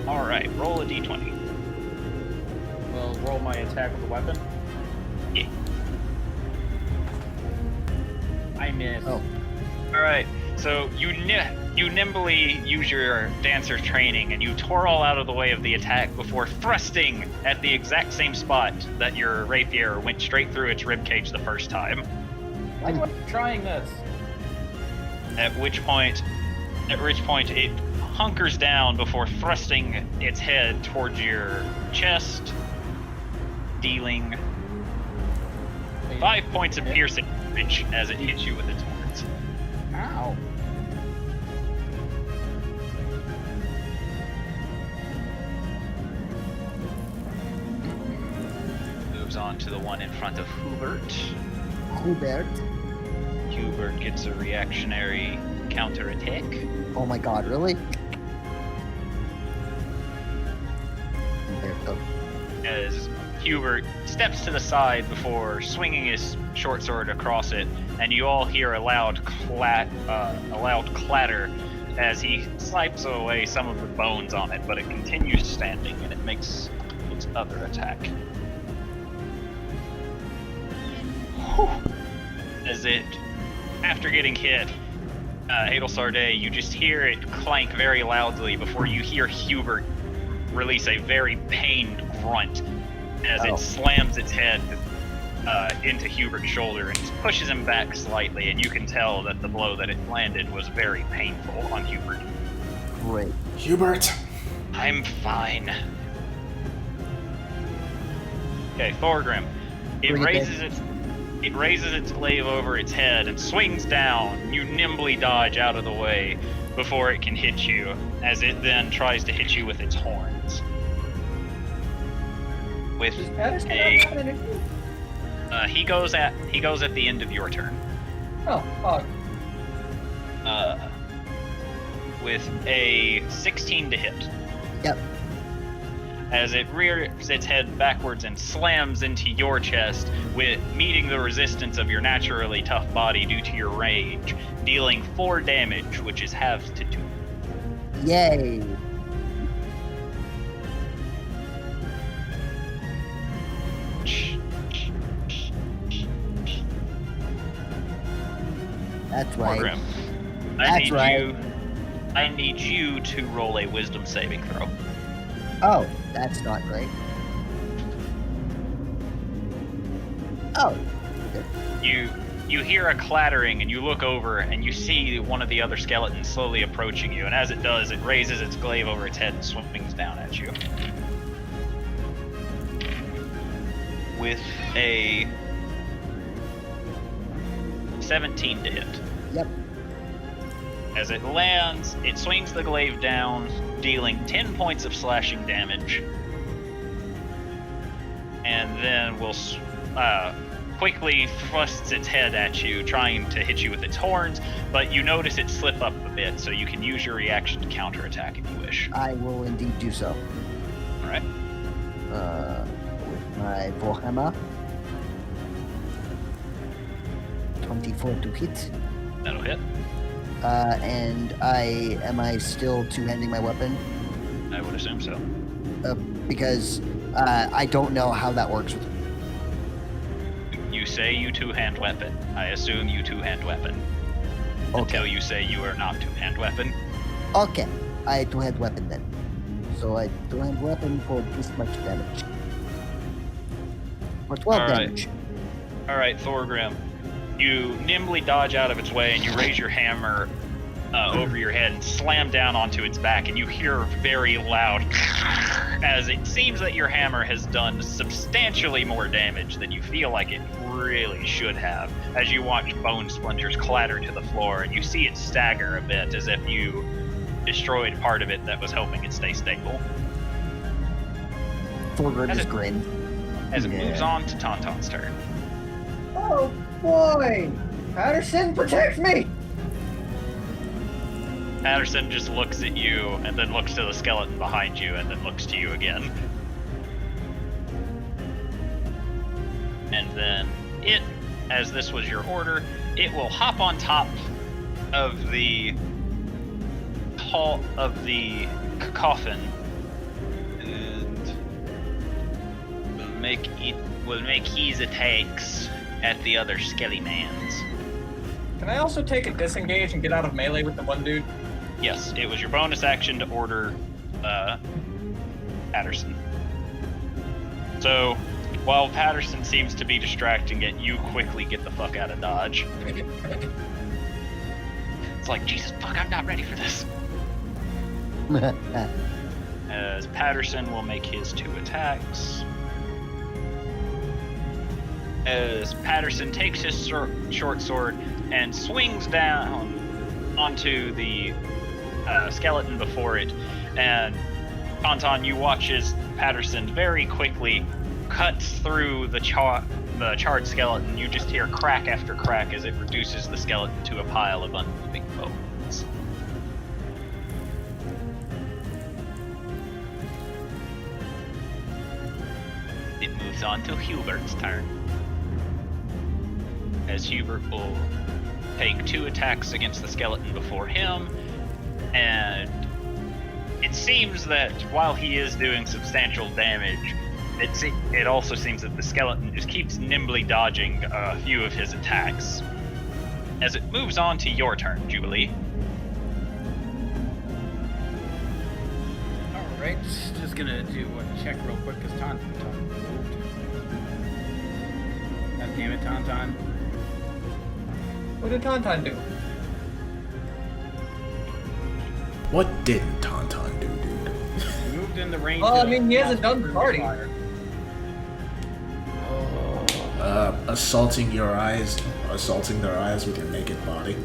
Alright, roll a d20. We'll roll my attack with the weapon. Yeah. I missed. Oh. Alright, so you nimbly use your dancer's training and you twirl out of the way of the attack before thrusting at the exact same spot that your rapier went straight through its ribcage the first time. Why am I trying this? At which point it hunkers down before thrusting its head towards your chest, dealing 5 points of piercing damage as it hits you with its horns. Ow. Moves on to the one in front of Hubert. Hubert. Hubert gets a reactionary counterattack. Oh my god, really? Humberto. As Hubert steps to the side before swinging his short sword across it, and you all hear a loud clatter as he swipes away some of the bones on it, but it continues standing and it makes its other attack. As it, after getting hit, Adel Sarday, you just hear it clank very loudly before you hear Hubert release a very pained grunt as Oh. it slams its head into Hubert's shoulder and pushes him back slightly, and you can tell that the blow that it landed was very painful on Hubert. Great. Hubert! I'm fine. Okay, Thorgrim. It Bring it raises its glaive over its head and swings down. You nimbly dodge out of the way before it can hit you, as it then tries to hit you with its horns. With Does Patterson have a that energy? he goes at the end of your turn. Oh, fuck. With a 16 to hit. Yep. As it rears its head backwards and slams into your chest, with meeting the resistance of your naturally tough body due to your rage, dealing 4 damage, which is halved to 2. Yay. That's right. Grim. That's right. I need you to roll a wisdom saving throw. Oh, that's not great. Oh. You hear a clattering and you look over and you see one of the other skeletons slowly approaching you, and as it does, it raises its glaive over its head and swings down at you. With a 17 to hit. Yep. As it lands, it swings the glaive down, dealing 10 points of slashing damage. And then will quickly thrusts its head at you, trying to hit you with its horns, but you notice it slip up a bit, so you can use your reaction to counterattack if you wish. I will indeed do so. Alright. With my Warhammer. 24 to hit. That'll hit. And am I still two-handing my weapon? I would assume so. Because I don't know how that works with. You say you two-hand weapon. I assume you two-hand weapon. Okay. Until you say you are not two-hand weapon. Okay, I two-hand weapon then. So I two-hand weapon for this much damage. For 12 All right. damage. Alright, Thorgrim. You nimbly dodge out of its way and you raise your hammer over your head and slam down onto its back, and you hear very loud as it seems that your hammer has done substantially more damage than you feel like it really should have, as you watch bone splinters clatter to the floor and you see it stagger a bit as if you destroyed part of it that was helping it stay stable. Thorgrim As is it- grinned. As it moves on to Tauntaun's turn. Oh boy! Patterson, protect me! Patterson just looks at you and then looks to the skeleton behind you and then looks to you again. And then it, as this was your order, it will hop on top of the coffin and will make his attacks at the other skelly mans. Can I also take a disengage and get out of melee with the one dude? Yes, it was your bonus action to order Patterson. So, while Patterson seems to be distracting it, you quickly get the fuck out of Dodge. It's like, Jesus fuck, I'm not ready for this. As Patterson will make his 2 attacks. As Patterson takes his short sword and swings down onto the skeleton before it, and Tauntaun, you watch as Patterson very quickly cuts through the charred skeleton. You just hear crack after crack as it reduces the skeleton to a pile of unmoving bones. It moves on to Hubert's turn. As Hubert will take 2 attacks against the skeleton before him, and it seems that while he is doing substantial damage, it also seems that the skeleton just keeps nimbly dodging a few of his attacks. As it moves on to your turn, Jubilee. Alright, just gonna do a check real quick because Tauntaun moved. God damn it, Tauntaun. What did Tauntaun do? What didn't Tauntaun do, dude? He moved in the range. Well, I of- mean, he hasn't done the party. Assaulting their eyes with your naked body.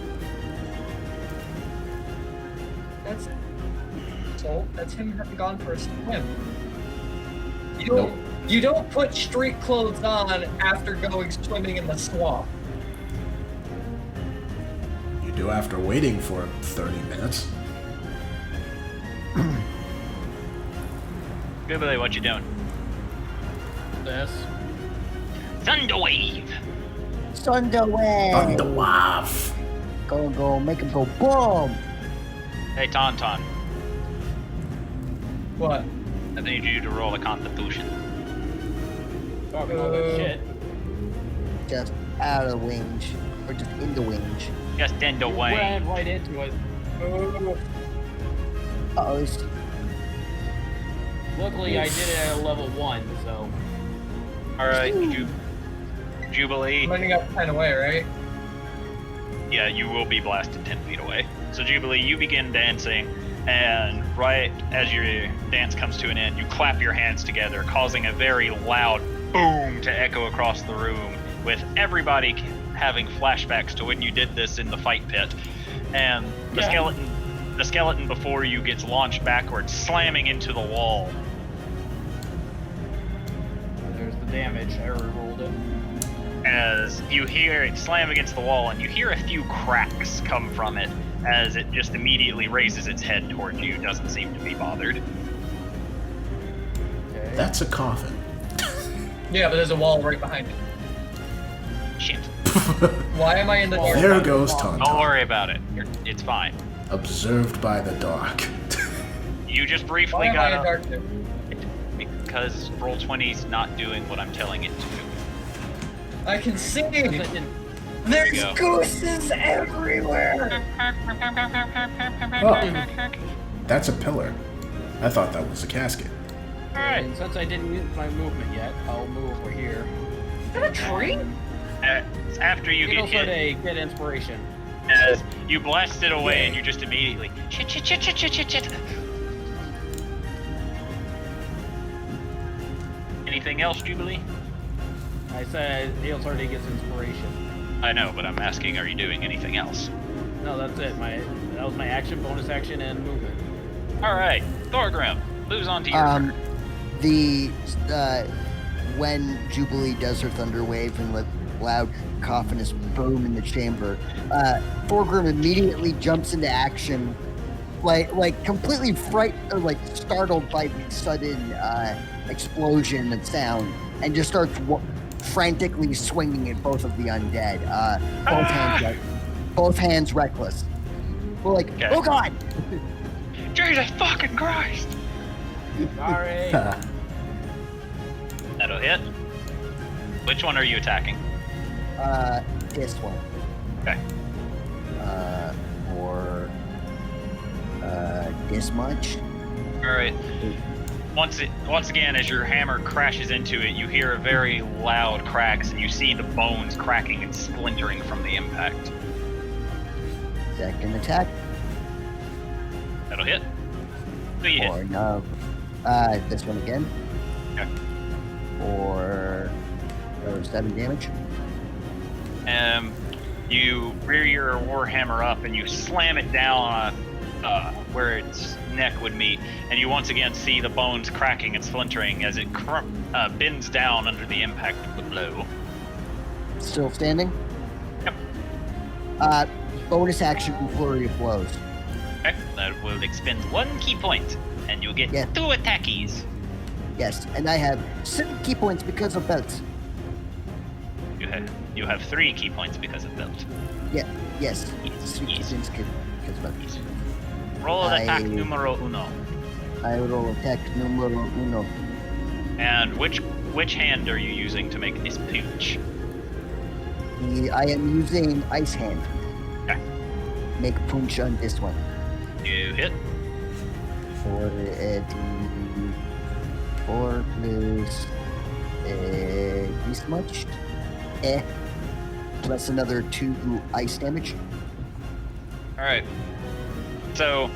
That's him having gone for a swim. Nope. You don't put street clothes on after going swimming in the swamp. You do after waiting for 30 minutes. Jubilee, what you doing? This. Thunderwave! Thunderwave! Thunderwave! Go, make him go boom! Hey, Tauntaun, What? I need you to roll a Constitution. Talking all that shit. Just out of range. Or just in the range. Just end the way. Ran right into it. Uh-oh. Luckily, I did it at a level 1, so. All right, Jubilee. I'm running up 10 away, right? Yeah, you will be blasted 10 feet away. So Jubilee, you begin dancing, and right as your dance comes to an end, you clap your hands together, causing a very loud boom to echo across the room, with everybody having flashbacks to when you did this in the fight pit. And the skeleton before you gets launched backwards, slamming into the wall. There's the damage. I rolled it. As you hear it slam against the wall, and you hear a few cracks come from it as it just immediately raises its head towards you, doesn't seem to be bothered. Okay. That's a coffin. Yeah, but there's a wall right behind it. Shit. Why am I in the dark? There goes Don't Tauntaun. worry about it. It's fine. Observed by the dark. You just Why briefly am I got in up dark too? because Roll20's not doing what I'm telling it to do. I can see! Because I didn't- There's go. gooses everywhere! Oh, that's a pillar. I thought that was a casket. Alright. And since I didn't use my movement yet, I'll move over here. Is that a tree? After you You get know, for hit, a good inspiration. as you blast it away, and you just immediately shit. Anything else, Jubilee? I said heals already gets inspiration. I know, but I'm asking, are you doing anything else? No, that's it. That was my action, bonus action, and movement. All right, Thorgrim, moves on to your turn. When Jubilee does her thunder wave and the loud cacophonous boom in the chamber, Thorgrim immediately jumps into action, like completely frightened or like startled by the sudden explosion and sound, and just starts frantically swinging at both of the undead. Both hands reckless. We're like, Okay. oh god! Jesus fucking Christ! Sorry. That'll hit. Which one are you attacking? This one. Okay. Or this much. All right. Once again, as your hammer crashes into it, you hear a very loud cracks, and you see the bones cracking and splintering from the impact. Second attack. That'll hit. Who you hit? Or no. This one again. Okay. Or 7 damage. You rear your warhammer up and you slam it down where its neck would meet, and you once again see the bones cracking and splintering as it bends down under the impact of the blow. Still standing. Yep. Bonus action flurry of blows. Okay, that will expend 1 key point, and you'll get Yeah. 2 attackies. Yes, and I have 7 key points because of belts. You have 3 key points because of belt. Yeah. Yes. Yes, 3 key yes. points because of belts. Roll an attack I- numero uno. I roll attack numero uno. And which hand are you using to make this punch? I am using ice hand. Okay. Make punch on this one. You hit. For 4 plus this much. Plus another 2 ice damage. All right. So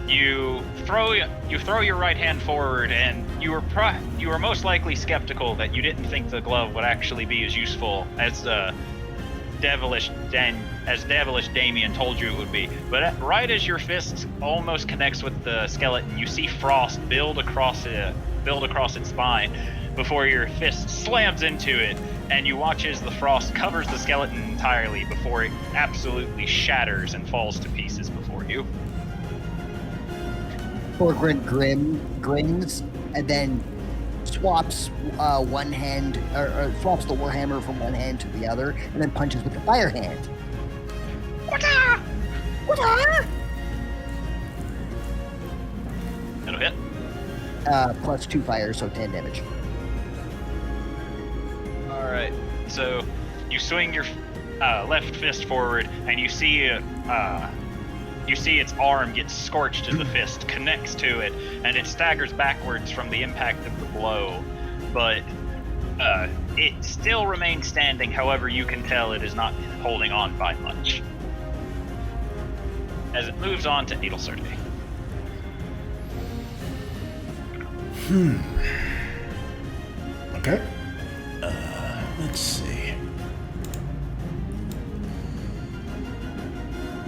you throw your right hand forward, and you were most likely skeptical that you didn't think the glove would actually be as useful as devilish Damien told you it would be. But right as your fist almost connects with the skeleton, you see frost build across its spine before your fist slams into it, and you watch as the frost covers the skeleton entirely before it absolutely shatters and falls to pieces before you. Thorgrim grins and then swaps one hand or swaps the warhammer from one hand to the other, and then punches with the fire hand. Wata! Wata! That'll hit. Plus 2 fire, so 10 damage. All right. So you swing left fist forward, and you see its arm get scorched as the fist connects to it, and it staggers backwards from the impact of the blow. But it still remains standing. However, you can tell it is not holding on by much. As it moves on to Adelsorte. Okay. Let's see.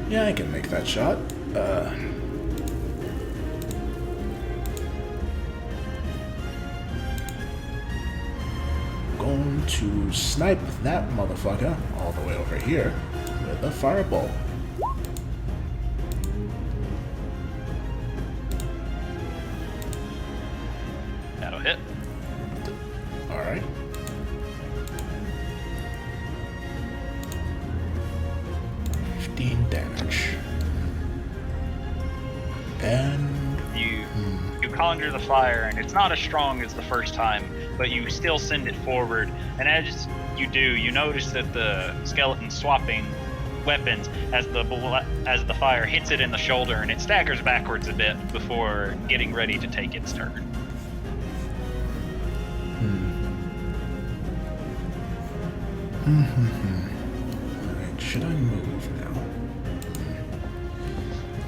Yeah, I can make that shot. Going to snipe that motherfucker all the way over here with a fireball. That'll hit. Alright. Damage. And You conjure the fire, and it's not as strong as the first time, but you still send it forward. And as you do, you notice that the skeleton swapping weapons as the fire hits it in the shoulder, and it staggers backwards a bit before getting ready to take its turn. Alright, should I move now?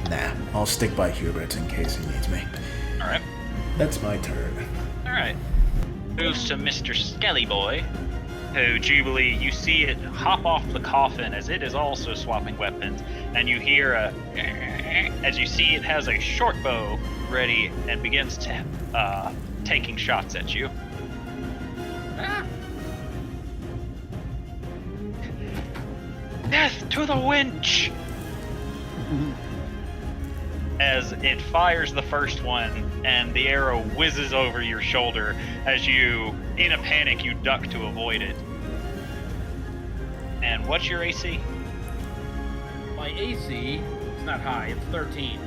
Nah, I'll stick by Hubert in case he needs me. Alright. That's my turn. Alright. Moves to Mr. Skelly Boy, who, Jubilee, you see it hop off the coffin as it is also swapping weapons, and you hear as you see it has a short bow ready and begins taking shots at you. Death to the winch! As it fires the first one, and the arrow whizzes over your shoulder as you, in a panic, you duck to avoid it. And what's your AC? My AC is not high. It's 13.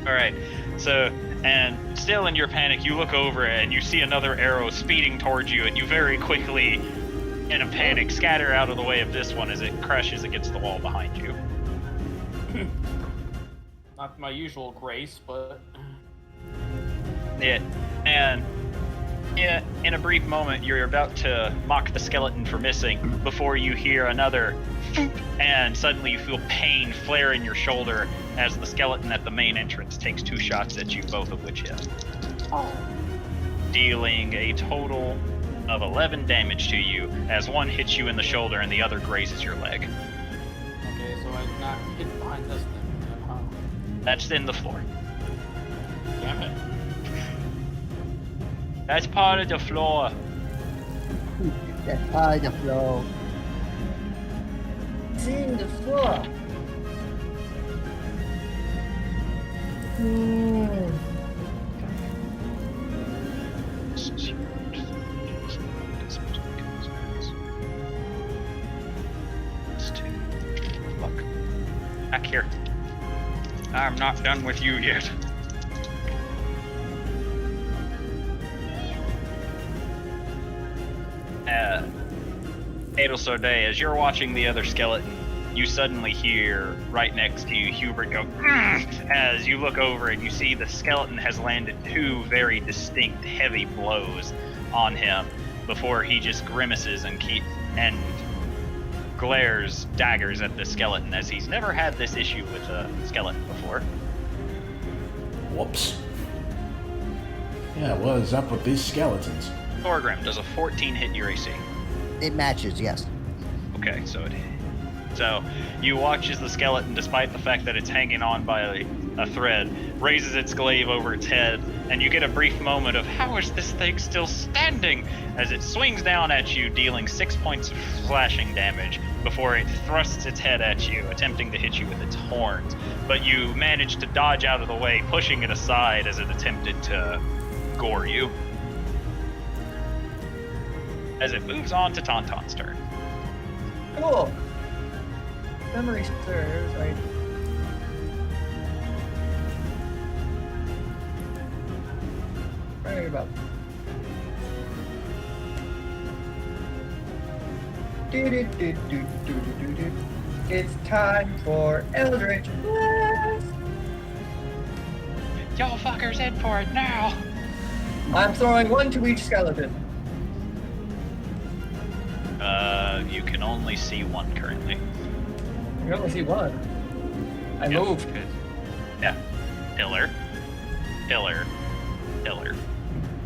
Alright, so, and still in your panic, you look over and you see another arrow speeding towards you, and you very quickly, in a panic, scatter out of the way of this one as it crashes against the wall behind you. Not my usual grace, but... Yeah, and in a brief moment, you're about to mock the skeleton for missing before you hear another and suddenly you feel pain flare in your shoulder as the skeleton at the main entrance takes 2 shots at you, both of which hit. Dealing a total of 11 damage to you as one hits you in the shoulder and the other grazes your leg. Okay, so I'm not hit behind this thing. Huh? That's in the floor. Damn it. That's part of the floor. That's high the flow. It's in the floor. Look. Back here. I'm not done with you yet. Adelsorte, as you're watching the other skeleton, you suddenly hear right next to you Hubert go as you look over and you see the skeleton has landed 2 very distinct heavy blows on him before he just grimaces and glares daggers at the skeleton, as he's never had this issue with a skeleton before. Whoops. Yeah, what is up with these skeletons? Thorgrim, does a 14 hit your AC? It matches, yes. Okay, so you watch as the skeleton, despite the fact that it's hanging on by a thread, raises its glaive over its head, and you get a brief moment of, how is this thing still standing? As it swings down at you, dealing 6 points of slashing damage before it thrusts its head at you, attempting to hit you with its horns. But you manage to dodge out of the way, pushing it aside as it attempted to gore you. As it moves on to Tauntaun's turn. Cool. Memory serves. Right about. Do-do-do-do-do-do-do-do. It's time for Eldritch Blast. Y'all fuckers in for it now. I'm throwing one to each skeleton. You can only see one currently. I can only see one. I Yeah, moved. good. Yeah. Pillar. Pillar. Pillar.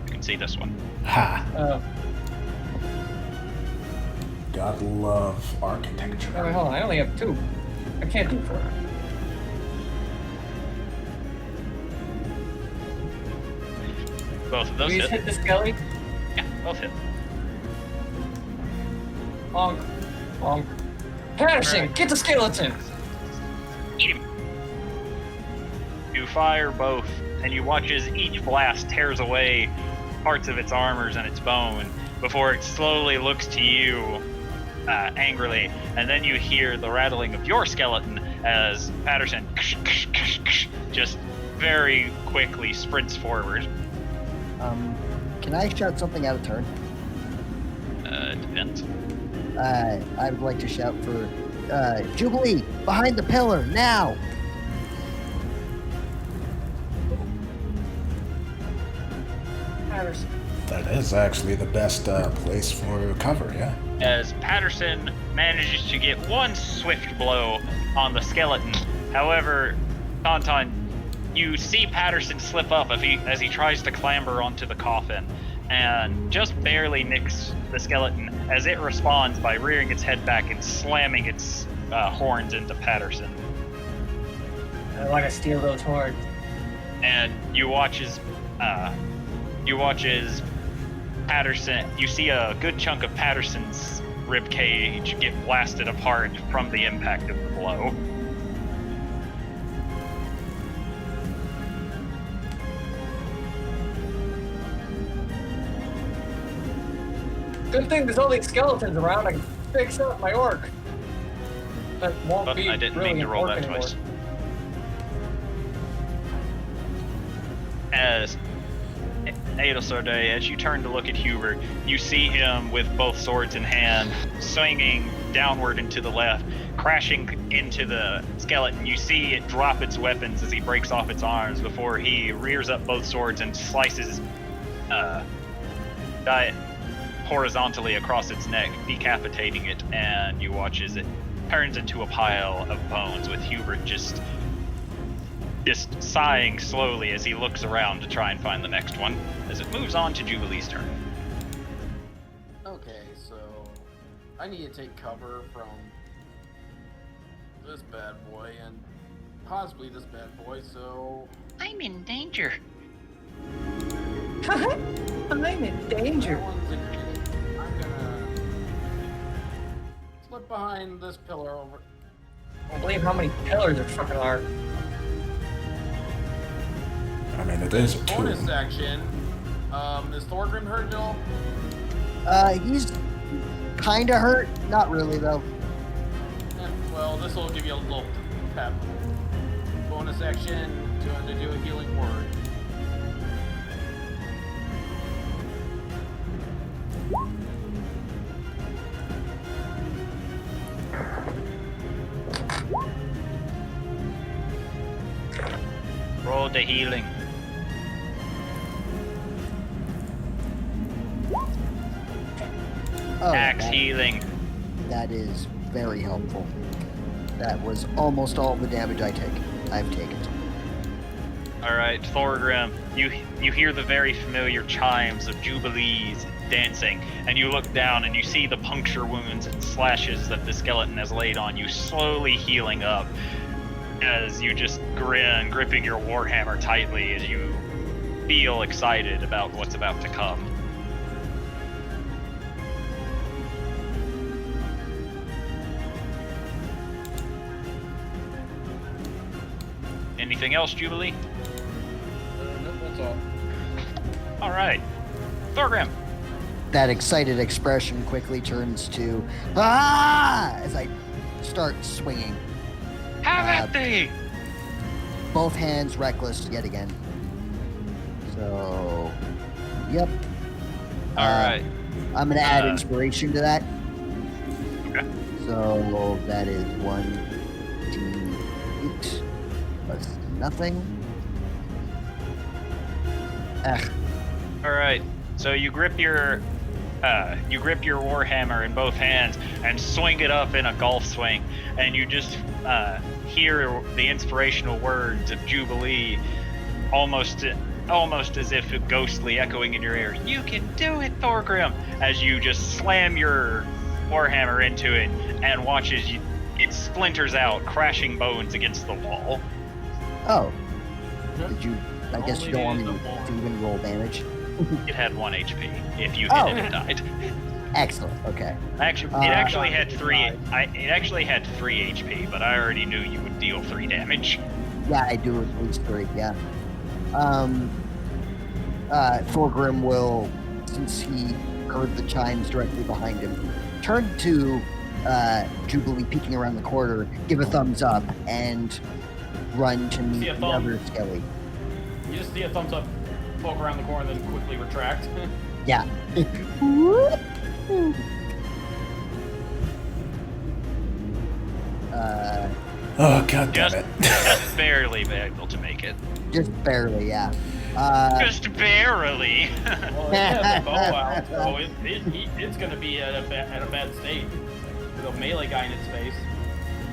You can see this one. Ha! Oh, God love architecture. wait, hold on. I only have two. I can't do four. Both of those Please hit. hit the skelly. Yeah, both hit. Honk. Honk. Patterson, Alright. get the skeleton. Eat him. You fire both, and you watch as each blast tears away parts of its armors and its bone before it slowly looks to you angrily, and then you hear the rattling of your skeleton as Patterson just very quickly sprints forward. Can I shout something out of turn? Depends. I would like to shout for Jubilee behind the pillar now. Patterson. That is actually the best place for cover, yeah. As Patterson manages to get one swift blow on the skeleton. However, Tauntaun, you see Patterson slip up as he tries to clamber onto the coffin, and just barely nicks the skeleton as it responds by rearing its head back and slamming its horns into Patterson. I want to steal those horns. And you watch as Patterson, you see a good chunk of Patterson's rib cage get blasted apart from the impact of the blow. Good thing there's only skeletons around. I can fix up my orc. That won't But be I didn't really mean to roll an orc that anymore. twice. As Adelsorde, as you turn to look at Hubert, you see him with both swords in hand, swinging downward and to the left, crashing into the skeleton. You see it drop its weapons as he breaks off its arms before he rears up both swords and slices horizontally across its neck, decapitating it, and you watch as it turns into a pile of bones with Hubert just sighing slowly as he looks around to try and find the next one, as it moves on to Jubilee's turn. Okay, so I need to take cover from this bad boy and possibly this bad boy, so I'm in danger. I'm in danger. that one's in. I'm gonna slip behind this pillar over. I don't believe how many pillars there fucking are. I mean, it is a Bonus tomb. action. Is Thorgrim hurt at all? He's kinda hurt. Not really though. Well, this will give you a little pep. Bonus action to do a healing word. Roll the healing. Oh, Axe that- healing. That is very helpful. That was almost all the damage I've taken. All right, Thorgrim, you hear the very familiar chimes of Jubilees dancing, and you look down and you see the puncture wounds and slashes that the skeleton has laid on you slowly healing up as you just grin, gripping your warhammer tightly as you feel excited about what's about to come. Anything else, Jubilee? Nope, that's all. All right, Thorgrim. That excited expression quickly turns to ah as I start swinging. Have at thee! Both hands reckless yet again. So, yep. All right. I'm gonna add inspiration to that. Okay. So that is 1d8 plus nothing. All right. So you grip your warhammer in both hands and swing it up in a golf swing, and you just hear the inspirational words of Jubilee, almost as if ghostly echoing in your ear. You can do it, Thorgrim! As you just slam your warhammer into it and watches it splinters out, crashing bones against the wall. Oh. Did you? I guess you don't want me Only to even roll damage. It had 1 HP. If you hit it, it died. Excellent. Okay. Actually, it actually had 3. It actually had 3 HP, but I already knew you would deal 3 damage. Yeah, I do at least 3. Yeah. Thorgrim will, since he heard the chimes directly behind him, turn to Jubilee peeking around the corner, give a thumbs up, and run to meet the other Skelly. You just see a thumbs up, poke around the corner, then quickly retract. Yeah. Oh, god damn Just, it. just barely able to make it. Just barely, yeah. Just barely. Well, it has a bow out, so it's going to be at a bad state with a melee guy in its face.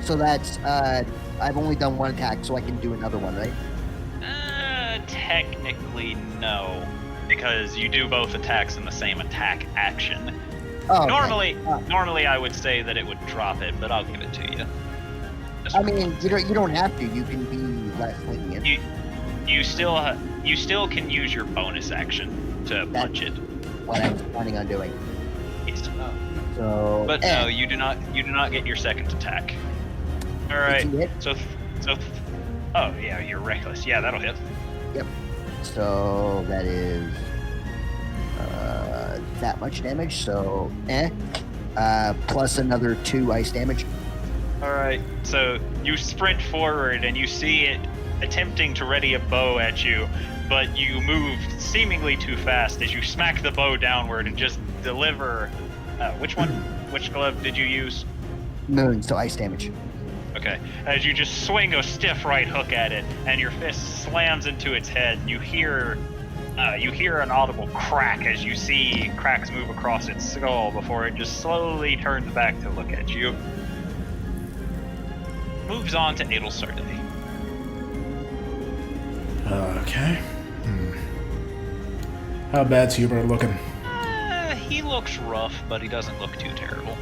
So that's, I've only done one attack, so I can do another one, right? Technically, no, because you do both attacks in the same attack action. Oh, okay. Normally, I would say that it would drop it, but I'll give it to you. Just I for mean, once. you don't have to. You can be less lenient. You still can use your bonus action to punch it. What I was planning on doing. Yes. So, But no, you do not get your second attack. All right. So, oh yeah, you're reckless. Yeah, that'll hit. Yep. So that is that much damage. So plus another 2 ice damage. All right. So you sprint forward and you see it attempting to ready a bow at you, but you move seemingly too fast as you smack the bow downward and just deliver. Which glove did you use? Moon. So ice damage. Okay. As you just swing a stiff right hook at it, and your fist slams into its head, and you hear an audible crack as you see cracks move across its skull before it just slowly turns back to look at you. Moves on to Adelsarde. Okay. How bad's Hubert looking? He looks rough, but he doesn't look too terrible.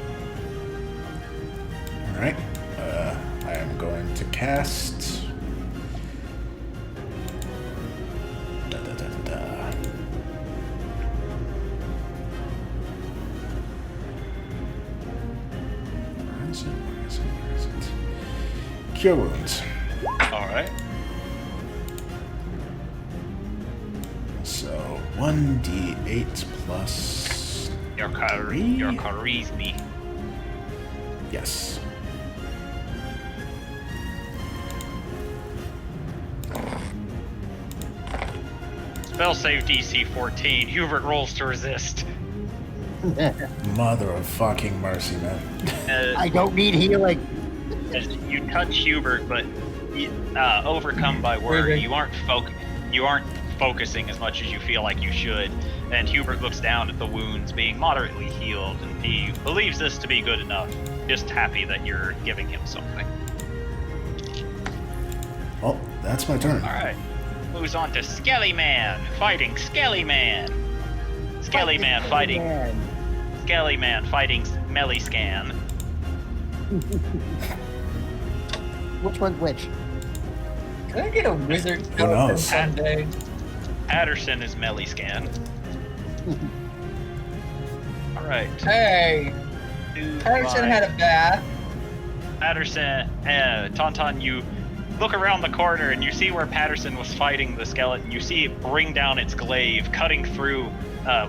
Alright. I am going to cast... Where is it? Cure Wounds. Alright. So, 1d8 plus... Your Three? charisma. Yes. Spell save DC 14. Hubert rolls to resist. Mother of fucking mercy, man. I don't need healing. As you touch Hubert, but overcome by worry, you aren't focusing as much as you feel like you should. And Hubert looks down at the wounds being moderately healed, and he believes this to be good enough. Just happy that you're giving him something. Oh, that's my turn. All right. Moves on to Skelly Man fighting Skelly Man. Skelly Man fighting Skelly Man fighting Melee Scan. Which one's which? Can I get a wizard Who skeleton knows? someday? Patterson is Melee Scan. All right. Hey, Patterson had a bath. Patterson, Tauntaun, you look around the corner and you see where Patterson was fighting the skeleton. You see it bring down its glaive, cutting through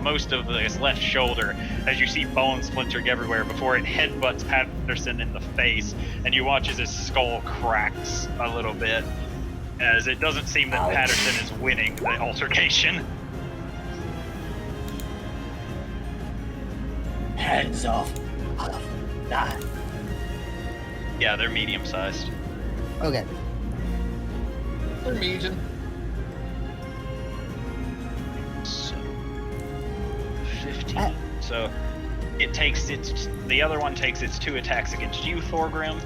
most of his left shoulder as you see bones splintering everywhere before it headbutts Patterson in the face, and you watch as his skull cracks a little bit, as it doesn't seem that Patterson is winning the altercation. Hands off. Ah, Yeah, they're medium-sized. Okay. They're medium. So, 15. So the other one takes its 2 attacks against you, Thorgrim,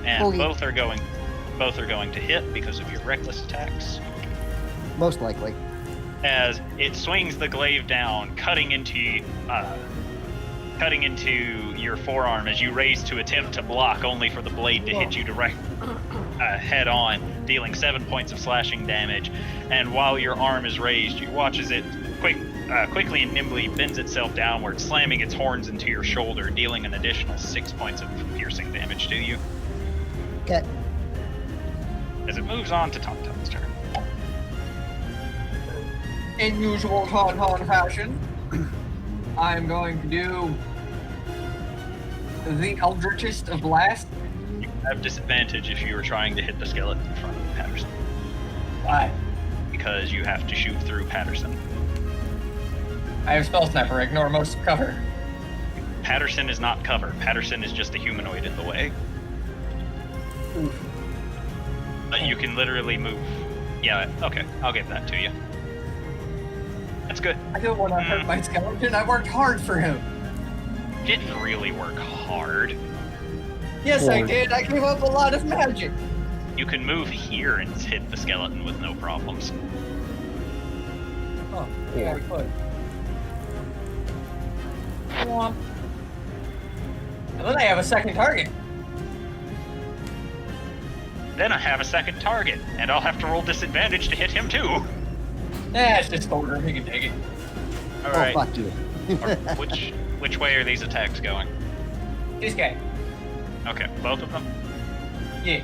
and Okay. both are going to hit because of your reckless attacks. Most likely. As it swings the glaive down, cutting into your forearm as you raise to attempt to block, only for the blade to hit you direct head on, dealing 7 points of slashing damage. And while your arm is raised, you watch as it quickly and nimbly bends itself downward, slamming its horns into your shoulder, dealing an additional 6 points of piercing damage to you. Okay. As it moves on to Tonton's turn. in usual Tauntaun fashion, I'm going to do the Eldritchest of Blast. You have disadvantage if you are trying to hit the skeleton in front of Patterson, Why? because you have to shoot through Patterson. I have Spell Sniper, ignore most cover. Patterson is not cover. Patterson is just a humanoid in the way. Oof. But you can literally move. Yeah, okay, I'll give that to you. That's good. I don't want to hurt my skeleton, I worked hard for him. Didn't really work hard. Yes, I did, I gave up a lot of magic. You can move here and hit the skeleton with no problems. Oh, yeah, I could. Womp. And then I have a second target. Then I have a second target, and I'll have to roll disadvantage to hit him too. It's just Thorgrim, he can take it. All Oh, right. fuck you. Which way are these attacks going? This guy. Okay, both of them. Yeah.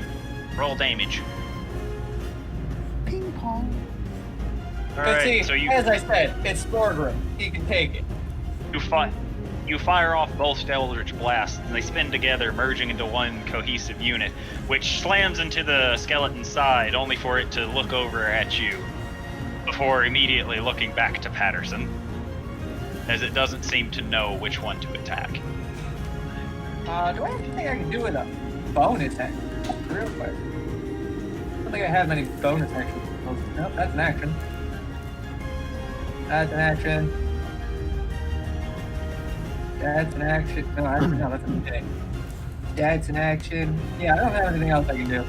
Roll damage. Ping pong. All But see, right. So as I said, it's Thorgrim. He can take it. you fire off both Eldritch Blasts, and they spin together, merging into one cohesive unit, which slams into the skeleton's side, only for it to look over at you, before immediately looking back to Patterson, as it doesn't seem to know which one to attack. Do I have anything I can do with a bonus action? Real quick. I don't think I have many bonus actions. Nope, that's an action. That's an action. That's an action. No, that's a mistake. That's an action. Yeah, I don't have anything else I can do.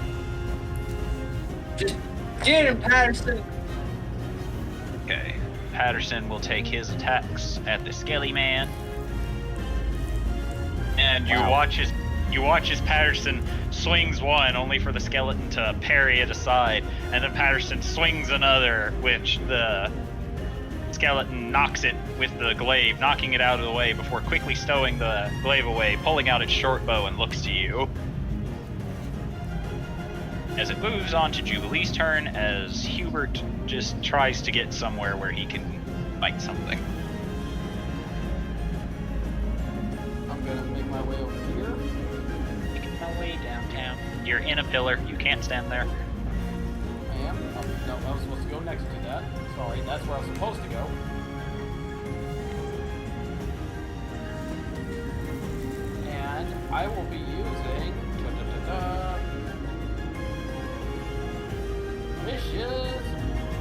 Just get him, Patterson. Okay, Patterson will take his attacks at the Skelly Man, and you watch as Patterson swings one, only for the skeleton to parry it aside, and then Patterson swings another, which the skeleton knocks it with the glaive, knocking it out of the way before quickly stowing the glaive away, pulling out its short bow and looks to you. As it moves on to Jubilee's turn, as Hubert just tries to get somewhere where he can fight something. I'm gonna make my way over here. Making my way downtown. You're in a pillar. You can't stand there. I am. Oh, no, I was supposed to go next to that. Sorry, that's where I was supposed to go. And I will be using Vicious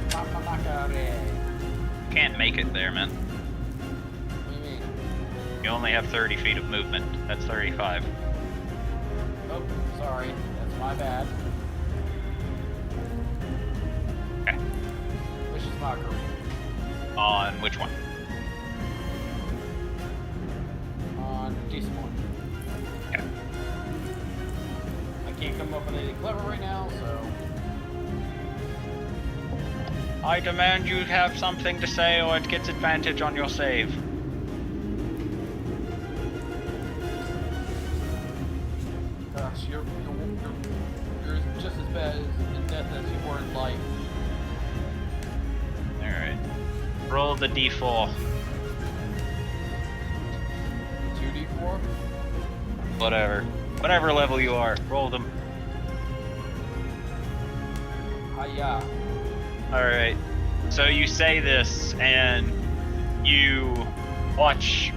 Mamakare. Can't make it there, man. What do you mean? You only have 30 feet of movement. That's 35. Oh, sorry. That's my bad. Okay. Vicious Mockery. On which one? On decent one. Okay. I can't come up with anything clever right now, so... I demand you have something to say or it gets advantage on your save. Gosh, you're just as bad in death as you were in life. Alright. Roll the d4. 2d4? Whatever. Whatever level you are, roll them. Hiya. Alright. So you say this, and you watch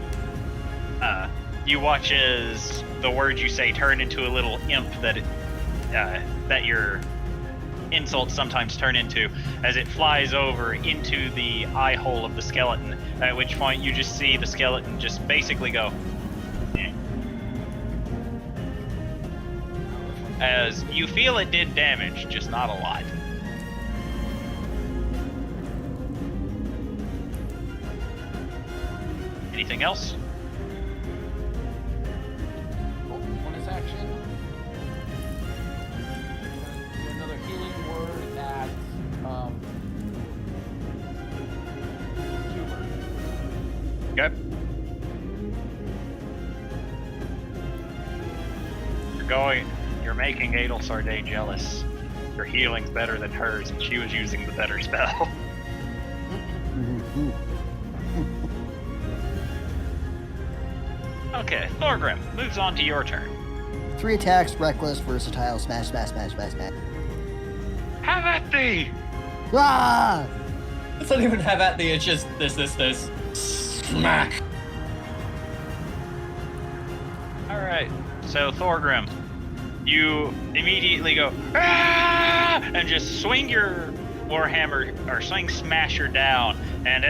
you watch as the words you say turn into a little imp that your insults sometimes turn into, as it flies over into the eye hole of the skeleton, at which point you just see the skeleton just basically go, "Eh." As you feel it did damage, just not a lot. Anything else? Bonus action. Do another healing word at Huber. Okay. You're making Adel Sarday jealous. Your healing's better than hers, and she was using the better spell. Okay, Thorgrim, moves on to your turn. 3 attacks, reckless, versatile, smash, smash, smash, smash, smash. Have at thee! Ah! It's not even have at the, it's just this. Smack! Alright, so Thorgrim, you immediately go, "Ah!" and just swing your Warhammer, or swing Smasher down, and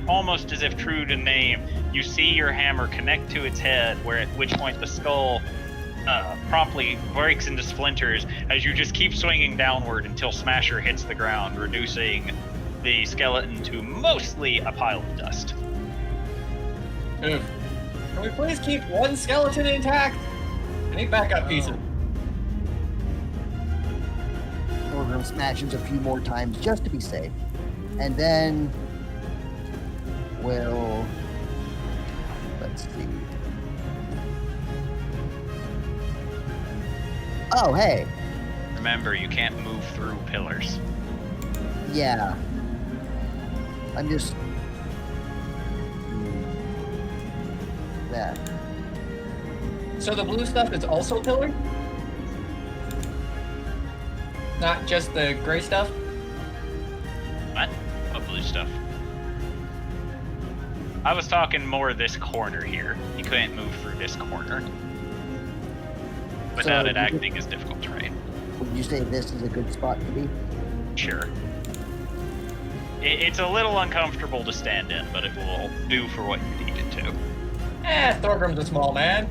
almost as if true to name, you see your hammer connect to its head, at which point the skull promptly breaks into splinters as you just keep swinging downward until Smasher hits the ground, reducing the skeleton to mostly a pile of dust. Can we please keep one skeleton intact? I need backup pieces. Thorgrim smashes a few more times just to be safe. And then we'll... Let's see. Oh, hey. Remember, you can't move through pillars. Yeah. I'm just... That. So the blue stuff is also pillar? Not just the gray stuff? What? What blue stuff? I was talking more this corner here. You couldn't move through this corner without So it acting as difficult terrain. Would you say this is a good spot to be? Sure. It's a little uncomfortable to stand in, but it will do for what you need it to. Thorgrim's a small man.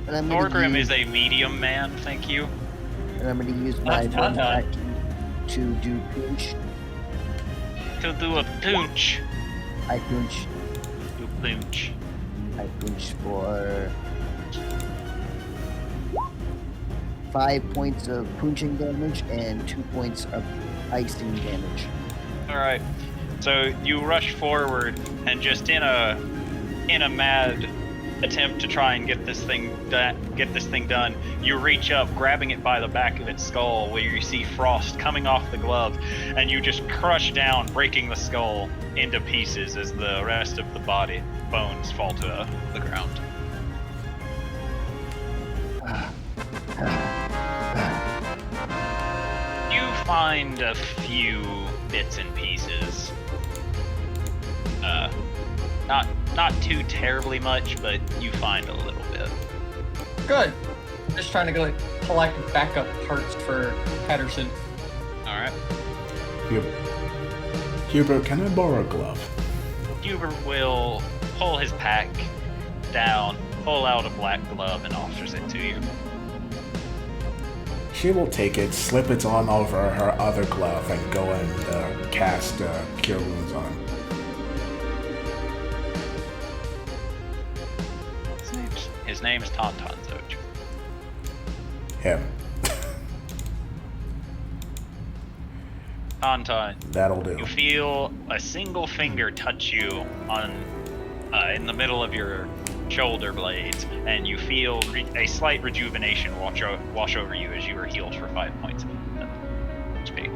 And I'm gonna Thorgrim use- is a medium man, thank you. And I'm going to use my That's bonus Tata. action to do pinch. To do a pooch. I pinch. Do pooch. I pinch for 5 points of punching damage and 2 points of icing damage. Alright. So you rush forward and just in a mad attempt to try and get this thing done, you reach up, grabbing it by the back of its skull, where you see frost coming off the glove, and you just crush down, breaking the skull into pieces as the rest of the body bones fall to the ground. You find a few bits and pieces. Not too terribly much, but you find a little bit. Good. I'm just trying to collect backup parts for Patterson. Alright. Hubert, can I borrow a glove? Hubert will pull his pack down, pull out a black glove, and offers it to you. She will take it, slip it on over her other glove, and go and cast Cure Wounds on him. His name is Tauntaun Zoj. Him. Tauntaun, That'll do. you feel a single finger touch you on in the middle of your shoulder blades, and you feel a slight rejuvenation wash over you as you are healed for 5 points of HP.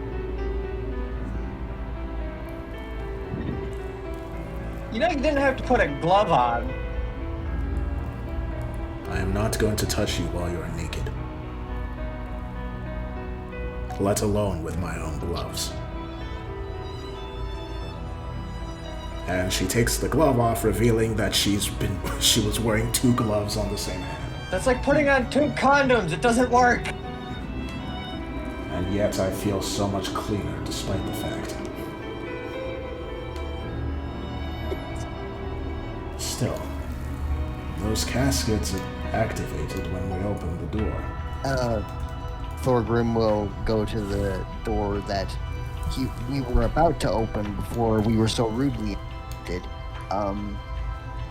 You know, you didn't have to put a glove on. I am not going to touch you while you are naked. Let alone with my own gloves. And she takes the glove off, revealing that she was wearing 2 gloves on the same hand. That's like putting on 2 condoms. It doesn't work. And yet I feel so much cleaner despite the fact. Still, those caskets activated when we opened the door. Thorgrim will go to the door that we were about to open before we were so rudely did.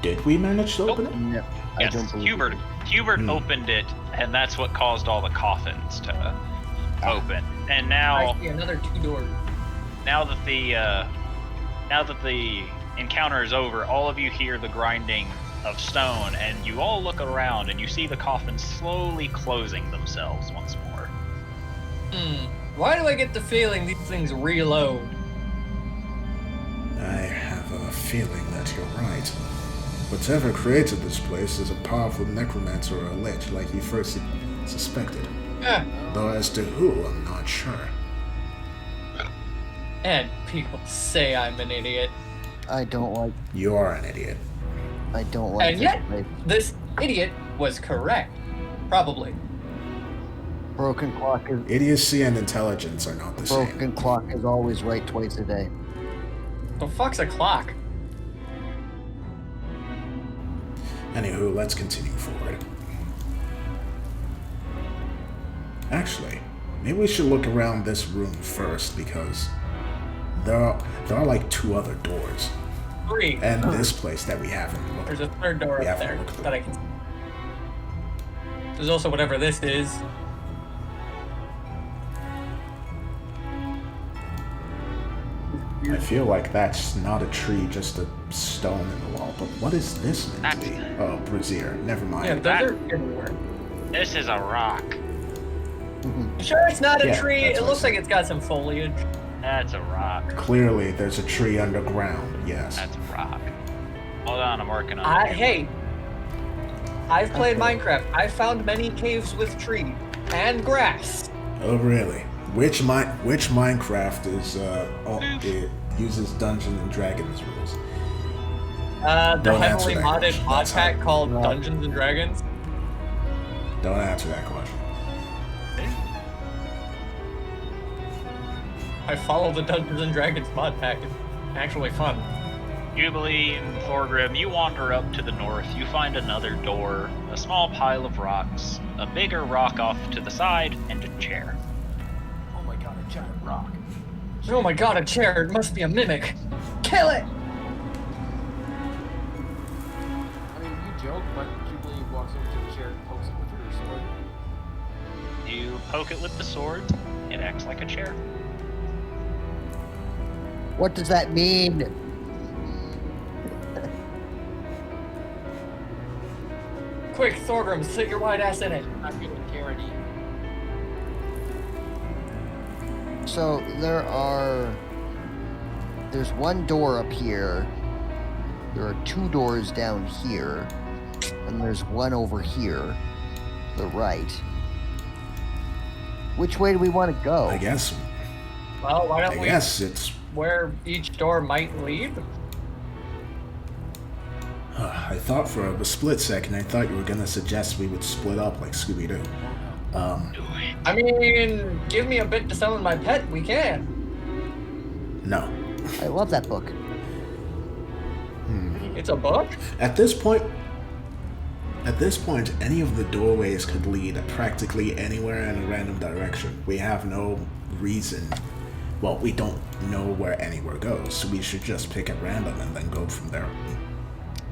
Did we manage to open it? No, I Yes, don't believe Hubert opened it, and that's what caused all the coffins to open. And now, I see another 2 doors. now that the encounter is over, all of you hear the grinding of stone, and you all look around, and you see the coffins slowly closing themselves once more. Why do I get the feeling these things reload? I have a feeling that you're right. Whatever created this place is a powerful necromancer or a lich like you first suspected. Though as to who, I'm not sure. And people say I'm an idiot. I don't like. You are an idiot. I don't like. And yet, this place. this idiot was correct. Probably. Broken clock is. Idiocy and intelligence are not the same. Broken clock is always right twice a day. The fuck's a clock? Anywho, let's continue forward. Actually, maybe we should look around this room first, because there are like 2 other doors. 3. And this place that we haven't looked There's a 3rd door We up haven't there looked through. that I can see. There's also whatever this is. I feel like that's not a tree, just a stone in the wall. But what is this meant to be? Oh, brazier. Never mind. Yeah, those are everywhere. This is a rock. Sure, it's not a Yeah, tree. that's It what looks I like it's got some foliage. That's a rock. Clearly, there's a tree underground. Yes. That's a rock. Hold on, I'm working on it. Hey, I've played Minecraft. I've found many caves with trees and grass. Oh, really? Which Minecraft is it uses Dungeons and Dragons rules? The Don't answer heavily that modded question. mod That's pack how- called Dungeons and Dragons. Don't answer that question. I follow the Dungeons and Dragons mod pack. It's actually fun. Jubilee and Thorgrim, you wander up to the north. You find another door, a small pile of rocks, a bigger rock off to the side, and a chair. Oh my god, a giant rock. Oh my god, a chair. It must be a mimic. Kill it! I mean, you joke, but Jubilee walks over to the chair and pokes it with her sword. You poke it with the sword, it acts like a chair. What does that mean? Quick, Thorgrim, sit your white ass in it. I'm gonna carry. So there's 1 door up here. There are 2 doors down here, and there's 1 over here, the right. Which way do we want to go? I guess. Well, why don't I we guess it's. where each door might lead? I thought for a split second, I thought you were gonna suggest we would split up like Scooby-Doo. I mean, give me a bit to summon my pet, we can. No. I love that book. It's a book? At this point, any of the doorways could lead practically anywhere in a random direction. We have no reason. Well, we don't know where anywhere goes, so we should just pick at random and then go from there.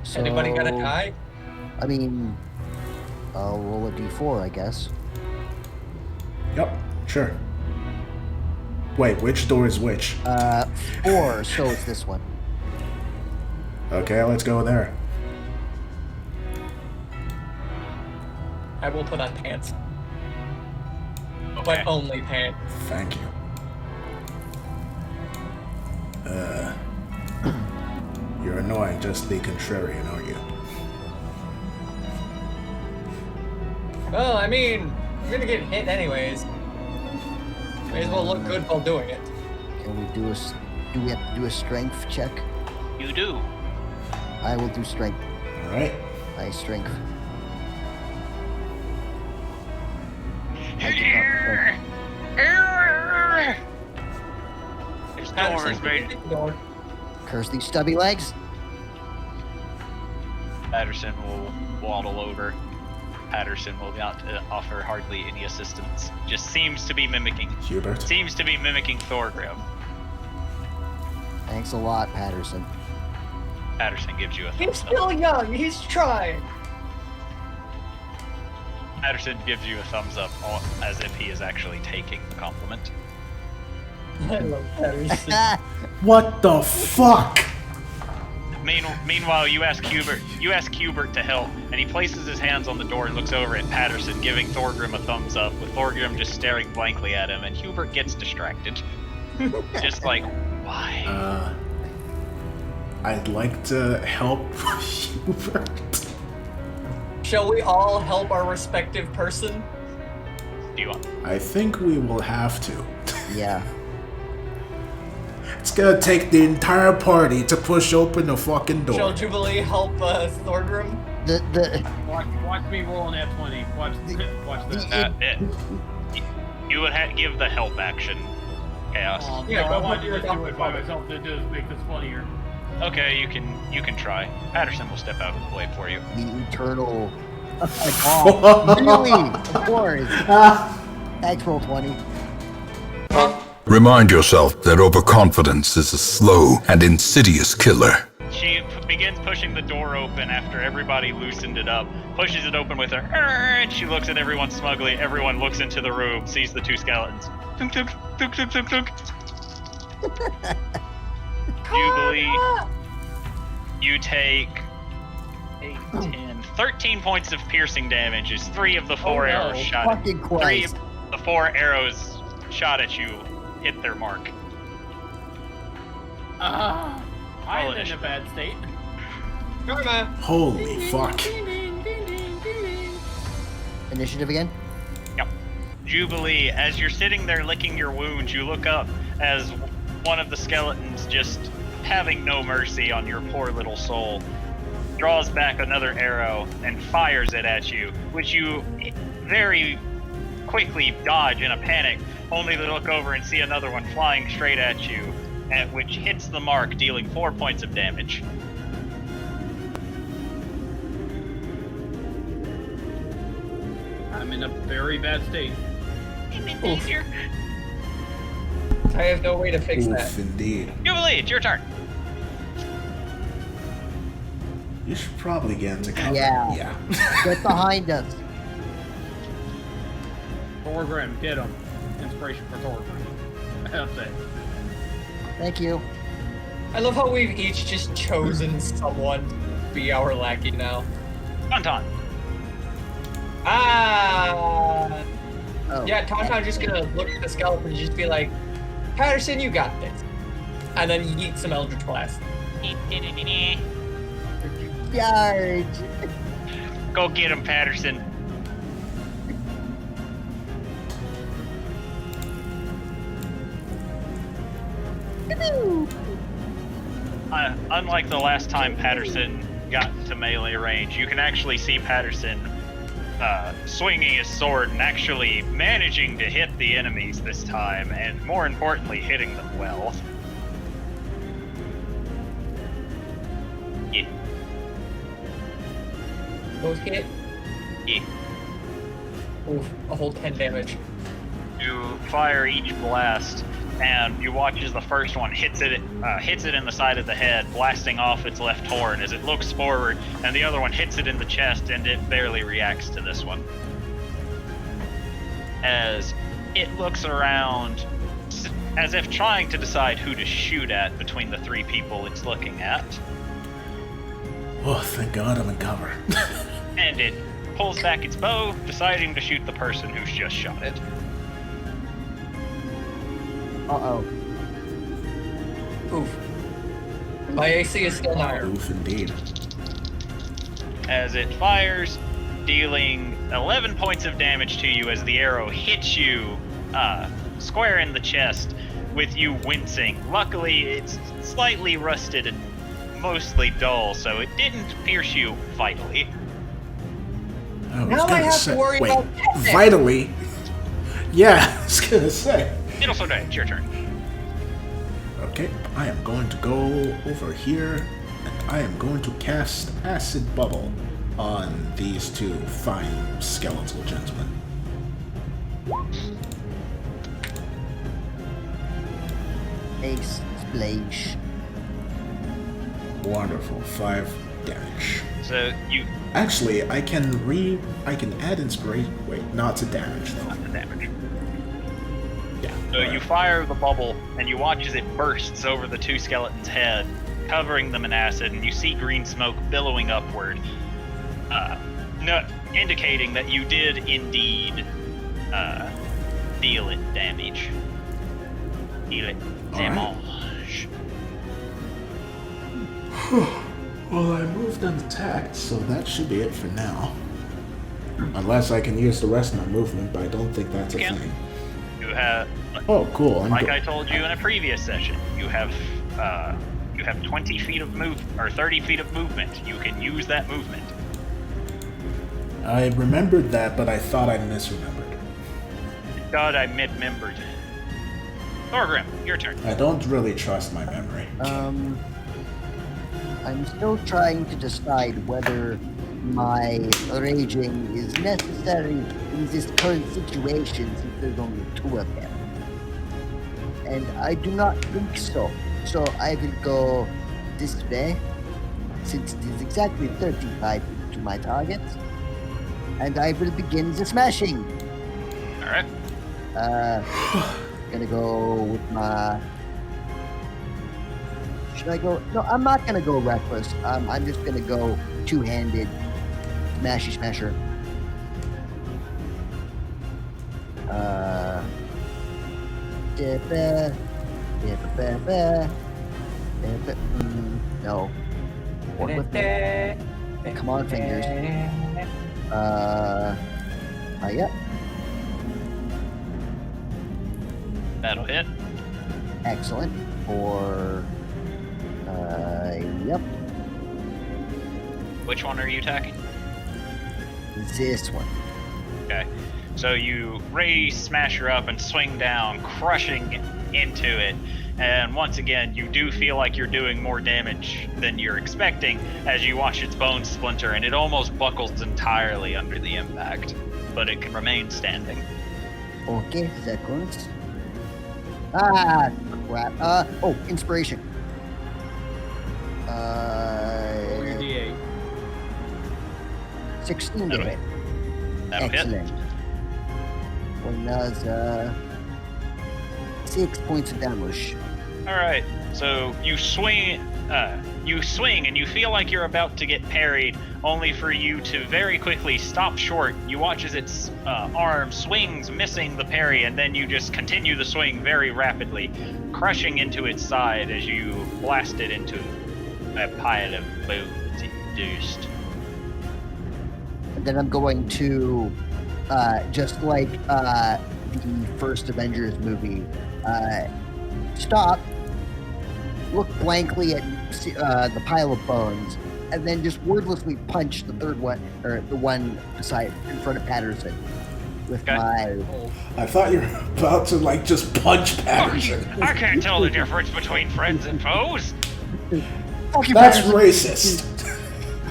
So, Anybody got a tie? I mean, I'll roll a d4, I guess. Yep, sure. Wait, which door is which? 4, so it's this one. Okay, let's go there. I will put on pants. Okay. But only pants. Thank you. You're annoying, just the contrarian, aren't you? Well, I mean, you're gonna get hit anyways. May as well look good while doing it. Can we do we have to do a strength check? You do. I will do strength. All right. My strength. This door is made. Door. Curse these stubby legs. Patterson will waddle over. Patterson will not offer hardly any assistance. Just seems to be mimicking. Hubert. Seems to be mimicking Thorgrim. Thanks a lot, Patterson. Patterson gives you a He's thumbs up. still young. He's trying. Patterson gives you a thumbs up, as if he is actually taking the compliment. I love Patterson. What the fuck? Meanwhile, you ask Hubert to help, and he places his hands on the door and looks over at Patterson, giving Thorgrim a thumbs up, with Thorgrim just staring blankly at him, and Hubert gets distracted. Just like, why? I'd like to help Hubert. Shall we all help our respective person? Do you want? I think we will have to. Yeah. It's gonna take the entire party to push open the fucking door. Shall Jubilee help Thorgrim? The Watch me rolling that 20. Watch that. You would give the help action, Chaos. Yeah, No, go I want put to your just do it by thumb myself to just make this funnier. Okay, you can try. Patterson will step out of the way for you. the eternal. Oh, really? Of course. Thanks, roll 20. Remind yourself that overconfidence is a slow and insidious killer. She begins pushing the door open after everybody loosened it up, pushes it open with her, and she looks at everyone smugly. Everyone looks into the room, sees the two skeletons. Tunk, tunk, tunk, tunk, tunk, tunk. Jubilee, you take 8, 10, 13 points of piercing damage as 3 of the 4 Oh, no. arrows shot Fucking at 3 Christ. of the 4 arrows shot at you hit their mark. I'm in a initiative. bad state. Karma. Holy fuck. Initiative again? Yep. Jubilee, as you're sitting there licking your wounds, you look up as one of the skeletons, just having no mercy on your poor little soul, draws back another arrow and fires it at you, which you very quickly dodge in a panic, only to look over and see another one flying straight at you, which hits the mark, dealing 4 points of damage. I'm in a very bad state. I have no way to fix that. Oof, indeed. Jubilee, it's your turn. You should probably get into cover. Yeah. Get behind us. Thorgrim, get him. Inspiration for Thorgrim. That's it. Thank you. I love how we've each just chosen someone to be our lackey now. Tauntaun. Ah! Oh. Yeah, Tauntaun's just gonna look at the skeleton and just be like, Patterson, you got this. And then yeet some Eldritch Blast. Charge. Go get him, Patterson. Unlike the last time Patterson got into melee range, you can actually see Patterson swinging his sword and actually managing to hit the enemies this time, and more importantly, hitting them well. Yeah. Both hit. Yeah. Oof, a whole 10 damage. You fire each blast, and you watch as the first one hits it in the side of the head, blasting off its left horn as it looks forward, and the other one hits it in the chest, and it barely reacts to this one. As it looks around, as if trying to decide who to shoot at between the 3 people it's looking at, Oh, thank God I'm in cover. and it pulls back its bow, deciding to shoot the person who's just shot it. Uh-oh. Oof. My AC is still higher. Oof, indeed. As it fires, dealing 11 points of damage to you as the arrow hits you square in the chest, with you wincing. Luckily, it's slightly rusted and mostly dull, so it didn't pierce you vitally. I was Now I gonna have say, to worry wait, about tetanus. vitally? Yeah, I was gonna say. Fiddlesday, it's your turn. Okay, I am going to go over here, and I am going to cast Acid Bubble on these two fine skeletal gentlemen. Ace splash. Wonderful, 5 damage. So you Actually, I can add inspiration. Wait, not to damage though. not the damage. Yeah. So you fire the bubble, and you watch as it bursts over the two skeletons' head, covering them in acid, and you see green smoke billowing upward, indicating that you did indeed deal it damage. Deal it damage. Well, I moved and attacked, so that should be it for now. Unless I can use the rest of my movement, but I don't think that's a Can. thing. You have, Oh, cool. like I told you in a previous session, you have 20 feet of or 30 feet of movement. You can use that movement. I remembered that, but I thought I misremembered. God, I mid-membered. Thorgrim, your turn. I don't really trust my memory. I'm still trying to decide whether my raging is necessary in this current situation since there's only 2 of them. And I do not think so. So I will go this way, since it is exactly 35 to my target. And I will begin the smashing. Alright. Gonna go with my... Should I go? No, I'm not gonna go reckless. I'm just gonna go two-handed, smashy smasher. No. Work with me. Come on, fingers. Yep. That'll hit. Excellent. For yep, Which one are you attacking? this one. Okay. So you raise Smasher up and swing down, crushing into it. And once again, you do feel like you're doing more damage than you're expecting as you watch its bones splinter, and it almost buckles entirely under the impact. But it can remain standing. Okay, seconds. Ah, crap. Oh, inspiration. Roll your D8. 16 to hit. That'll hit. Excellent. Another 6 points of damage. All right. So you swing, and you feel like you're about to get parried, only for you to very quickly stop short. You watch as its arm swings, missing the parry, and then you just continue the swing very rapidly, crushing into its side as you blast it into a pile of bones induced. And then I'm going to, just like the first Avengers movie, stop, look blankly at the pile of bones, and then just wordlessly punch the third one, or the one beside, in front of Patterson, with Okay. my... I thought you were about to, like, just punch Patterson. I can't tell the difference between friends and foes. Fuck you, That's Patterson! racist.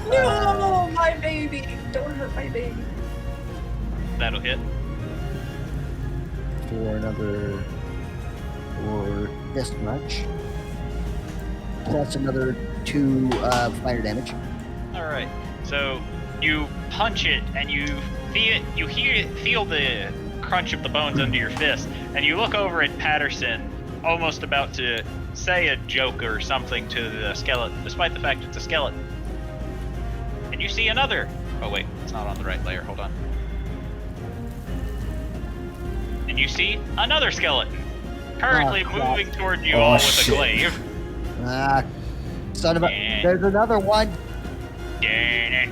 No, my baby! Don't hurt my baby. That'll hit. For another... or this much. Plus another 2 fire damage. All right. So you punch it, and you feel the crunch of the bones under your fist, and you look over at Patterson, almost about to say a joke or something to the skeleton, despite the fact it's a skeleton. And you see another. Oh wait, it's not on the right layer. Hold on. And you see another skeleton, currently Oh, crap. moving toward you Oh, all with shit. a glaive. Ah, son of a... Yeah. There's another one! Dang it.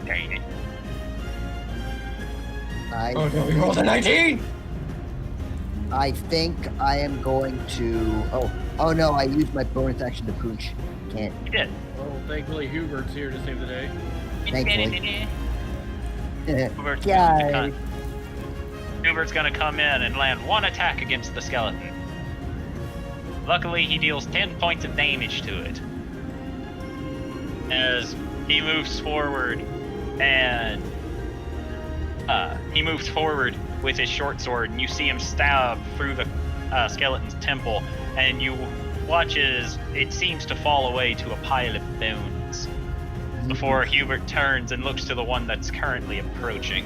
Dang it. I... Oh no, we rolled a 19! I think I am going to. Oh no! I used my bonus action to pooch. Can't. You did. Well, thankfully Hubert's here to save the day. Thankfully. Hubert's Yeah. Hubert's gonna come in and land one attack against the skeleton. Luckily, he deals 10 points of damage to it. As he moves forward and with his short sword, and you see him stab through the skeleton's temple, and you watch as it seems to fall away to a pile of bones before Hubert turns and looks to the one that's currently approaching.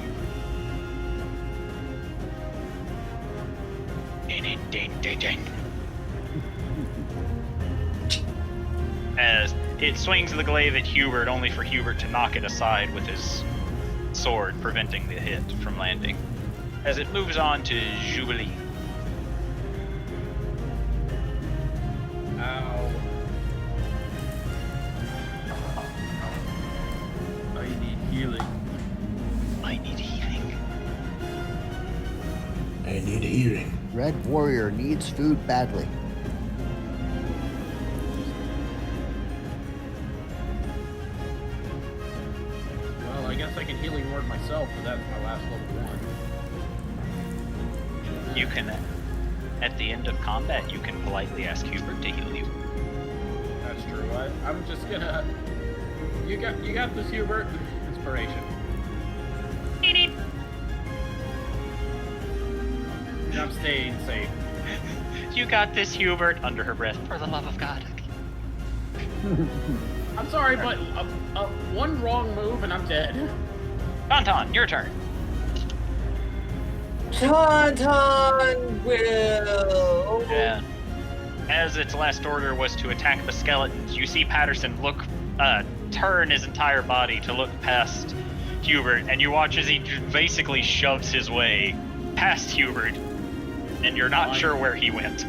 As it swings the glaive at Hubert, only for Hubert to knock it aside with his sword, preventing the hit from landing. As it moves on to Jubilee. Ow. I need healing. I need healing. I need healing. Red Warrior needs food badly. Well, I guess I can healing word myself, but that's my last level 1. You can, at the end of combat, you can politely ask Hubert to heal you. That's true. I'm just gonna. You got this, Hubert. Inspiration. And I'm staying safe. You got this, Hubert, under her breath. For the love of God. I'm sorry, but one wrong move and I'm dead. Tauntaun, your turn. Tauntaun will. Yeah. As its last order was to attack the skeletons, you see Patterson turn his entire body to look past Hubert, and you watch as he basically shoves his way past Hubert, and you're not sure where he went.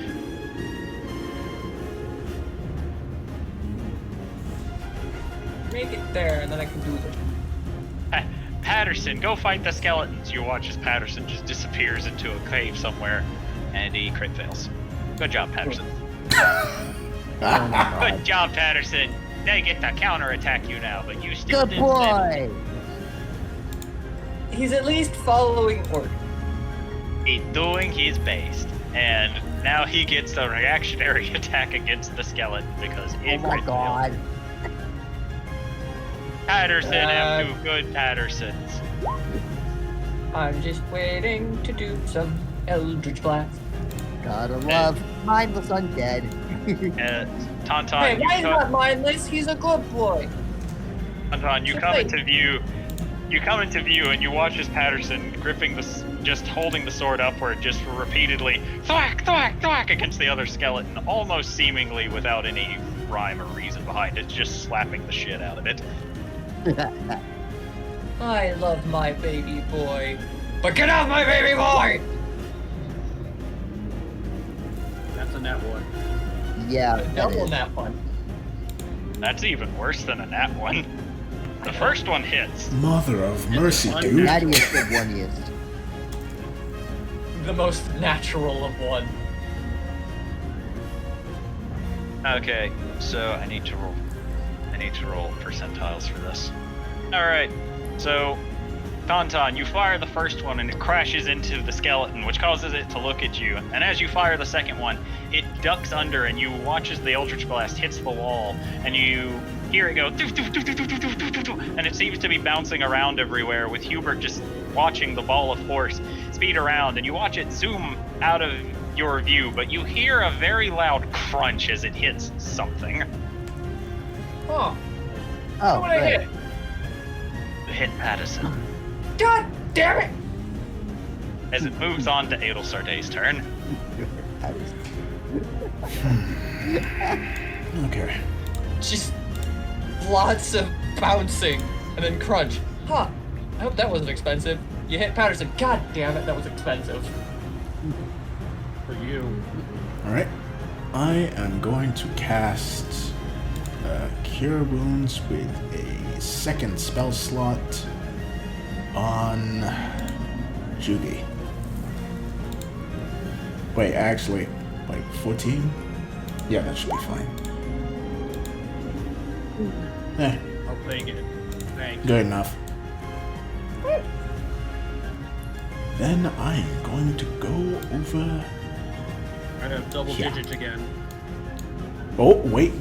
Make it there, and then I can do it. Patterson, go fight the skeletons. You watch as Patterson just disappears into a cave somewhere, and he crit fails. Good job, Patterson. Good job, Patterson. They get to counterattack you now, but you still Good did boy. He's at least following order. He's doing his best, and now he gets a reactionary attack against the skeleton because it Oh my crit god. failed. Patterson have two good Pattersons. I'm just waiting to do some Eldritch Blast. Gotta love mindless undead. Tauntaun, Hey, why is not mindless? He's a good boy. Tauntaun, you come into view. You come into view, and you watch as Patterson gripping just holding the sword upward, just repeatedly thwack, thwack, thwack against the other skeleton, almost seemingly without any rhyme or reason behind it, just slapping the shit out of it. I love my baby boy. But get off my baby boy! That's a net 1. Yeah, that Double is. that one. That's even worse than a nat one. The first one hits. Mother of mercy, It's dude. Nattiest of one is. The most natural of one. Okay, so I need to roll percentiles for this. Alright, so Tauntaun, you fire the first one and it crashes into the skeleton, which causes it to look at you. And as you fire the second one, it ducks under and you watch as the Eldritch Blast hits the wall and you hear it go doo, doo, doo, doo, doo, doo, doo, doo, doo, and it seems to be bouncing around everywhere with Hubert just watching the ball of force speed around, and you watch it zoom out of your view, but you hear a very loud crunch as it hits something. Oh, Oh, what I great. hit? It hit Patterson. God damn it! As it moves on to Adelsarte's turn. Okay. Just lots of bouncing and then crunch. Huh. I hope that wasn't expensive. You hit Patterson. God damn it, that was expensive. For you. Alright. I am going to cast Cure Wounds with a second spell slot on Judy. Wait, actually, like 14? Yeah, that should be fine. Eh, I'll take it. Thanks. good enough. Then I am going to go over... I have double Yeah. digits again. Oh, wait,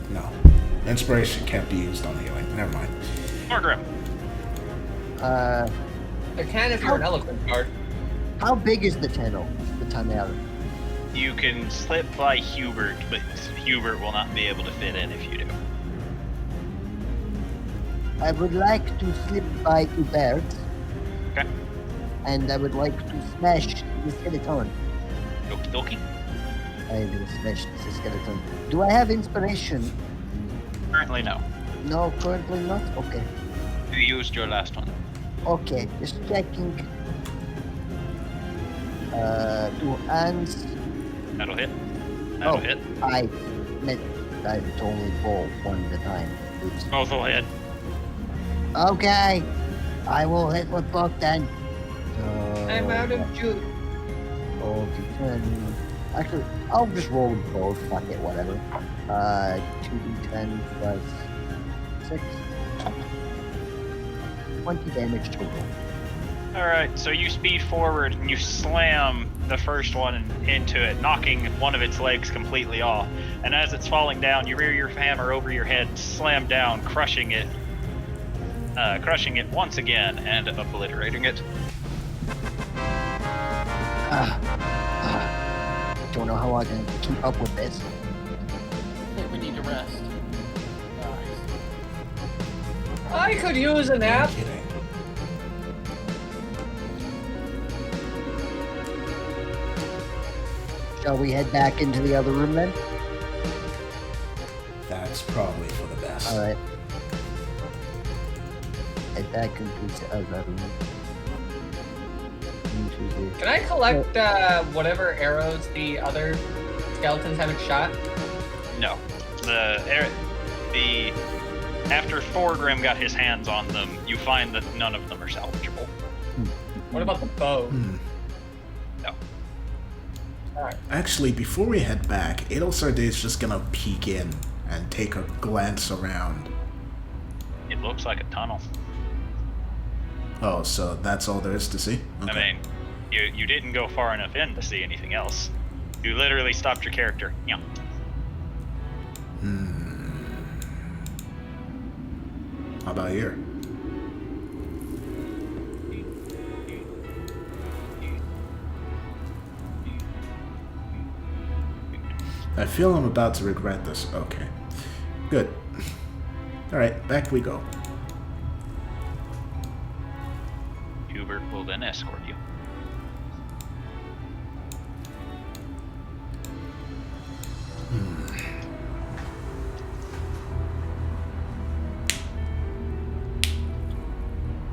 no. Inspiration can't be used on healing. Never mind. Margrim. It can if you're an eloquent card. How big is the tunnel? The tunnel. You can slip by Hubert, but Hubert will not be able to fit in if you do. I would like to slip by Hubert, Okay. and I would like to smash the skeleton. Okie dokie. I will smash the skeleton. Do I have inspiration? Currently, no. No, currently not. Okay. You used your last one. Okay, just checking. 2 hands. That'll hit. That'll Oh. hit. I meant I only roll one at a time. Oops. Both will hit. Okay, I will hit with both then. I'm out of juice. Roll d10. Actually, I'll just roll with both. Fuck it, whatever. 2d10 plus 6. 20 damage total. Alright, so you speed forward and you slam the first one into it, knocking one of its legs completely off. And as it's falling down, you rear your hammer over your head, slam down, crushing it once again and obliterating it. Don't know how I can keep up with this. I think we need to rest. I could use a nap. Kidding. Shall we head back into the other room then? That's probably for the best. Alright. Head back into the other room. Can I collect whatever arrows the other skeletons haven't shot? No. After Thorgrim got his hands on them, you find that none of them are salvageable. What about the bow? No. Alright. Actually, before we head back, Adelsarde's just gonna peek in and take a glance around. It looks like a tunnel. Oh, so that's all there is to see? Okay. I mean, you didn't go far enough in to see anything else. You literally stopped your character. Yeah. How about here? I feel I'm about to regret this. Okay. Good. Alright, back we go. Hubert will then escort you.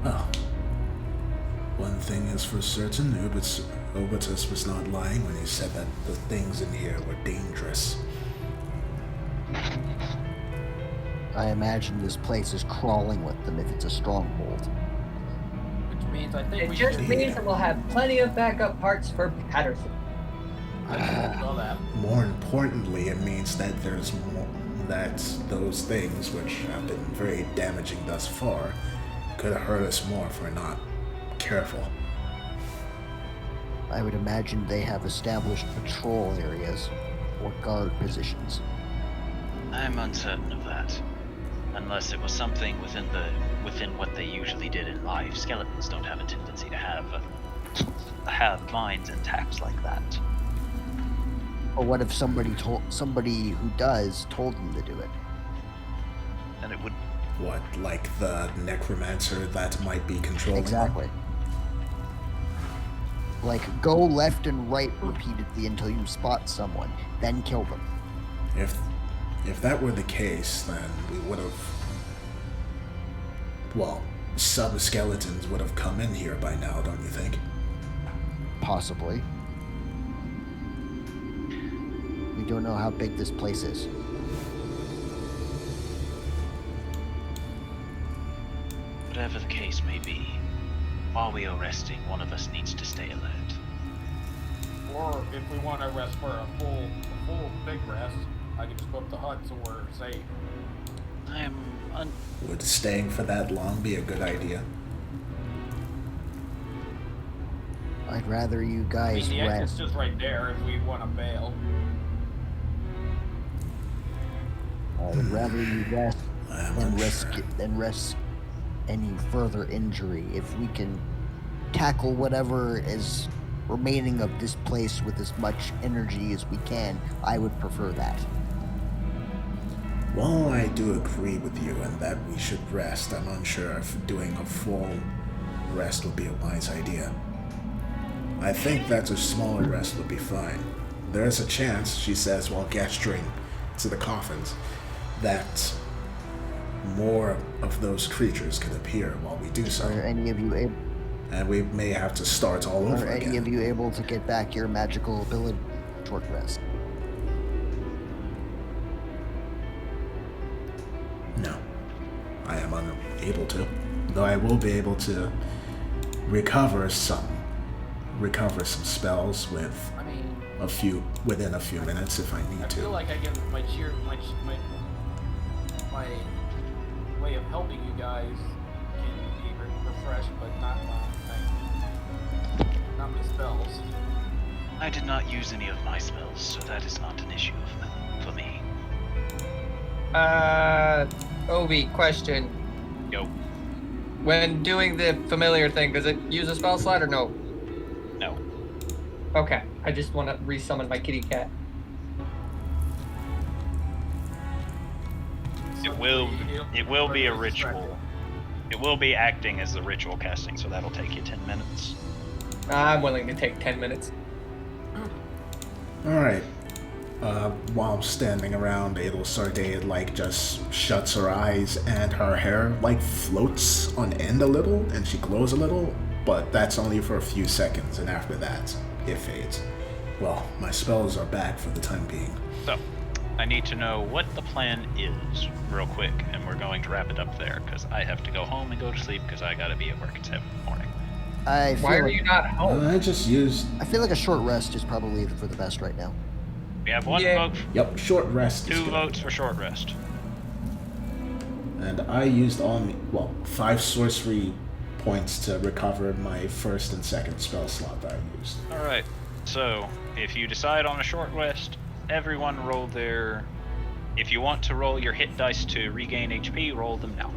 Well, one thing is for certain, Obertus was not lying when he said that the things in here were dangerous. I imagine this place is crawling with them if it's a stronghold. Which means I think It we just should means that we'll have plenty of backup parts for Patterson. know that. More importantly, it means that there's more, that those things, which have been very damaging thus far, could hurt us more if we're not careful. I would imagine they have established patrol areas or guard positions. I'm uncertain of that. Unless it was something within what they usually did in life. Skeletons don't have a tendency to have minds intact like that. Or what if somebody who does told them to do it? And it would. What, like the necromancer that might be controlling them? Exactly. Like, go left and right repeatedly until you spot someone, then kill them. If that were the case, then we would have... Well, some skeletons would have come in here by now, don't you think? Possibly. We don't know how big this place is. Whatever the case may be, while we are resting, one of us needs to stay alert. Or if we want to rest for a full big rest, I can just put up the hut so we're safe. Would staying for that long be a good idea? I'd rather you I guys mean, the exit's rest. just right there if we want to bail. I'd rather you rest I'm than risk any further injury. If we can tackle whatever is remaining of this place with as much energy as we can, I would prefer that. While I do agree with you in that we should rest, I'm unsure if doing a full rest would be a wise idea. I think that a smaller rest would be fine. There is a chance, she says while gesturing to the coffins, that more of those creatures could appear while we do so. Are any of you able? And we may have to start all over Are any again. of you able to get back your magical ability short rest? No, I am unable to. Though I will be able to recover some spells with I mean, within a few minutes if I need I feel to. like I can my way of helping you guys can be refreshed, but not my spells. I did not use any of my spells, so that is not an issue for me. Obi, question. Yo, When doing the familiar thing, does it use a spell slot or no? no. Okay, I just want to resummon my kitty cat. It will be a ritual. It will be acting as the ritual casting, so that'll take you 10 minutes. I'm willing to take 10 minutes. Alright. While standing around, Adel Sardaid, just shuts her eyes and her hair, floats on end a little and she glows a little, but that's only for a few seconds, and after that, it fades. Well, my spells are back for the time being. So, I need to know what the plan is, real quick, and we're going to wrap it up there, because I have to go home and go to sleep, because I gotta be at work at 7 in the morning. Why are you not home? I just used... I feel like a short rest is probably for the best right now. We have one Yeah. vote, Yep, short rest. is 2 good. votes for short rest. And I used 5 sorcery points to recover my first and second spell slot that I used. Alright, so, if you decide on a short rest, everyone roll their... If you want to roll your hit dice to regain HP, roll them now.